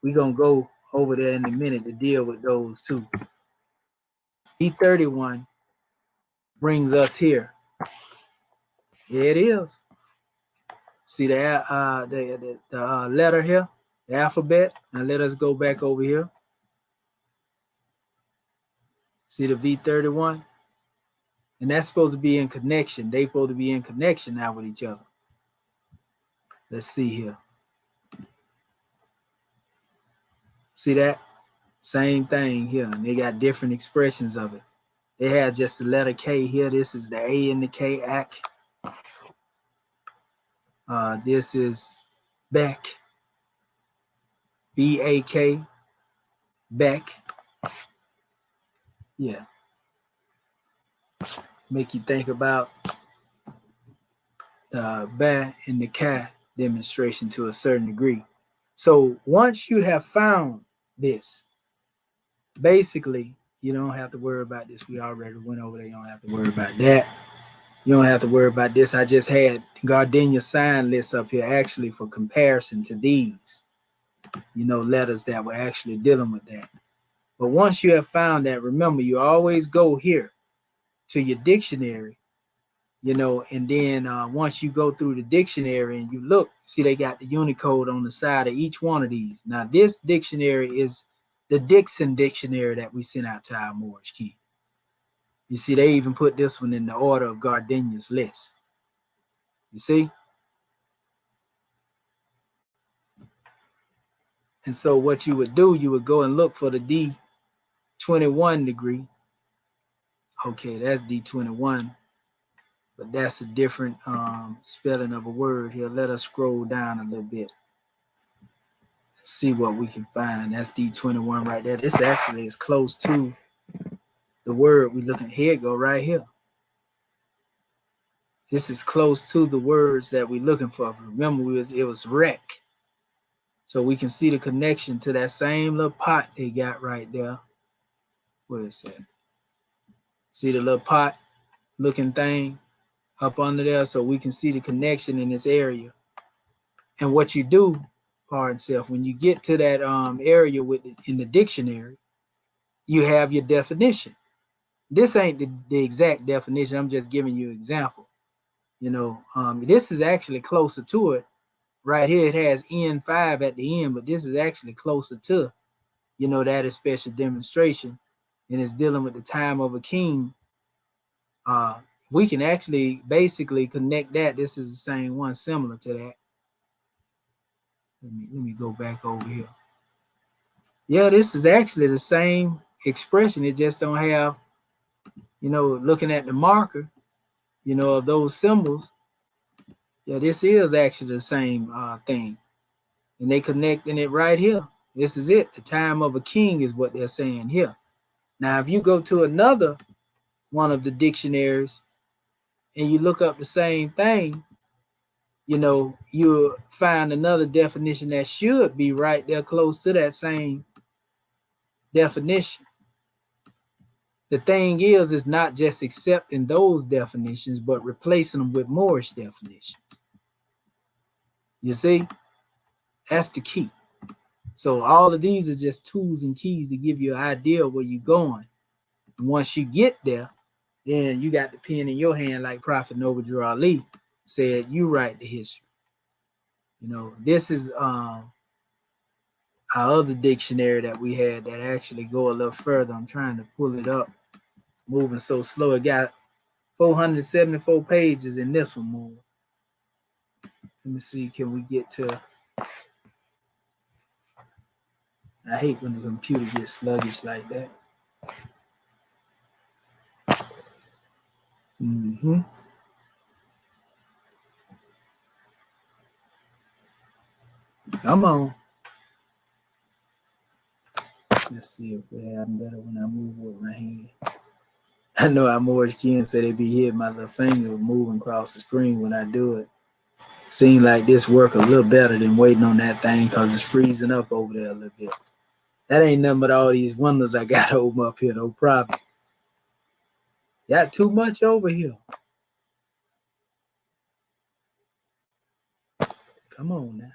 S1: We're going to go over there in a minute to deal with those too. V31 brings us here. There it is. See the letter here, the alphabet. Now let us go back over here. See the V31? And that's supposed to be in connection. They're supposed to be in connection now with each other. Let's see here. See that? Same thing here. And they got different expressions of it. They had just the letter K here. This is the A and the K, ack. This is back. B-A-K, back. Yeah. Make you think about the ba and the ka demonstration to a certain degree. So once you have found this, basically, you don't have to worry about this. We already went over there. You don't have to worry about that. You don't have to worry about this. I just had Gardenia sign lists up here actually for comparison to these, letters that were actually dealing with that. But once you have found that, remember, you always go here to your dictionary, and then once you go through the dictionary and you look, see they got the Unicode on the side of each one of these. Now, this dictionary is the Dixon dictionary that we sent out to our Moorish king. You see, they even put this one in the order of Gardenia's list. You see? And so what you would do, you would go and look for the D21 degree. Okay, that's D21. But that's a different spelling of a word here. Let us scroll down a little bit. See what we can find. That's D21 right there. This actually is close to the word we looking. Here go right here. This is close to the words that we're looking for. Remember, it was rec. So we can see the connection to that same little pot they got right there. Where is that? See the little pot looking thing up under there? So we can see the connection in this area. And what you do, pardon self, when you get to that area in the dictionary, you have your definition. This ain't the exact definition. I'm just giving you an example. This is actually closer to it. Right here, it has N5 at the end, but this is actually closer to, that is special demonstration, and it's dealing with the time of a king. We can actually basically connect that. This is the same one, similar to that. Let me go back over here. Yeah, this is actually the same expression. It just don't have, looking at the marker, of those symbols. Yeah, this is actually the same thing. And they connecting it right here. This is it. The time of a king is what they're saying here. Now, if you go to another one of the dictionaries and you look up the same thing, you'll find another definition that should be right there close to that same definition. The thing is not just accepting those definitions, but replacing them with Moorish definitions. You see? That's the key. So all of these are just tools and keys to give you an idea of where you're going. And once you get there, then you got the pen in your hand, like Prophet Noble Ali said, you write the history. This is our other dictionary that we had that actually go a little further. I'm trying to pull it up. It's moving so slow. It got 474 pages in this one more. Let me see, can we get to... I hate when the computer gets sluggish like that. Mm-hmm. Come on. Let's see if we have better when I move with my hand. I know how Morris Ken said they be hitting my little finger moving across the screen when I do it. Seems like this work a little better than waiting on that thing because it's freezing up over there a little bit. That ain't nothing but all these windows I got open up here, no problem. Got too much over here. Come on now.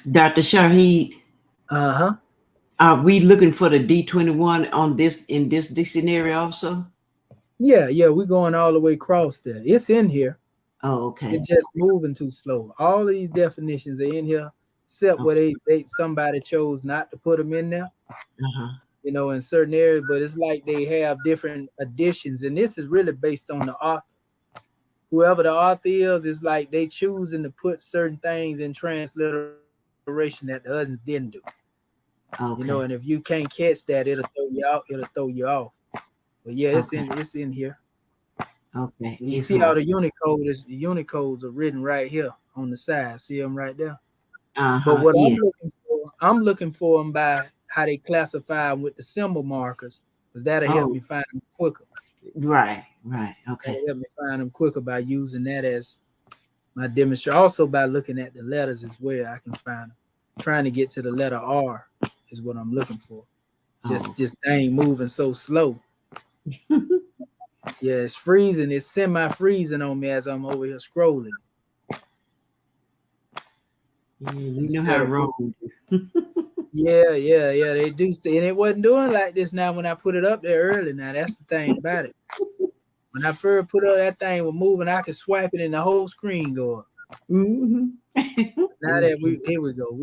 S4: Dr. Shahid,
S1: Uh-huh.
S4: are we looking for the D21 on this in this dictionary also?
S1: Yeah, we're going all the way across there. It's in here.
S4: Oh, okay.
S1: It's just moving too slow. All of these definitions are in here, except where they somebody chose not to put them in there. You know, in certain areas, but it's like they have different editions, and this is really based on the author. Whoever the author is, it's like they choosing to put certain things in transliteration that the others didn't do.
S4: Okay.
S1: You know, and if you can't catch that, it'll throw you out. It'll throw you off. But yeah, it's in here.
S4: Okay.
S1: You see how the Unicodes are written right here on the side. See them right there. But what I'm looking for them by how they classify them with the symbol markers, because that'll help me find them quicker.
S4: Right. Okay.
S1: That'll help me find them quicker by using that as my demonstration. Also by looking at the letters as well, I can find them. Trying to get to the letter R is what I'm looking for. This thing moving so slow. Yeah, it's freezing. It's semi-freezing on me as I'm over here scrolling.
S4: Yeah, you know how wrong.
S1: Yeah, they do. And it wasn't doing like this now when I put it up there early. Now that's the thing about it. When I first put up, that thing was moving. I could swipe it and the whole screen go up.
S4: Mm-hmm.
S1: Now that here we go.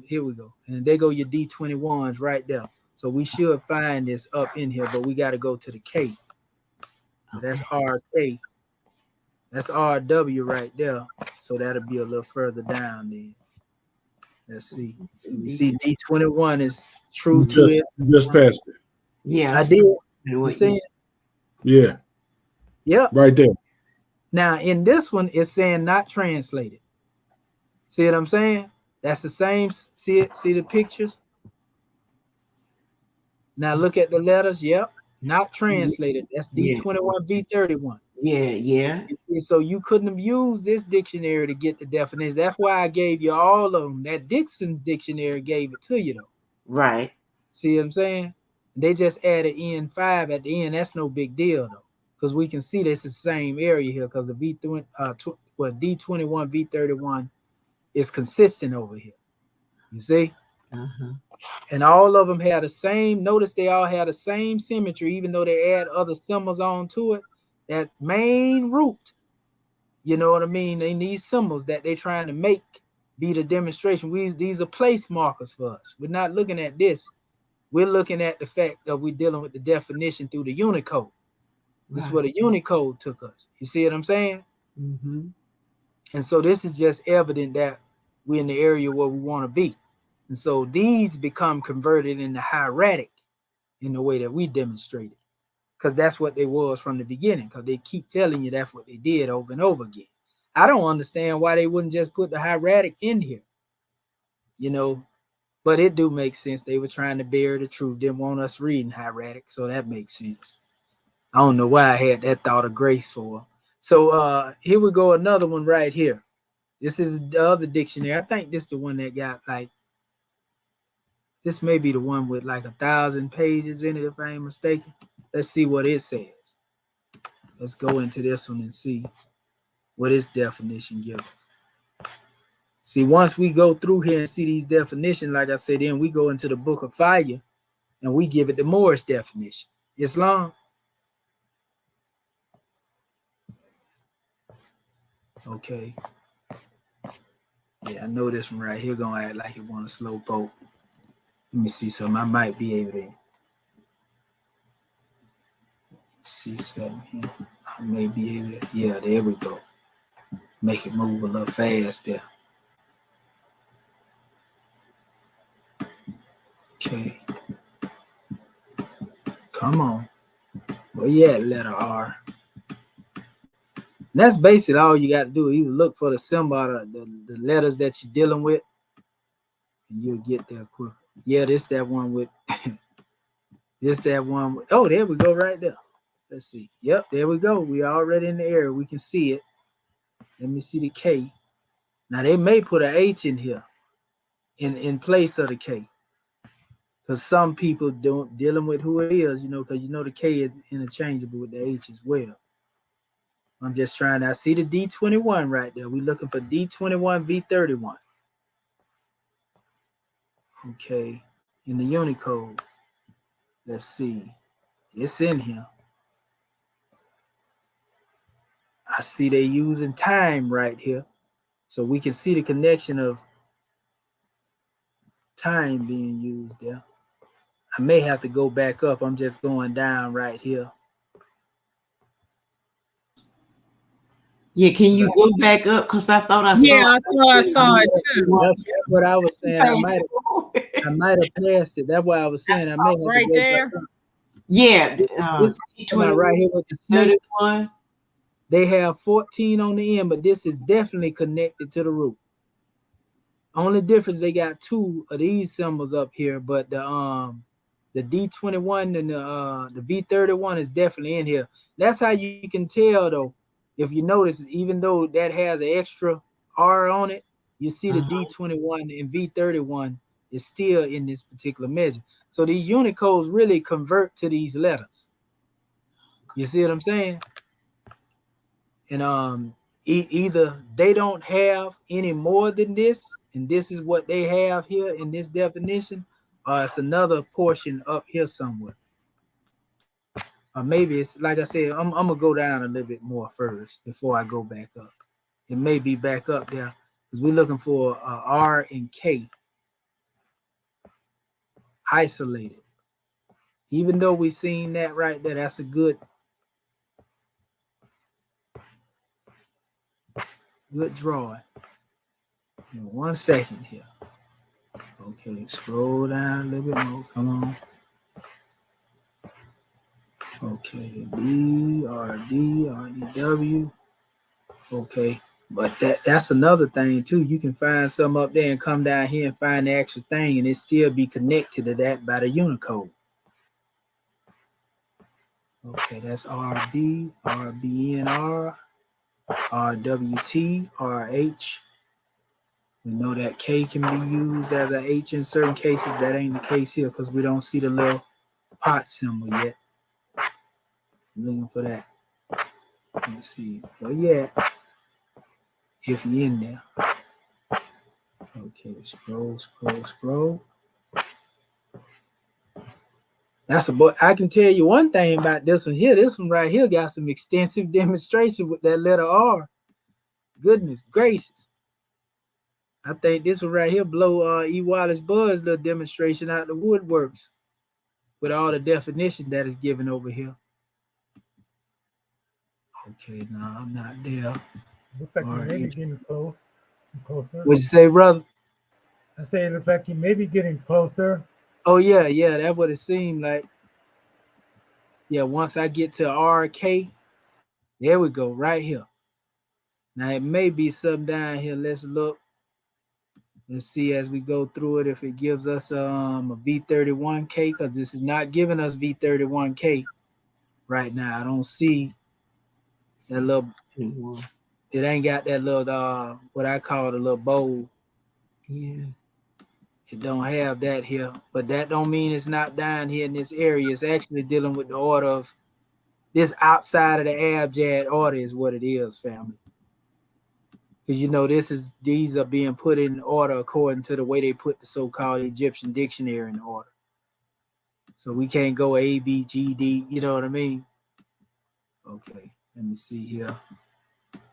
S1: Here we go. And there go your D21s right there. So we should find this up in here, but we got to go to the K. So that's RK. That's RW right there. So that'll be a little further down then. Let's see. So we see D21 is true to it.
S3: Just passed it.
S4: Yeah,
S1: I did. You see it?
S3: Yeah.
S1: Yep.
S3: Right there.
S1: Now in this one, it's saying not translated. See what I'm saying? That's the same. See it? See the pictures? Now look at the letters. Yep. Not translated. That's D21 V31.
S4: Yeah.
S1: So you couldn't have used this dictionary to get the definition. That's why I gave you all of them. That Dixon's dictionary gave it to you though.
S4: Right.
S1: See what I'm saying? They just added N5 at the end. That's no big deal though, because we can see this is the same area here because the D21 V31 is consistent over here. You see? And all of them had the same. Notice they all had the same symmetry, even though they add other symbols onto it. That main root, you know what I mean? They need symbols that they're trying to make be the demonstration. These are place markers for us. We're not looking at this. We're looking at the fact that we're dealing with the definition through the Unicode. This is where the Unicode took us. You see what I'm saying?
S4: Mm-hmm.
S1: And so this is just evident that we're in the area where we want to be. And so these become converted into hieratic in the way that we demonstrated. Because that's what they was from the beginning, because they keep telling you that's what they did over and over again. I don't understand why they wouldn't just put the hieratic in here, you know, but it do make sense. They were trying to bear the truth, didn't want us reading hieratic, so that makes sense. I don't know why I had that thought of grace for. So here we go, another one right here. This is the other dictionary. I think this is the one that got like, this may be the one with like 1,000 pages in it, if I ain't mistaken. Let's see what it says. Let's go into this one and see what its definition gives us. See, once we go through here and see these definitions, like I said, then we go into the book of fire and we give it the Moorish definition. Islam. Okay. Yeah, I know this one right here gonna act like it want a slow poke. Let me see something. I might be able to see something here. I may be able to. Yeah, there we go. Make it move a little fast there. Okay. Come on. Where you at, letter R? That's basically all you got to do. Either look for the symbol, or the letters that you're dealing with, and you'll get there quicker. Yeah, this that one with this that one with, oh, there we go right there. Let's see. Yep, there we go. We already in the area. We can see it. Let me see the K. Now they may put an H in here in place of the K. Because some people don't dealing with who it is, because the K is interchangeable with the H as well. I'm just trying to, I see the D21 right there. We're looking for D21 V31. Okay, in the Unicode. Let's see. It's in here. I see they using time right here. So we can see the connection of time being used there. I may have to go back up. I'm just going down right here.
S4: Yeah, can you go back up? Because I thought I saw
S5: Yeah, I saw it too.
S1: That's what I was saying. I might have passed it. That's why I was saying I may have to
S5: right
S1: go
S5: there.
S1: back up.
S4: Yeah.
S1: This coming right here with the snake.
S4: 31.
S1: They have 14 on the end, but this is definitely connected to the root. Only difference, they got 2 of these symbols up here, but the D21 and the V31 is definitely in here. That's how you can tell though. If you notice, even though that has an extra R on it, you see the D21 and V31 is still in this particular measure. So these Unicodes really convert to these letters. You see what I'm saying? And either they don't have any more than this, and this is what they have here in this definition, or it's another portion up here somewhere. Or maybe it's, like I said, I'm gonna go down a little bit more first before I go back up. It may be back up there because we're looking for R and K isolated. Even though we seen that right there, that's a good drawing. 1 second here. Okay, scroll down a little bit more. Come on. Okay, D, R, D, R, D, W. Okay, but that's another thing too. You can find some up there and come down here and find the actual thing, and it still be connected to that by the Unicode. Okay, that's R, D, R, B, N, R, R, W, T, R, H. We know that K can be used as a H in certain cases. That ain't the case here because we don't see the little pot symbol yet. I'm looking for that. Let's see. Well, yeah. If you're in there. Okay, scroll. That's I can tell you one thing about this one here. This one right here got some extensive demonstration with that letter R. Goodness gracious. I think this one right here blow E.A.R.S Buzz little demonstration out the woodworks with all the definition that is given over here. Okay, no, I'm not there.
S2: Looks like you may be getting closer.
S1: What'd you say, brother?
S2: I say it looks like you may be getting closer.
S1: Oh yeah, that's what it seemed like. Yeah, once I get to RK, there we go, right here. Now it may be something down here. Let's look. Let's see as we go through it if it gives us a V31K, because this is not giving us V31K right now. I don't see that little. It ain't got that little what I call the little bowl.
S4: Yeah.
S1: It don't have that here, but that don't mean it's not down here in this area. It's actually dealing with the order of this outside of the abjad order is what it is, family. Because these are being put in order according to the way they put the so-called Egyptian dictionary in order. So we can't go A, B, G, D, you know what I mean? Okay, let me see here.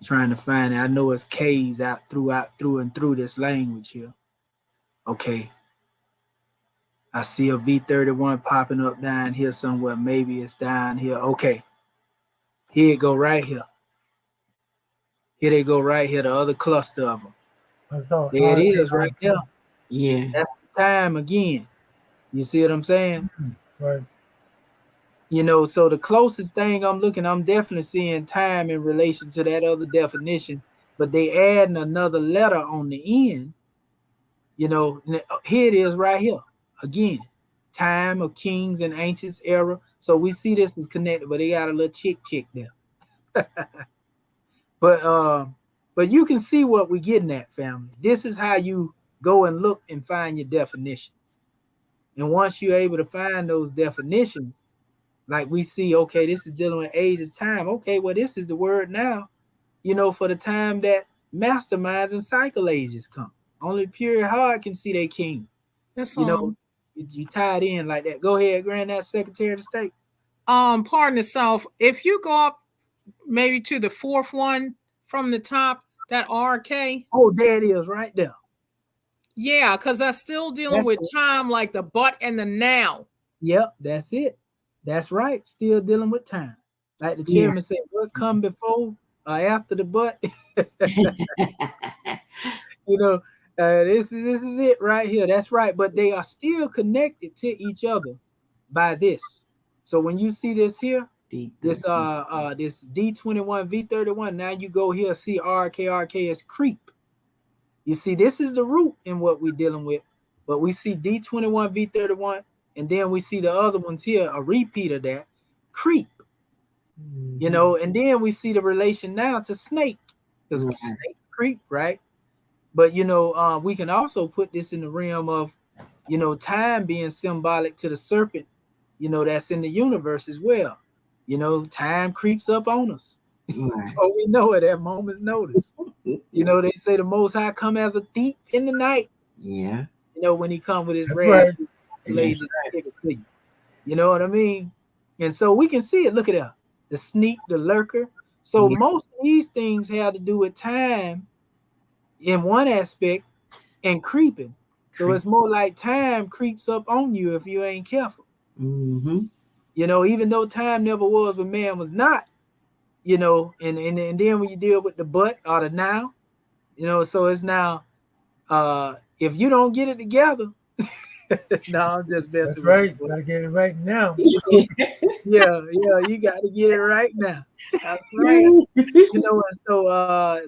S1: Trying to find it. I know it's K's out through this language here. Okay. I see a V31 popping up down here somewhere. Maybe it's down here. Okay. Here it go right here. Here they go right here, the other cluster of them. There it is right there.
S4: Yeah.
S1: That's the time again. You see what I'm saying?
S2: Right.
S1: You know, so the closest thing I'm definitely seeing time in relation to that other definition, but they adding another letter on the end. You know, here it is right here. Again, time of kings and ancients era. So we see this is connected, but they got a little chick there. But you can see what we're getting at, family. This is how you go and look and find your definitions. And once you're able to find those definitions, like we see, okay, this is dealing with ages, time. Okay, well, this is the word now, you know, for the time that masterminds and cycle ages come. Only pure heart can see their king.
S5: This
S1: You know, you tie it in like that. Go ahead, Granddad Secretary of the State.
S5: pardon itself. If you go up maybe to the fourth one from the top, that RK.
S1: Oh, there it is, right there.
S5: Yeah, because that's still dealing with time, like the but and the now.
S1: Yep, that's it. That's right. Still dealing with time. Like the chairman said, what come before or after the but? You know, this is it right here. That's right. But they are still connected to each other by this. So when you see this here, this D21 V31, now you go here, see RK as creep. You see, this is the root in what we're dealing with. But we see D21 V31, and then we see the other ones here, a repeat of that, creep. You know, and then we see the relation now to snake, because snake creep, right? But you know, we can also put this in the realm of, you know, time being symbolic to the serpent, you know, that's in the universe as well. You know, time creeps up on us. Before we know it, at moment's notice. You know, they say the Most High come as a thief in the night.
S4: Yeah.
S1: You know, when he come with his
S2: That's
S1: red
S2: right.
S1: laser, you know what I mean? And so we can see it. Look at that. The sneak, the lurker. So most of these things have to do with time in one aspect and creeping. So it's more like time creeps up on you if you ain't careful. You know, even though time never was when man was not, you know, and then when you deal with the but or the now, you know, so it's now, if you don't get it together, no, I'm just messing
S2: That's
S1: with
S2: right.
S1: you.
S2: Gotta get it right now.
S1: Yeah, you got to get it right now. That's right. You know, and so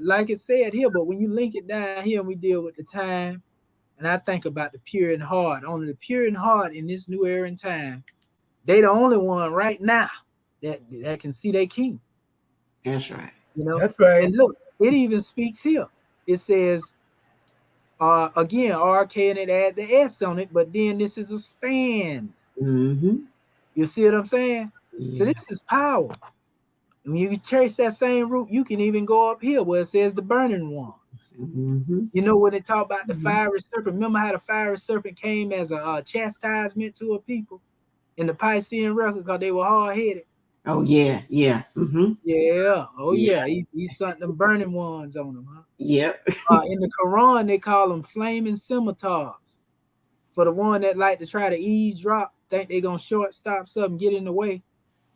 S1: like it said here, but when you link it down here and we deal with the time, and I think about the pure in heart, only the pure in heart in this new era and time, they the only one right now that can see their king.
S4: That's right.
S1: You know,
S2: That's right.
S1: and look, it even speaks here. It says, again, RK, and it add the S on it, but then this is a span. You see what I'm saying? So this is power. And when you trace that same root, you can even go up here where it says the burning ones. You know, when they talk about the fiery serpent, remember how the fiery serpent came as a chastisement to a people in the Piscean record because they were hard-headed?
S4: Oh, yeah. Yeah.
S1: Yeah. Oh, yeah. He sent them burning ones on them, huh?
S4: Yep.
S1: In the Quran, they call them flaming scimitars. For the one that like to try to eavesdrop, think they're going to shortstop something, get in the way.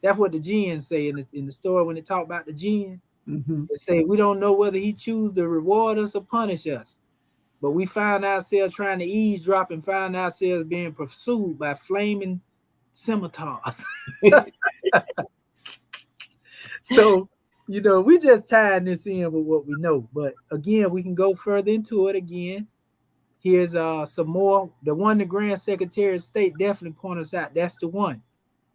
S1: That's what the jinn say in the story when they talk about the jinn. They say, we don't know whether he choose to reward us or punish us. But we found ourselves trying to eavesdrop and found ourselves being pursued by flaming scimitars. So, you know, we just tying this in with what we know. But again, we can go further into it again. Here's some more. The one the Grand Secretary of State definitely pointed us out. That's the one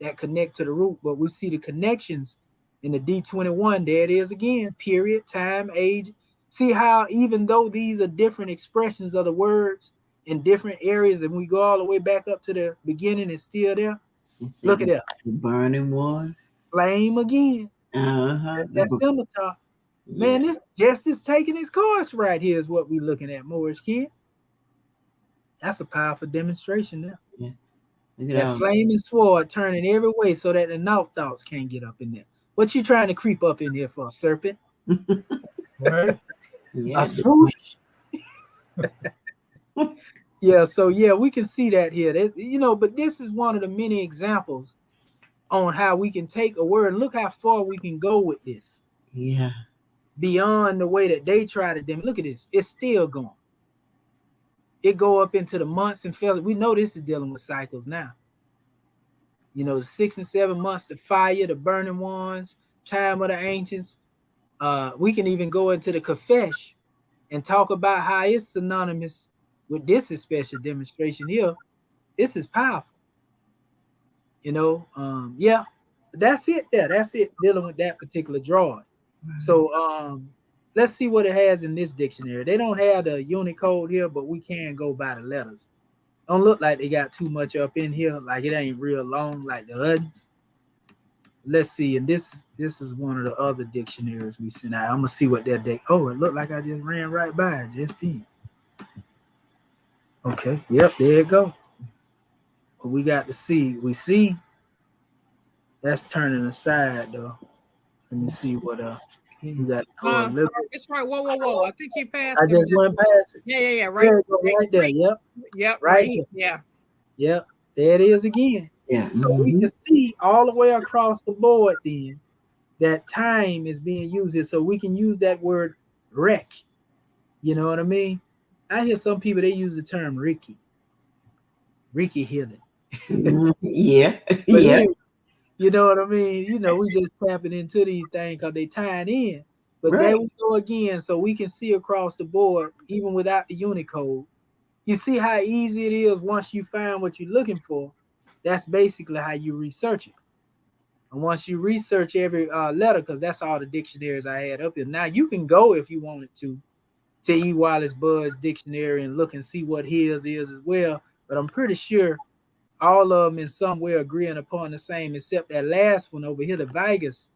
S1: that connect to the root. But we see the connections in the D21. There it is again. Period, time, age. See how even though these are different expressions of the words in different areas, and we go all the way back up to the beginning, it's still there. Look at that.
S4: The burning one.
S1: Flame again. That's scimitar. Man, this just is taking its course right here is what we're looking at, Morris Kid. That's a powerful demonstration there. Yeah. That flaming sword turning every way so that the knock thoughts can't get up in there. What you trying to creep up in here for, serpent?
S2: Right?
S1: A swoosh. Yeah, so yeah, we can see that here. You know, but this is one of the many examples on how we can take a word. Look how far we can go with this. Yeah. Beyond the way that they try to look at this. It's still going. it go up into the months and fellas. We know this is dealing with cycles now. You know, 6 and 7 months, the fire, the burning ones, time of the ancients. We can even go into the Kafesh and talk about how it's synonymous with this special demonstration here. This is powerful. You know, yeah, that's it there. That's it dealing with that particular drawing. So let's see what it has in this dictionary. They don't have the Unicode here, but we can go by the letters. Don't look like they got too much up in here, like it ain't real long like the others. Let's see, and this is one of the other dictionaries we sent out. I'm gonna see what that day. Oh, it looked like I just ran right by it just then. Okay, yep, there you go. What we got to see, we see that's turning aside though. Let me see what we got to go a little.
S5: It's right. Whoa. I think you passed
S1: I
S5: it.
S1: just went past it.
S5: Yeah. Right.
S1: Yeah, right there. Yep.
S5: Yep.
S1: Right
S5: Right. Yeah.
S1: Yep. There it is again.
S4: Yeah.
S1: So we can see all the way across the board then that time is being used here. So we can use that word rek. You know what I mean? I hear some people, they use the term Ricky healing.
S4: Yeah.
S1: But
S4: Yeah.
S1: anyway, you know what I mean? You know, we just tapping into these things because they tying in. But there we go again. So we can see across the board, even without the Unicode. You see how easy it is once you find what you're looking for. That's basically how you research it. And once you research every letter, because that's all the dictionaries I had up here. Now you can go if you wanted to E. Wallace Bud's dictionary and look and see what his is as well. But I'm pretty sure all of them in some way agreeing upon the same, except that last one over here, the Vegas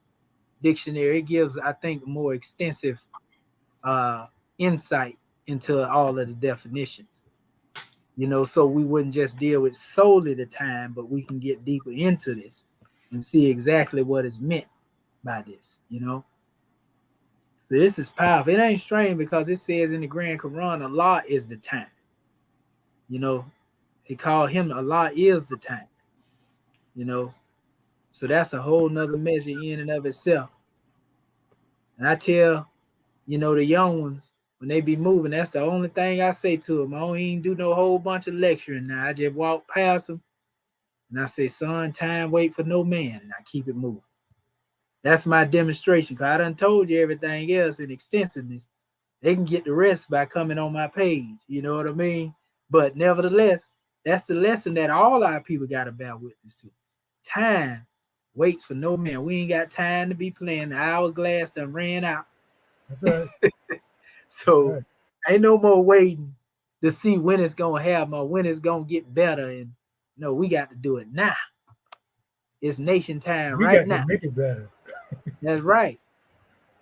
S1: dictionary. It gives, I think, more extensive insight into all of the definitions. You know, so we wouldn't just deal with solely the time, but we can get deeper into this and see exactly what is meant by this, you know. So this is powerful. It ain't strange because it says in the Grand Quran, Allah is the time. You know, they call him Allah is the time, you know. So that's a whole nother measure in and of itself. And I tell, you know, the young ones, when they be moving, that's the only thing I say to them. I don't even do no whole bunch of lecturing now. I just walk past them and I say, son, time wait for no man, and I keep it moving. That's my demonstration, because I done told you everything else in extensiveness. They can get the rest by coming on my page, you know what I mean? But nevertheless, that's the lesson that all our people got to bear witness to. Time waits for no man. We ain't got time to be playing. The hourglass done ran out.
S2: That's right.
S1: So ain't no more waiting to see when it's gonna happen or when it's gonna get better. And no, we got to do it now. It's nation time right now.
S2: To make it better.
S1: That's right.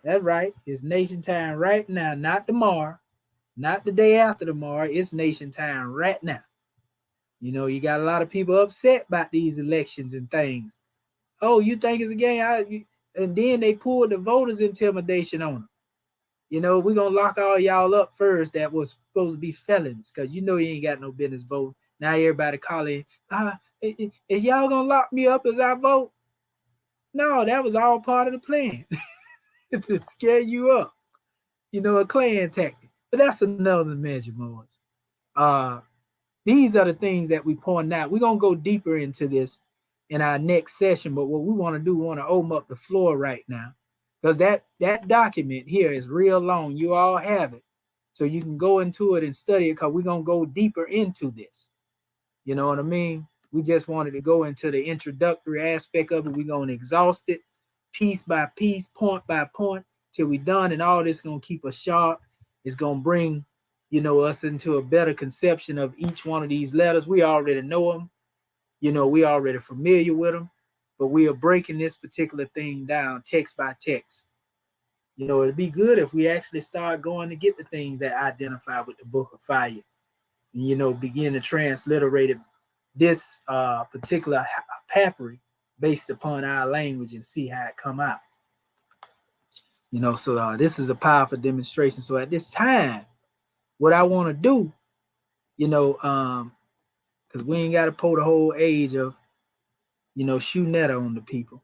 S1: That's right. It's nation time right now, not tomorrow, not the day after tomorrow. It's nation time right now. You know, you got a lot of people upset about these elections and things. Oh, you think it's a game? And then they pulled the voters' intimidation on them. You know, we're going to lock all y'all up first that was supposed to be felons, because you know you ain't got no business voting. Now everybody calling, is y'all going to lock me up as I vote? No, that was all part of the plan to scare you up. You know, a Klan tactic. But that's another measure, Morris. These are the things that we point out. We're going to go deeper into this in our next session, but what we want to do, we want to open up the floor right now. Because that document here is real long. You all have it. So you can go into it and study it, because we're going to go deeper into this. You know what I mean? We just wanted to go into the introductory aspect of it. We're going to exhaust it piece by piece, point by point, till we're done. And all this is going to keep us sharp. It's going to bring, you know, us into a better conception of each one of these letters. We already know them. You know, we already familiar with them. But we are breaking this particular thing down text by text. You know, it'd be good if we actually start going to get the things that identify with the Book of Fire. And, you know, begin to transliterate this particular papyri based upon our language and see how it come out. You know, so this is a powerful demonstration. So at this time, what I want to do, you know, because we ain't got to pull the whole age of, you know, shooting that on the people.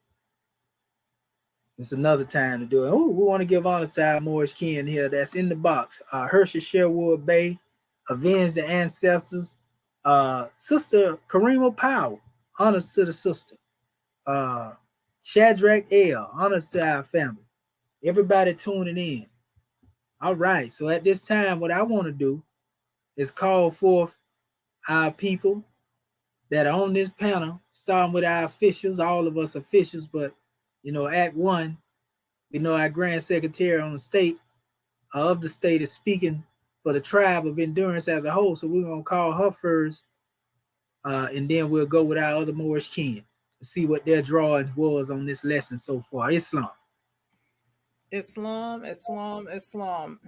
S1: It's another time to do it. Oh, we want to give honor to our Moorish kin here that's in the box. Hershey Sherwood Bay, avenge the ancestors. Sister Karima Powell, honors to the sister. Shadrach L, honors to our family. Everybody tuning in. All right, so at this time, what I want to do is call forth our people that are on this panel, starting with our officials, all of us officials, but Act 1, our Grand Secretary on the state of the state is speaking for the tribe of endurance as a whole. So we're gonna call her first, and then we'll go with our other Moorish kin to see what their drawing was on this lesson so far. Islam.
S5: Islam, Islam, Islam.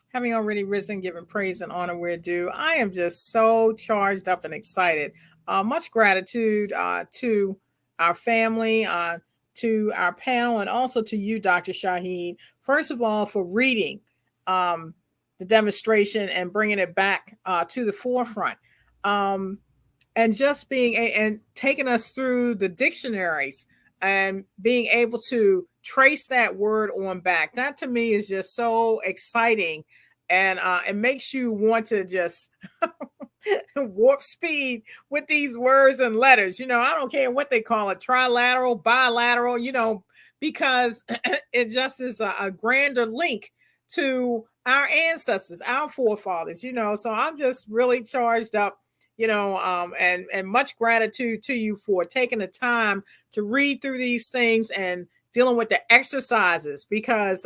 S5: Having already risen, given praise and honor where due, I am just so charged up and excited. Much gratitude to our family, to our panel, and also to you, Dr. Shahid. First of all, for reading the demonstration and bringing it back to the forefront. And just being and taking us through the dictionaries and being able to trace that word on back. That to me is just so exciting. And it makes you want to just warp speed with these words and letters. I don't care what they call it, trilateral, bilateral, because it just is a grander link to our ancestors, our forefathers, So I'm just really charged up, and much gratitude to you for taking the time to read through these things and dealing with the exercises, because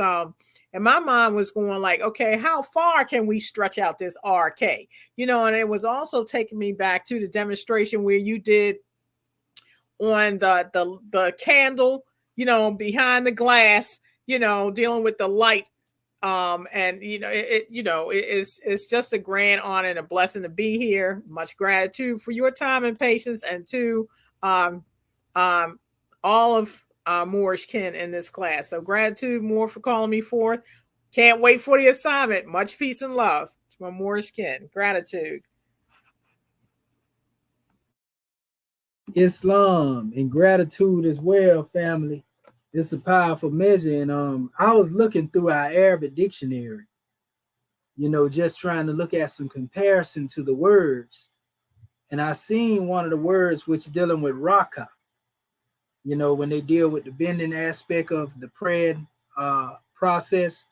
S5: and my mind was going like, okay, how far can we stretch out this RK? And it was also taking me back to the demonstration where you did on the candle, behind the glass, dealing with the light. And it's just a grand honor and a blessing to be here. Much gratitude for your time and patience, and to all of Moorish kin in this class. So gratitude more for calling me forth. Can't wait for the assignment. Much peace and love to my Moorish kin. Gratitude.
S1: Islam and gratitude as well, family. It's a powerful measure. And I was looking through our Arabic dictionary, just trying to look at some comparison to the words. And I seen one of the words which dealing with raka, when they deal with the bending aspect of the prayer process,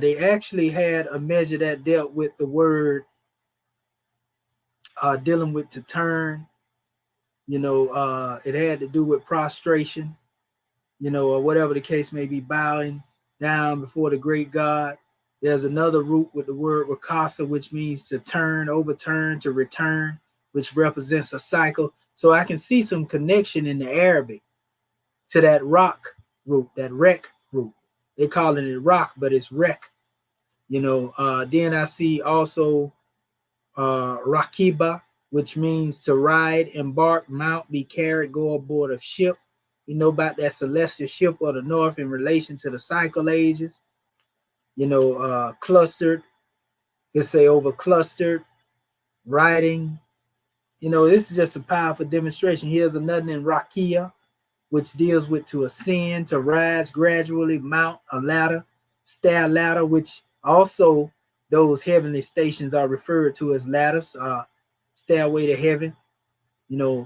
S1: they actually had a measure that dealt with the word dealing with to turn. It had to do with prostration, or whatever the case may be, bowing down before the great God. There's another root with the word rakasa, which means to turn, overturn, to return, which represents a cycle. So I can see some connection in the Arabic to that rock root, that rek root. They calling it rock, but it's rek. Then I see also rakiba, which means to ride, embark, mount, be carried, go aboard of ship. You know about that celestial ship of the north in relation to the cycle ages. Clustered, it's say over clustered, riding. This is just a powerful demonstration. Here's another in Rakia, which deals with to ascend, to rise gradually, mount a ladder, stair ladder, which also those heavenly stations are referred to as ladders, stairway to heaven,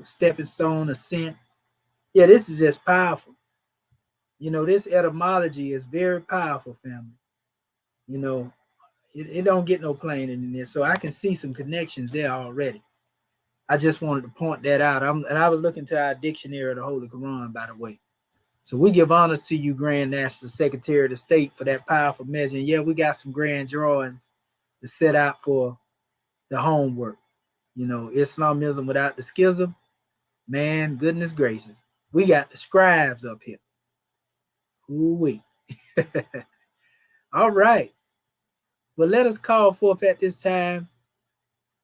S1: stepping stone, ascent. Yeah, this is just powerful. This etymology is very powerful, family. It don't get no plainer in this, so I can see some connections there already. I just wanted to point that out. And I was looking to our dictionary of the Holy Quran, by the way. So we give honors to you, Grand National Secretary of the State, for that powerful measure. And yeah, we got some grand drawings to set out for the homework. Islamism without the schism, man, goodness gracious. We got the scribes up here. Ooh-wee. All right. But let us call forth at this time,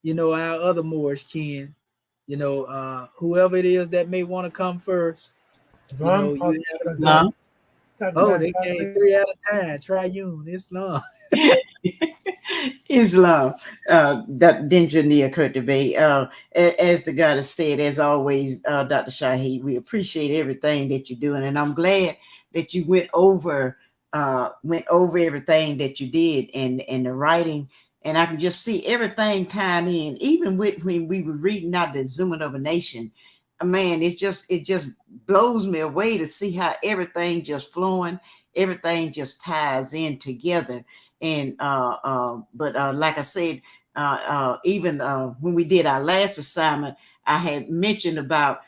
S1: our other Moorish kin, whoever it is that may want to come first.
S2: Islam,
S4: Islam.
S1: Oh, they came 3 at a time. Triune, Islam.
S4: Islam, Dr. Dendra Kurtube, as the God has said, as always, Dr. Shahid, we appreciate everything that you're doing, and I'm glad that you went over everything that you did, and the writing and I can just see everything tying in. Even with when we were reading out the Zooming of a Nation, man, it just blows me away to see how everything just flowing, everything just ties in together. And but like I said, even when we did our last assignment, I had mentioned about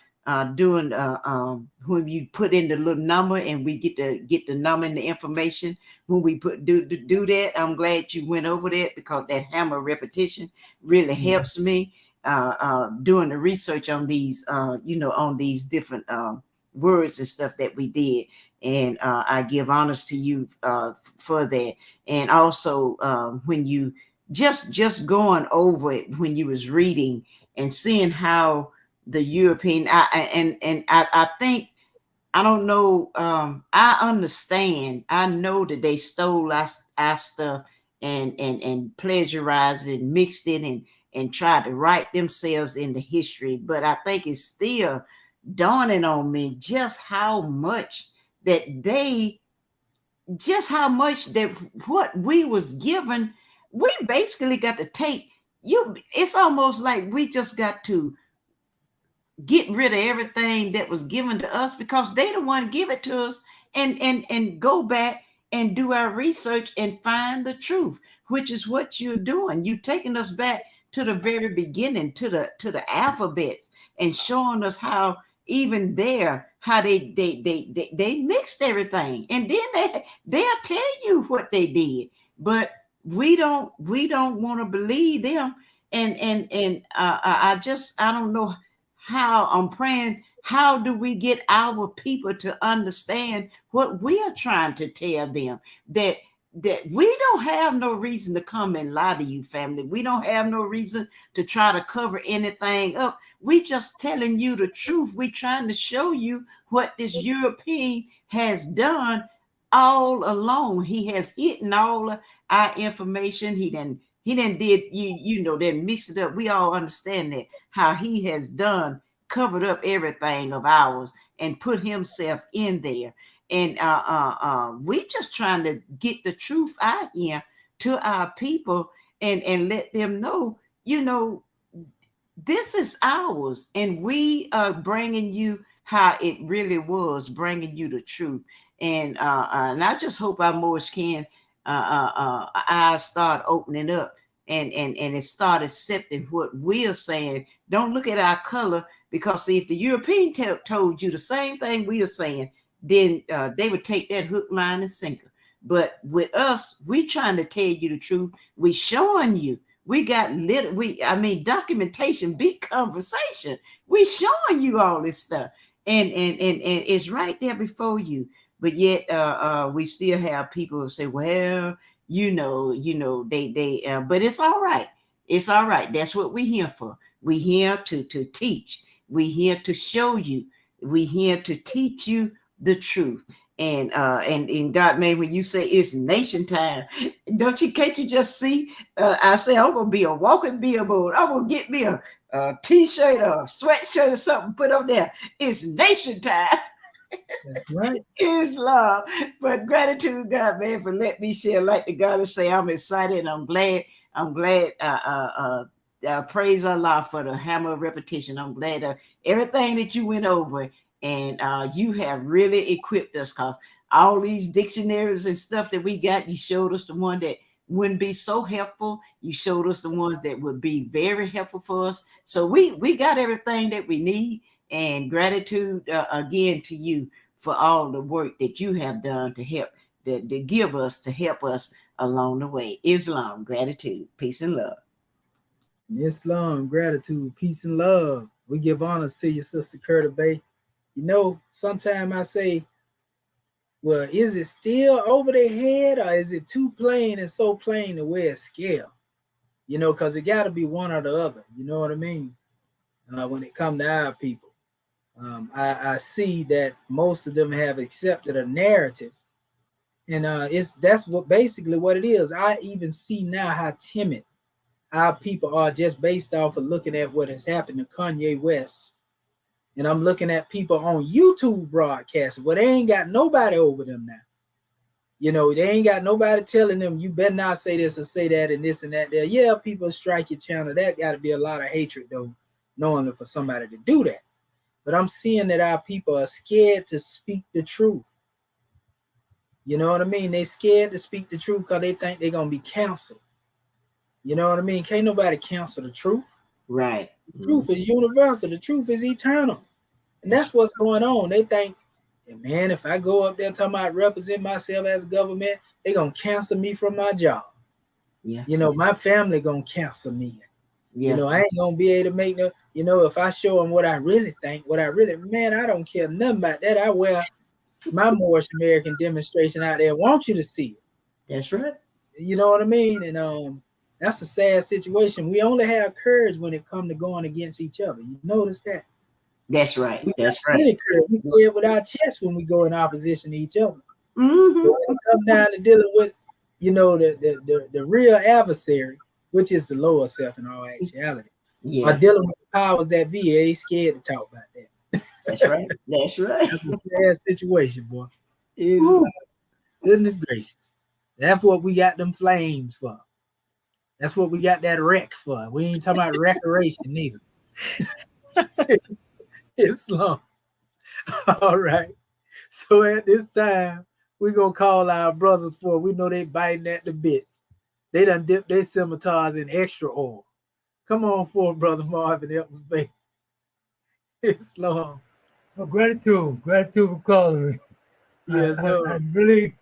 S4: doing when you put in the little number and we get the number and the information when we do that. I'm glad you went over that, because that hammer repetition really helps me doing the research on these on these different words and stuff that we did. And I give honors to you for that. And also when you just going over it, when you was reading and seeing how the European, I think, I don't know, I understand. I know that they stole our stuff and plagiarized it and mixed it and tried to write themselves into history. But I think it's still dawning on me just how much that what we was given, we basically got to take. It's almost like we just got to get rid of everything that was given to us, because they don't want to give it to us, and go back and do our research and find the truth, which is what you're doing. You're taking us back to the very beginning, to the alphabets, and showing us how even there, how they mixed everything, and then they'll tell you what they did, but we don't want to believe them. And I don't know how. I'm praying, how do we get our people to understand what we are trying to tell them, that we don't have no reason to come and lie to you, family. We don't have no reason to try to cover anything up. We just telling you the truth. We trying to show you what this European has done all along. He has hidden all of our information. He didn't did then mix it up. We all understand that, how he has done, covered up everything of ours and put himself in there. And we just trying to get the truth out here to our people, and let them know, this is ours, and we are bringing you how it really was, bringing you the truth. And I just hope our Moorish can eyes start opening up, and it start accepting what we are saying. Don't look at our color, because see, if the European told you the same thing we are saying, then they would take that hook, line, and sinker. But with us, we trying to tell you the truth. We showing you. We got documentation, big conversation. We showing you all this stuff, and it's right there before you. But yet, we still have people who say, "Well, they." But it's all right. It's all right. That's what we're here for. We're here to teach. We're here to show you. We're here to teach you the truth. And God, man, when you say it's nation time, can't you just see? I say I'm gonna be a walking billboard. I'm gonna get me a t-shirt or a sweatshirt or something, put up there. It's nation time.
S1: That's right.
S4: Islam. But gratitude, God, man, for letting me share. Like the God to say, I'm excited and I'm glad. Praise Allah for the hammer of repetition. I'm glad everything that you went over, and you have really equipped us, because all these dictionaries and stuff that we got, you showed us the one that wouldn't be so helpful. You showed us the ones that would be very helpful for us. So we got everything that we need. And gratitude again to you for all the work that you have done to help, to give us, to help us along the way. Islam, gratitude, peace and love.
S1: Islam, gratitude, peace and love. We give honors to your sister Curta Bay. Sometimes I say, well, is it still over their head, or is it too plain and so plain to wear a scale? Because it got to be one or the other. You know what I mean? When it comes to our people. I see that most of them have accepted a narrative, and that's basically what it is. I even see now how timid our people are, just based off of looking at what has happened to Kanye West. And I'm looking at people on YouTube broadcasts where they ain't got nobody over them now. You know, they ain't got nobody telling them you better not say this or say that and this and that there. Yeah, people strike your channel. That got to be a lot of hatred though, knowing for somebody to do that. But I'm seeing that our people are scared to speak the truth. You know what I mean? They scared to speak the truth because they think they're gonna be canceled. You know what I mean? Can't nobody cancel the truth.
S4: Right.
S1: The truth is universal. The truth is eternal. And that's what's going on. They think, man, if I go up there talking about represent myself as government, they're going to cancel me from my job.
S4: Yeah.
S1: You know, my family going to cancel me.
S4: Yeah.
S1: You know, I ain't going to be able to make no, you know, if I show them what I really think, man, I don't care nothing about that. I wear my Moorish American demonstration out there. Want you to see it.
S4: That's right.
S1: You know what I mean? And that's a sad situation. We only have courage when it comes to going against each other. You notice that?
S4: That's right. That's right.
S1: We say it with our chest when we go in opposition to each other.
S4: Mm-hmm.
S1: But when it comes down to dealing with, you know, the real adversary, which is the lower self in all actuality, or dealing with the powers that be, they scared to talk about that.
S4: That's right. That's right.
S1: That's a sad situation, boy. Goodness gracious. That's what we got them flames for. That's what we got that wreck for. We ain't talking about recreation neither. It's long. All right. So at this time, we're going to call our brothers for, we know they biting at the bit. They done dipped their scimitars in extra oil. Come on forward, Brother Marvin, help us, baby. It's long.
S2: Well, gratitude for calling me.
S1: Yes, sir.
S2: I'm really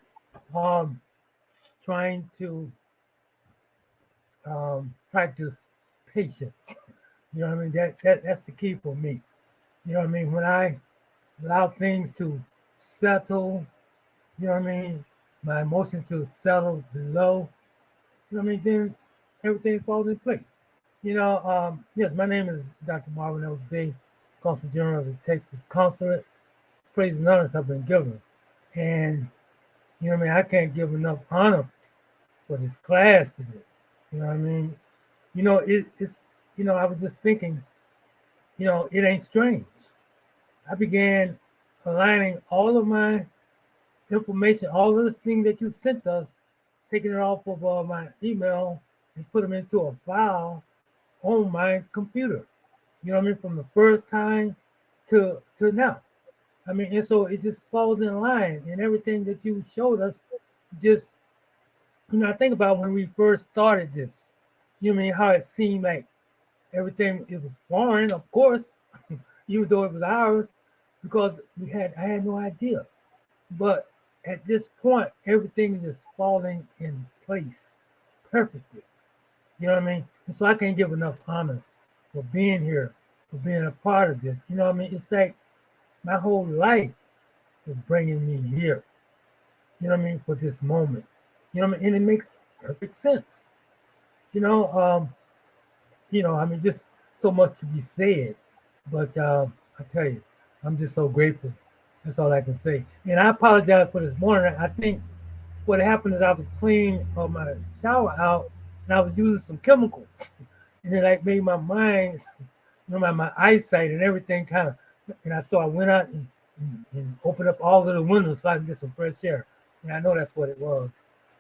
S2: trying to practice patience. You know what I mean? That's the key for me. You know what I mean? When I allow things to settle, you know what I mean? My emotions to settle below, you know what I mean? Then everything falls in place. You know, yes, my name is Dr. Marvin L.B., Consul General of the Texas Consulate. Praise and honors have been given. And, you know what I mean? I can't give enough honor for this class today. You know what I mean? You know, it's, you know, I was just thinking, you know, it ain't strange. I began aligning all of my information, all of the things that you sent us, taking it off of my email and put them into a file on my computer. You know what I mean? From the first time to now. I mean, and so it just falls in line, and everything that you showed us just, you know, I think about when we first started this, you know what I mean, how it seemed like everything, it was foreign, of course, even though it was ours, because I had no idea. But at this point, everything is just falling in place perfectly. You know what I mean? And so I can't give enough honors for being here, for being a part of this. You know what I mean? It's like my whole life is bringing me here. You know what I mean? For this moment. You know what I mean? And it makes perfect sense. You know, I mean, just so much to be said. But I tell you, I'm just so grateful. That's all I can say. And I apologize for this morning. I think what happened is I was cleaning my shower out and I was using some chemicals. And it like made my mind, you know, my eyesight and everything kind of, and so I went out and opened up all of the windows so I can get some fresh air. And I know that's what it was.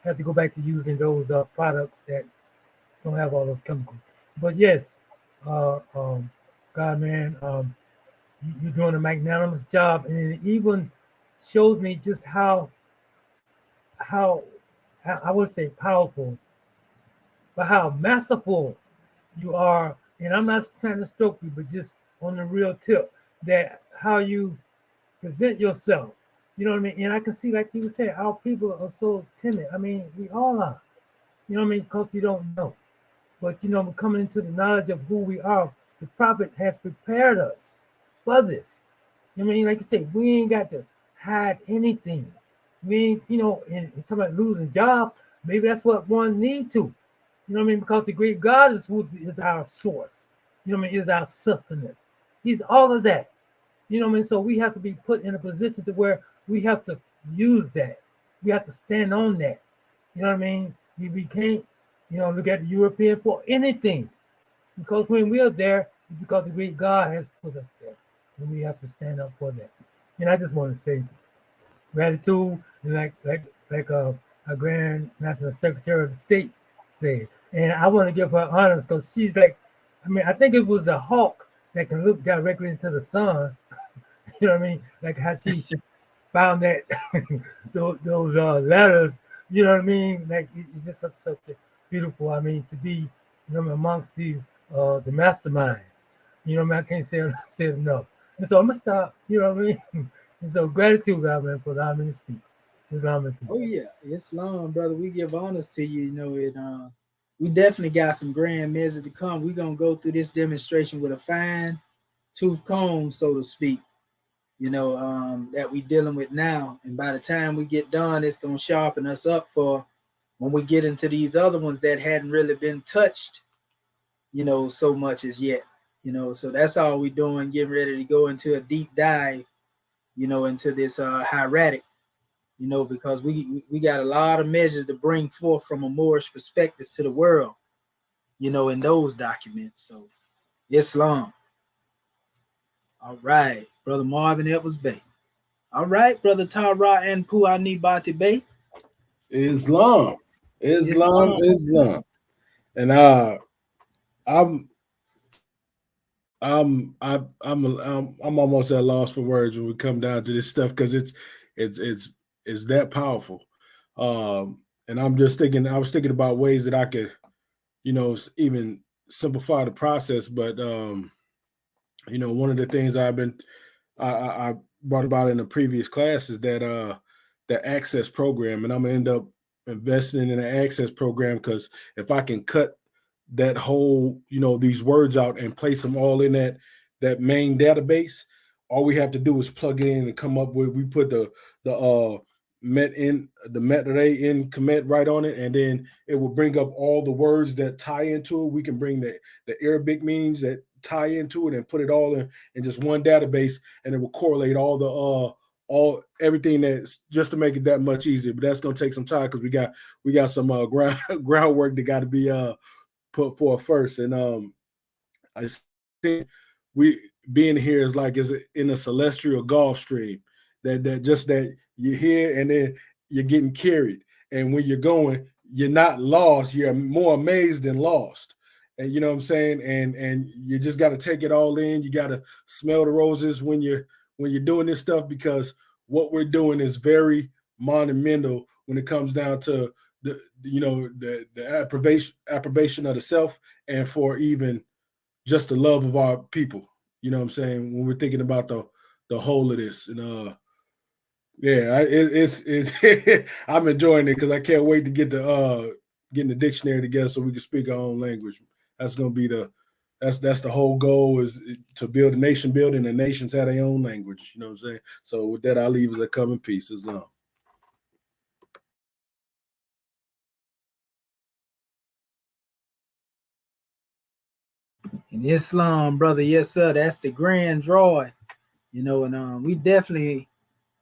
S2: I have to go back to using those products that don't have all those chemicals. But yes, God, man, you're doing a magnanimous job, and it even shows me just how I would say powerful, but how masterful you are. And I'm not trying to stroke you, but just on the real tip, that how you present yourself. You know what I mean? And I can see, like you said, our people are so timid. I mean, we all are. You know what I mean? Because we don't know. But, you know, we're coming into the knowledge of who we are. The prophet has prepared us for this. I mean, like you said, we ain't got to hide anything. We ain't, you know, and talking about losing jobs, maybe that's what one need to. You know what I mean? Because the great God is who is our source. You know what I mean? Is our sustenance. He's all of that. You know what I mean? So we have to be put in a position to where we have to use that. We have to stand on that. You know what I mean? We can't, you know, look at the European for anything. Because when we are there, it's because the great God has put us there. And we have to stand up for that. And I just want to say gratitude. And like like our Grand National Secretary of the State said. And I want to give her honors because she's like, I mean, I think it was the hawk that can look directly into the sun. You know what I mean? Like how she found that those letters. You know what I mean? Like it's just such a beautiful. I mean, to be amongst the masterminds. You know what I mean? I can't say it enough. And so I'm gonna stop. You know what I mean? And so gratitude, God, man, for allowing me to speak.
S1: Oh yeah, Islam, brother. We give honors to you. You know it. We definitely got some grand measures to come. We're gonna go through this demonstration with a fine tooth comb, so to speak. You know, that we dealing with now, and by the time we get done, it's gonna sharpen us up for when we get into these other ones that hadn't really been touched, you know, so much as yet. You know, so that's all we're doing, getting ready to go into a deep dive, you know, into this hieratic, you know, because we got a lot of measures to bring forth from a Moorish perspective to the world, you know, in those documents. So Islam. All right, Brother Marvin Edwards Bay. All right, Brother Tara and Puani Bati Bay.
S3: Islam. And I'm almost at a loss for words when we come down to this stuff because it's that powerful. And I was thinking about ways that I could, you know, even simplify the process. But you know, one of the things I brought about in the previous class is that the access program, and I'm gonna end up investing in an access program because if I can cut that whole, you know, these words out and place them all in that main database, all we have to do is plug it in and come up with, we put the metadata in commit right on it, and then it will bring up all the words that tie into it. We can bring the Arabic meanings that tie into it and put it all in just one database, and it will correlate all everything that's just to make it that much easier. But that's gonna take some time because we got some groundwork that got to be put forth first. And I think we being here is like is in a celestial Gulf Stream that you're here and then you're getting carried, and when you're going, you're not lost, you're more amazed than lost. And you know what I'm saying, and you just got to take it all in. You got to smell the roses when you're doing this stuff, because what we're doing is very monumental when it comes down to the approbation of the self, and for even just the love of our people. You know what I'm saying, when we're thinking about the whole of this. And it's I'm enjoying it because I can't wait to get getting the dictionary together so we can speak our own language. That's gonna be that's the whole goal, is to build a nation building, and nations have their own language. You know what I'm saying? So with that, I'll leave as a coming piece. Islam.
S1: In Islam, brother, yes, sir. That's the grand drawing, you know, and we definitely,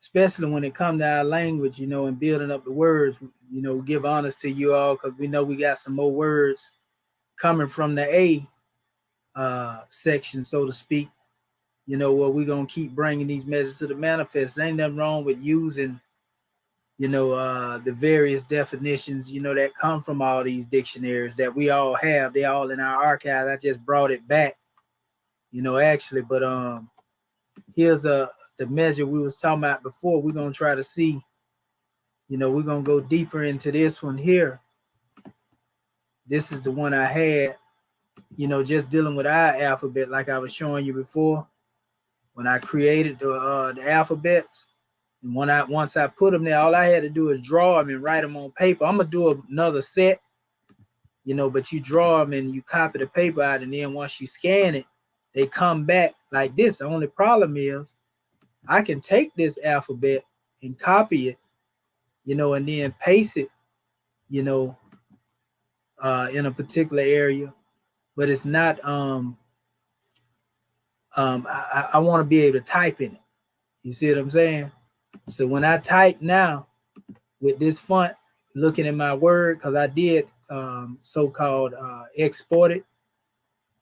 S1: especially when it comes to our language, you know, and building up the words, you know, give honors to you all because we know we got some more words coming from the A section, so to speak. You know, where we're gonna keep bringing these measures to the manifest. There ain't nothing wrong with using, you know, the various definitions, you know, that come from all these dictionaries that we all have. They all in our archives. I just brought it back, you know, actually. But here's the measure we was talking about before. We're gonna try to see, you know, we're gonna go deeper into this one here. This is the one I had, you know, just dealing with our alphabet, like I was showing you before when I created the alphabets. And once I put them there, all I had to do is draw them and write them on paper. I'm gonna do another set, you know, but you draw them and you copy the paper out, and then once you scan it, they come back like this. The only problem is I can take this alphabet and copy it, you know, and then paste it, you know, in a particular area, but it's not. I want to be able to type in it. You see what I'm saying? So when I type now with this font, looking at my word, because I did so-called export it,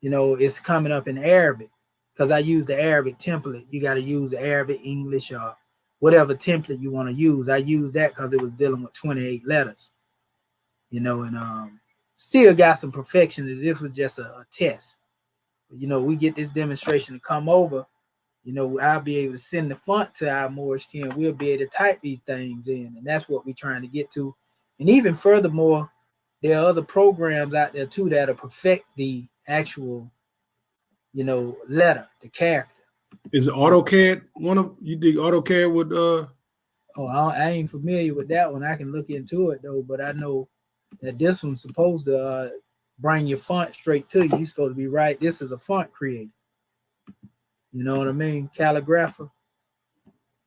S1: you know, it's coming up in Arabic because I use the Arabic template. You got to use the Arabic, English, or whatever template you want to use. I used that because it was dealing with 28 letters, you know, and still got some perfection. This was just a test. You know, we get this demonstration to come over, you know, I'll be able to send the font to our Moorish kin. We'll be able to type these things in, and that's what we're trying to get to. And even furthermore, there are other programs out there too that'll perfect the actual, you know, letter, the character.
S3: Is AutoCAD one of you? Dig AutoCAD with
S1: Oh, I ain't familiar with that one. I can look into it though, but I know that this one's supposed to bring your font straight to you. You're supposed to be right. This is a font creator. You know what I mean? Calligrapher.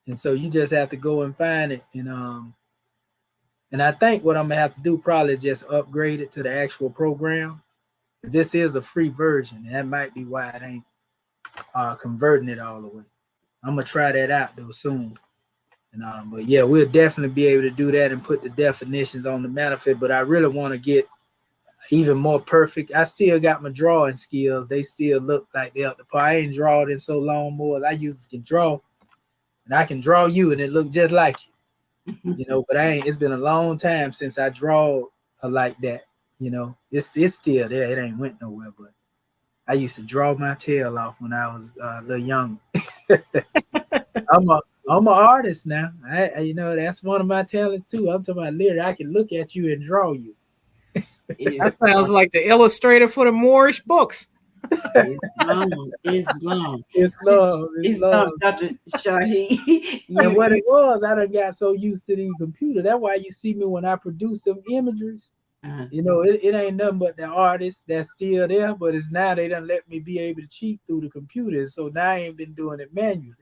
S1: And so you just have to go and find it. And I think what I'm gonna have to do probably is just upgrade it to the actual program. This is a free version, and that might be why it ain't converting it all the way. I'm gonna try that out though soon. And but yeah, we'll definitely be able to do that and put the definitions on the manifest. But I really want to get even more perfect. I still got my drawing skills. They still look like they're up to par. I ain't drawn in so long more. I usually can draw, and I can draw you, and it look just like you. You know, but it's been a long time since I draw like that. You know, it's still there. It ain't went nowhere. But I used to draw my tail off when I was a little young. I'm an artist now. I you know, that's one of my talents too. I'm talking about literally, I can look at you and draw you.
S5: That sounds like the illustrator for the Moorish books.
S4: Islam, Dr. Shaheed.
S1: And what it was, I done got so used to the computer. That's why you see me when I produce some imageries. You know, it ain't nothing but the artist that's still there, but it's now they done let me be able to cheat through the computer. So now I ain't been doing it manually.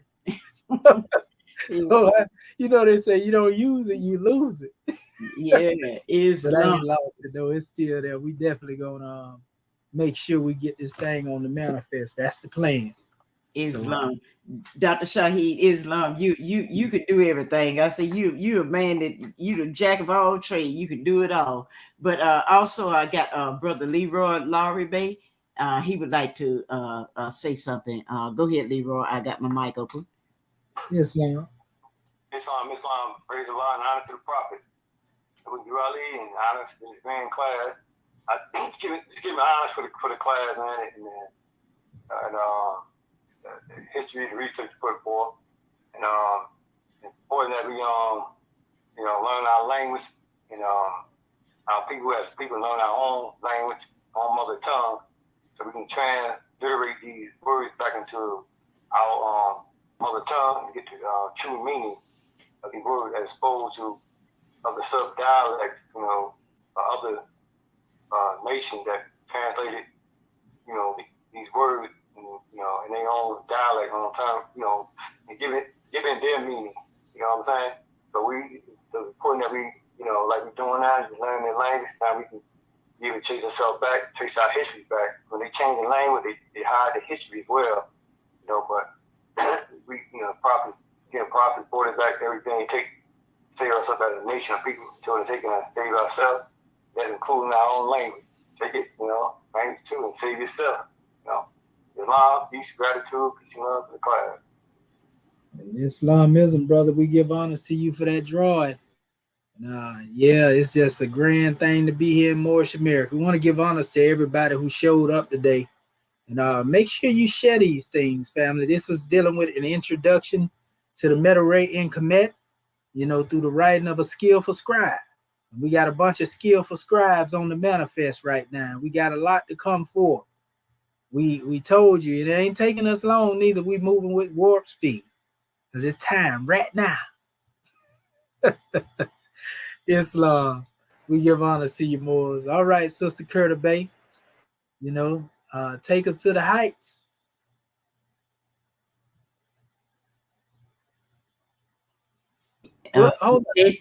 S1: So you know, they say you don't use it, you lose it.
S4: Yeah,
S1: but I ain't lost it though. It's still there. We definitely gonna make sure we get this thing on the manifest. That's the plan.
S4: Islam. So, Dr. Shaheed, Islam, you could do everything. I say you a man that you the jack of all trades. You can do it all. But also I got brother Leroy Lowry Bay. He would like to say something. Go ahead, Leroy. I got my mic open.
S1: Yes, ma'am.
S6: Islam, praise the Lord and honor to the prophet. With you, Ali, and honor to this grand class. Just give me honors for the class, man, and the history, the research put forth, and it's important that we you know, learn our language, and our people as people learn our own language, own mother tongue, so we can transliterate these words back into our mother tongue and get the true meaning of the word as opposed to other sub-dialects, you know, other nations that translated, you know, these words, you know, in their own dialect, on time, you know, and giving their meaning. You know what I'm saying? So it's important that we, you know, like we're doing now, just learn their language. Now we can be able to trace ourselves back, trace our history back. When they change the language, they hide the history as well. You know, but we, you know, prophets brought it back, everything, save ourselves as a nation of people until they're taking us, save ourselves. That's including our own language. Take it, you know, language too, and save yourself. You know, Islam, peace, gratitude, peace and love to the class.
S1: Islamism, brother, we give honors to you for that drawing. Yeah, it's just a grand thing to be here in Moorish America. We want to give honors to everybody who showed up today. And make sure you share these things, family. This was dealing with an introduction to the Medu in Kemet, you know, through the writing of a skillful scribe. We got a bunch of skillful scribes on the manifest right now. We got a lot to come forth. We told you it ain't taking us long neither. We moving with warp speed because it's time right now. Islam, we give honor to you, Moors. All right, Sister Curta Bay, you know, take us to the heights. Well, hold on.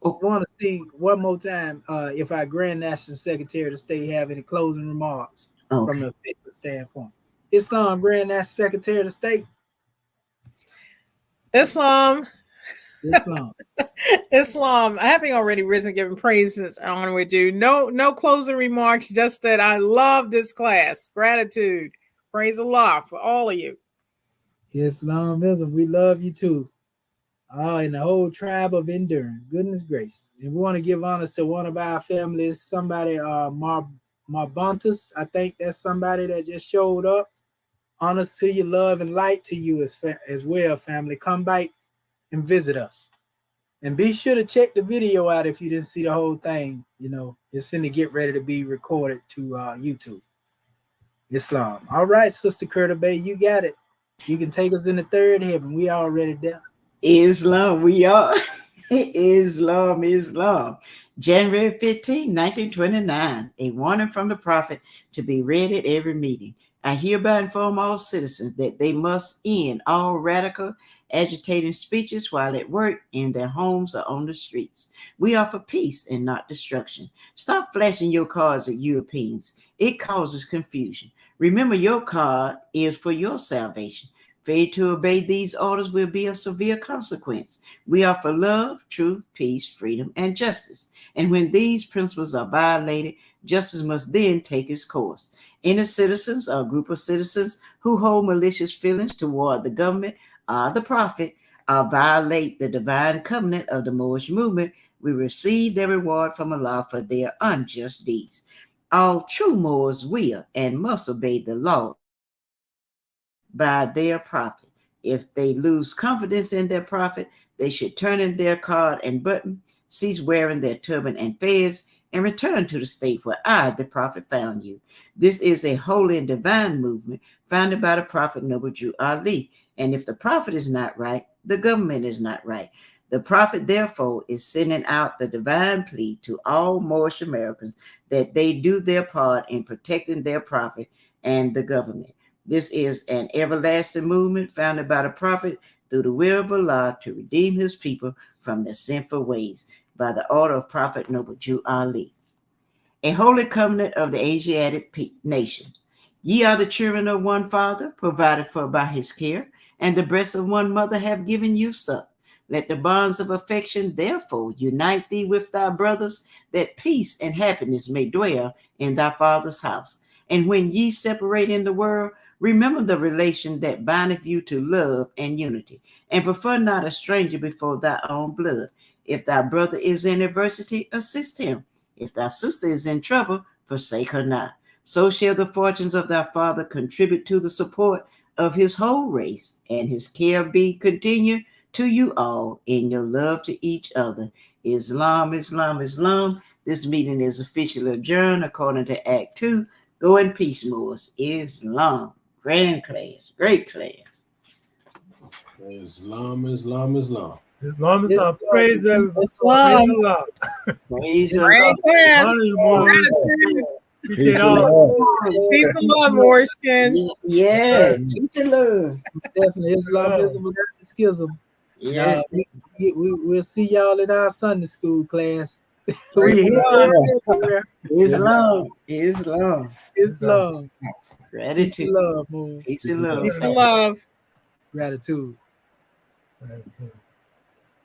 S1: I want to see one more time if our Grand National Secretary of State have any closing remarks from the official standpoint. Islam, Grand National Secretary of State.
S5: Islam. Islam, having already risen, giving praises and honor with you. No closing remarks, just that I love this class. Gratitude. Praise Allah for all of you.
S1: Islamism, we love you too. Oh, and the whole tribe of endurance. Goodness gracious. And we want to give honors to one of our families, somebody, Marbontus. I think that's somebody that just showed up. Honors to you, love and light to you as well, family. Come back and visit us. And be sure to check the video out if you didn't see the whole thing. You know, it's finna get ready to be recorded to YouTube. Islam. All right, Sister Curta Bay, you got it. You can take us in the third heaven. We already there.
S4: Islam, we are. Islam, Islam. January 15, 1929, a warning from the prophet to be read at every meeting. I hereby inform all citizens that they must end all radical, agitating speeches while at work, in their homes, or on the streets. We are for peace and not destruction. Stop flashing your cards at Europeans. It causes confusion. Remember, your card is for your salvation. Failure to obey these orders will be of severe consequence. We are for love, truth, peace, freedom, and justice. And when these principles are violated, justice must then take its course. Any citizens or group of citizens who hold malicious feelings toward the government or the prophet or violate the divine covenant of the Moorish movement will receive their reward from Allah for their unjust deeds. All true Moors will and must obey the law by their prophet. If they lose confidence in their prophet, they should turn in their card and button, cease wearing their turban and fez, and return to the state where I, the prophet, found you. This is a holy and divine movement founded by the prophet noble Jew Ali. And if the prophet is not right, the government is not right. The prophet, therefore, is sending out the divine plea to all Moorish Americans that they do their part in protecting their prophet and the government. This is an everlasting movement founded by the prophet through the will of Allah to redeem his people from their sinful ways by the order of Prophet Noble Jew Ali. A holy covenant of the Asiatic nations. Ye are the children of one father, provided for by his care, and the breasts of one mother have given you suck. Let the bonds of affection, therefore, unite thee with thy brothers, that peace and happiness may dwell in thy father's house. And when ye separate in the world, remember the relation that bindeth you to love and unity, and prefer not a stranger before thy own blood. If thy brother is in adversity, assist him. If thy sister is in trouble, forsake her not. So shall the fortunes of thy father contribute to the support of his whole race, and his care be continued to you all in your love to each other. Islam, Islam, Islam. This meeting is officially adjourned according to Act 2. Go in peace, Moors. Islam. Grand class. Great class.
S3: Islam, Islam, Islam.
S2: Islam is our praise everybody.
S5: Islam.
S2: Praise Allah.
S4: Praise Allah.
S5: Great class.
S2: Honor you, Moors.
S5: Gratitude.
S2: Appreciate
S3: Peace
S2: all.
S3: and love.
S5: See some love, Morskin.
S4: Yeah. Peace and love.
S1: Definitely Islamism without the schism.
S4: Yes.
S1: We'll see y'all in our Sunday school class.
S4: Islam.
S1: Islam.
S4: Islam.
S1: Islam.
S4: Gratitude.
S1: Peace and love, Moon.
S4: Peace and love.
S5: Peace and love.
S1: Gratitude.
S2: Gratitude.